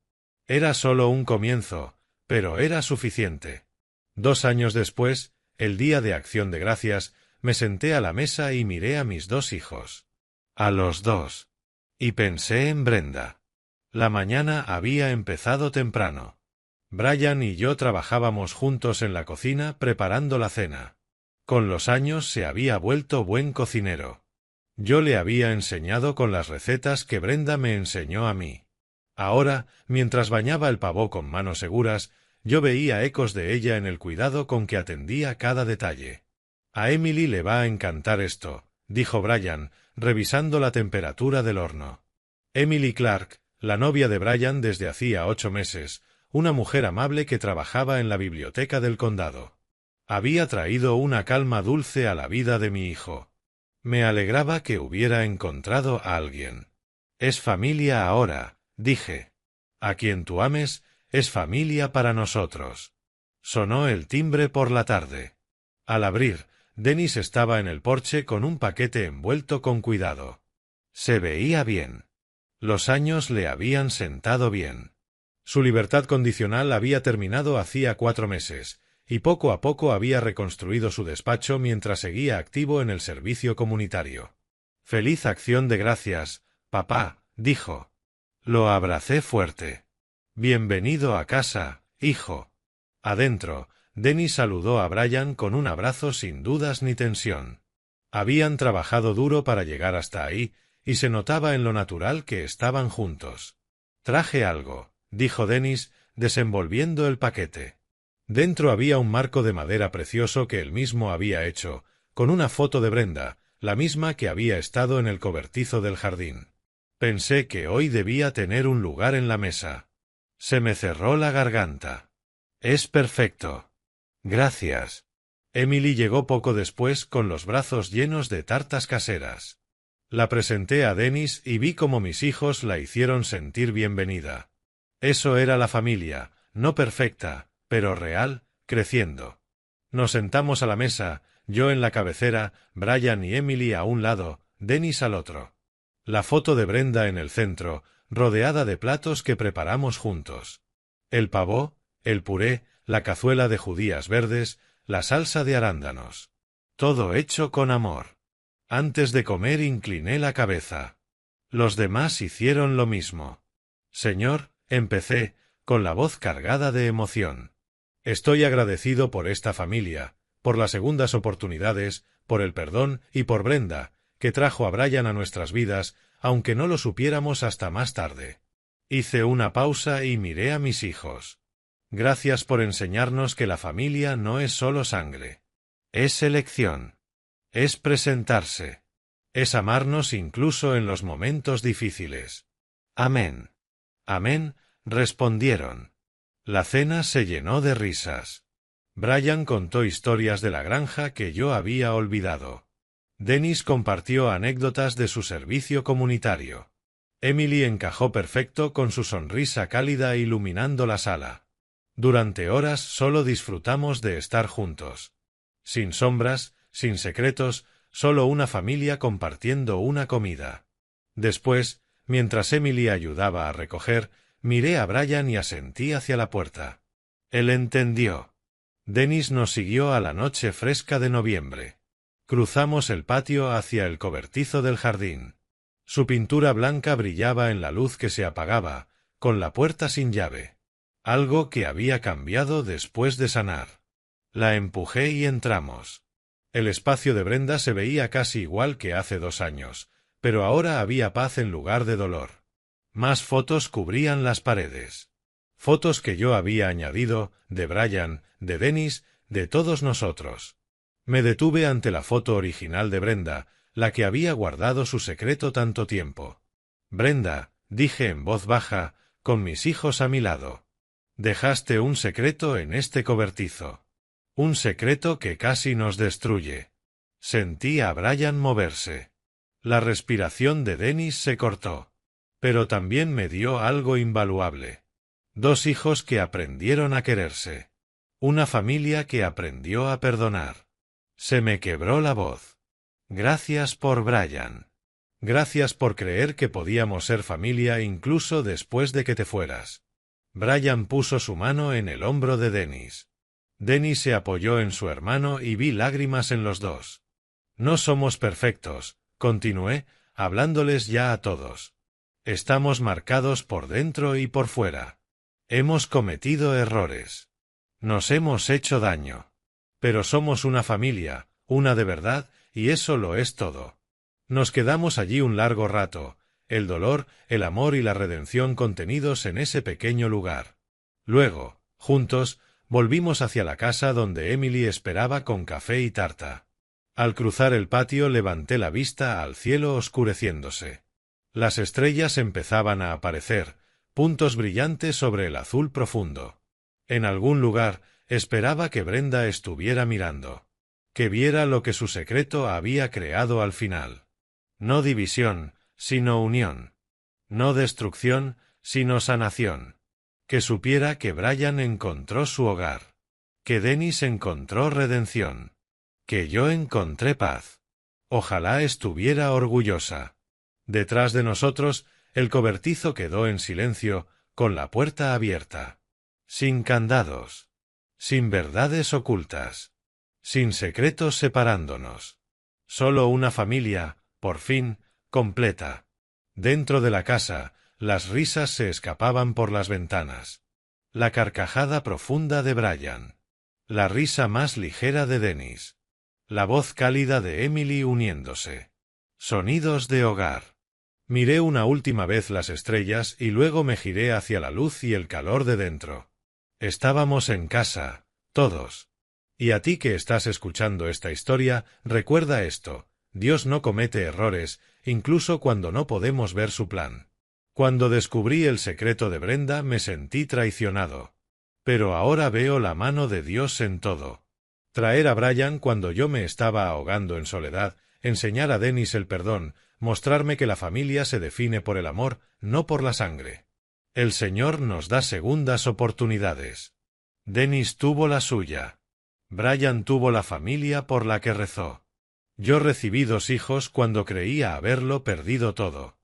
Era solo un comienzo, pero era suficiente. 2 años después, el día de Acción de Gracias, me senté a la mesa y miré a mis 2 hijos. A los 2. Y pensé en Brenda. La mañana había empezado temprano. Brian y yo trabajábamos juntos en la cocina preparando la cena. Con los años se había vuelto buen cocinero. Yo le había enseñado con las recetas que Brenda me enseñó a mí. Ahora, mientras bañaba el pavó con manos seguras, yo veía ecos de ella en el cuidado con que atendía cada detalle. A Emily le va a encantar esto, dijo Brian, revisando la temperatura del horno. Emily Clark, la novia de Brian desde hacía 8 meses, una mujer amable que trabajaba en la biblioteca del condado. Había traído una calma dulce a la vida de mi hijo. Me alegraba que hubiera encontrado a alguien. Es familia ahora, dije. A quien tú ames, es familia para nosotros. Sonó el timbre por la tarde. Al abrir, Dennis estaba en el porche con un paquete envuelto con cuidado. Se veía bien. Los años le habían sentado bien. Su libertad condicional había terminado hacía 4 meses, y poco a poco había reconstruido su despacho mientras seguía activo en el servicio comunitario. «Feliz acción de gracias, papá», dijo. Lo abracé fuerte. «Bienvenido a casa, hijo». Adentro, Dennis saludó a Brian con un abrazo sin dudas ni tensión. Habían trabajado duro para llegar hasta ahí, y se notaba en lo natural que estaban juntos. «Traje algo», dijo Dennis, desenvolviendo el paquete. Dentro había un marco de madera precioso que él mismo había hecho, con una foto de Brenda, la misma que había estado en el cobertizo del jardín. Pensé que hoy debía tener un lugar en la mesa. Se me cerró la garganta. «Es perfecto». «Gracias». Emily llegó poco después con los brazos llenos de tartas caseras. La presenté a Dennis y vi cómo mis hijos la hicieron sentir bienvenida. Eso era la familia, no perfecta, pero real, creciendo. Nos sentamos a la mesa, yo en la cabecera, Brian y Emily a un lado, Dennis al otro. La foto de Brenda en el centro, rodeada de platos que preparamos juntos. El pavó, el puré, la cazuela de judías verdes, la salsa de arándanos. Todo hecho con amor. Antes de comer incliné la cabeza. Los demás hicieron lo mismo. «Señor», empecé, con la voz cargada de emoción. «Estoy agradecido por esta familia, por las segundas oportunidades, por el perdón y por Brenda, que trajo a Brian a nuestras vidas, aunque no lo supiéramos hasta más tarde». Hice una pausa y miré a mis hijos. «Gracias por enseñarnos que la familia no es solo sangre. Es elección. Es presentarse. Es amarnos incluso en los momentos difíciles». «Amén». «Amén», respondieron. La cena se llenó de risas. Brian contó historias de la granja que yo había olvidado. Dennis compartió anécdotas de su servicio comunitario. Emily encajó perfecto con su sonrisa cálida iluminando la sala. Durante horas solo disfrutamos de estar juntos. Sin sombras, sin secretos, solo una familia compartiendo una comida. Después, mientras Emily ayudaba a recoger, miré a Brian y asentí hacia la puerta. Él entendió. Dennis nos siguió a la noche fresca de noviembre. Cruzamos el patio hacia el cobertizo del jardín. Su pintura blanca brillaba en la luz que se apagaba, con la puerta sin llave. Algo que había cambiado después de sanar. La empujé y entramos. El espacio de Brenda se veía casi igual que hace 2 años, pero ahora había paz en lugar de dolor. Más fotos cubrían las paredes. Fotos que yo había añadido, de Brian, de Dennis, de todos nosotros. Me detuve ante la foto original de Brenda, la que había guardado su secreto tanto tiempo. «Brenda», dije en voz baja, con mis hijos a mi lado. «Dejaste un secreto en este cobertizo. Un secreto que casi nos destruye». Sentí a Brian moverse. La respiración de Dennis se cortó. Pero también me dio algo invaluable. 2 hijos que aprendieron a quererse. Una familia que aprendió a perdonar. Se me quebró la voz. «Gracias por Brian. Gracias por creer que podíamos ser familia incluso después de que te fueras». Brian puso su mano en el hombro de Dennis. Dennis se apoyó en su hermano y vi lágrimas en los dos. «No somos perfectos», continué, hablándoles ya a todos. «Estamos marcados por dentro y por fuera. Hemos cometido errores. Nos hemos hecho daño. Pero somos una familia, una de verdad, y eso lo es todo. Nos quedamos allí un largo rato, el dolor, el amor y la redención contenidos en ese pequeño lugar. Luego, juntos, volvimos hacia la casa donde Emily esperaba con café y tarta. Al cruzar el patio levanté la vista al cielo oscureciéndose. Las estrellas empezaban a aparecer, puntos brillantes sobre el azul profundo. En algún lugar esperaba que Brenda estuviera mirando, que viera lo que su secreto había creado al final. No división, sino unión. No destrucción, sino sanación. Que supiera que Brian encontró su hogar. Que Dennis encontró redención. Que yo encontré paz. Ojalá estuviera orgullosa. Detrás de nosotros, el cobertizo quedó en silencio, con la puerta abierta. Sin candados. Sin verdades ocultas. Sin secretos separándonos. Solo una familia, por fin, completa. Dentro de la casa, las risas se escapaban por las ventanas. La carcajada profunda de Brian. La risa más ligera de Dennis. La voz cálida de Emily uniéndose. Sonidos de hogar. Miré una última vez las estrellas y luego me giré hacia la luz y el calor de dentro. Estábamos en casa, todos. Y a ti que estás escuchando esta historia, recuerda esto: Dios no comete errores, incluso cuando no podemos ver su plan. Cuando descubrí el secreto de Brenda me sentí traicionado. Pero ahora veo la mano de Dios en todo. Traer a Brian cuando yo me estaba ahogando en soledad, enseñar a Dennis el perdón, mostrarme que la familia se define por el amor, no por la sangre. El Señor nos da segundas oportunidades. Dennis tuvo la suya. Brian tuvo la familia por la que rezó. Yo recibí 2 hijos cuando creía haberlo perdido todo.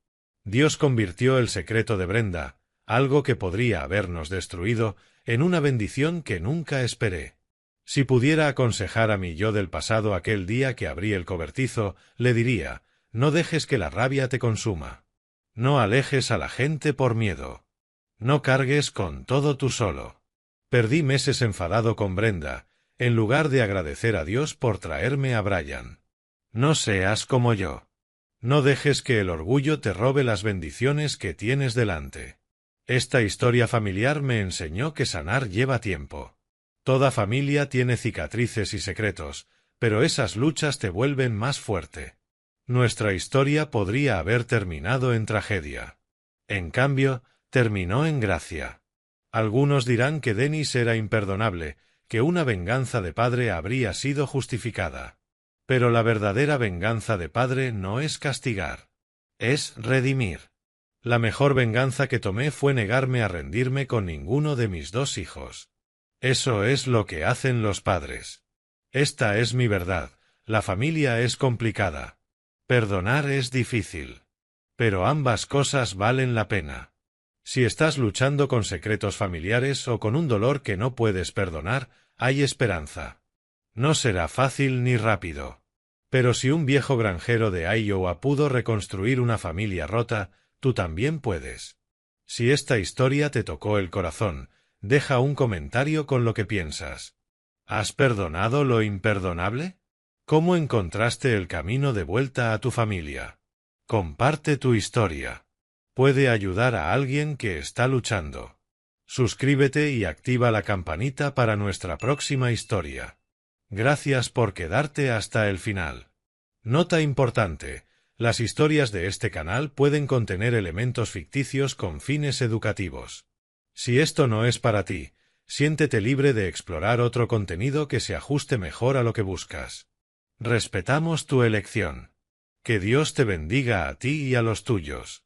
Dios convirtió el secreto de Brenda, algo que podría habernos destruido, en una bendición que nunca esperé. Si pudiera aconsejar a mi yo del pasado aquel día que abrí el cobertizo, le diría: no dejes que la rabia te consuma. No alejes a la gente por miedo. No cargues con todo tú solo. Perdí meses enfadado con Brenda, en lugar de agradecer a Dios por traerme a Brian. No seas como yo. No dejes que el orgullo te robe las bendiciones que tienes delante. Esta historia familiar me enseñó que sanar lleva tiempo. Toda familia tiene cicatrices y secretos, pero esas luchas te vuelven más fuerte. Nuestra historia podría haber terminado en tragedia. En cambio, terminó en gracia. Algunos dirán que Dennis era imperdonable, que una venganza de padre habría sido justificada. Pero la verdadera venganza de padre no es castigar. Es redimir. La mejor venganza que tomé fue negarme a rendirme con ninguno de mis 2 hijos. Eso es lo que hacen los padres. Esta es mi verdad: la familia es complicada. Perdonar es difícil. Pero ambas cosas valen la pena. Si estás luchando con secretos familiares o con un dolor que no puedes perdonar, hay esperanza. No será fácil ni rápido. Pero si un viejo granjero de Iowa pudo reconstruir una familia rota, tú también puedes. Si esta historia te tocó el corazón, deja un comentario con lo que piensas. ¿Has perdonado lo imperdonable? ¿Cómo encontraste el camino de vuelta a tu familia? Comparte tu historia. Puede ayudar a alguien que está luchando. Suscríbete y activa la campanita para nuestra próxima historia. Gracias por quedarte hasta el final. Nota importante: las historias de este canal pueden contener elementos ficticios con fines educativos. Si esto no es para ti, siéntete libre de explorar otro contenido que se ajuste mejor a lo que buscas. Respetamos tu elección. Que Dios te bendiga a ti y a los tuyos.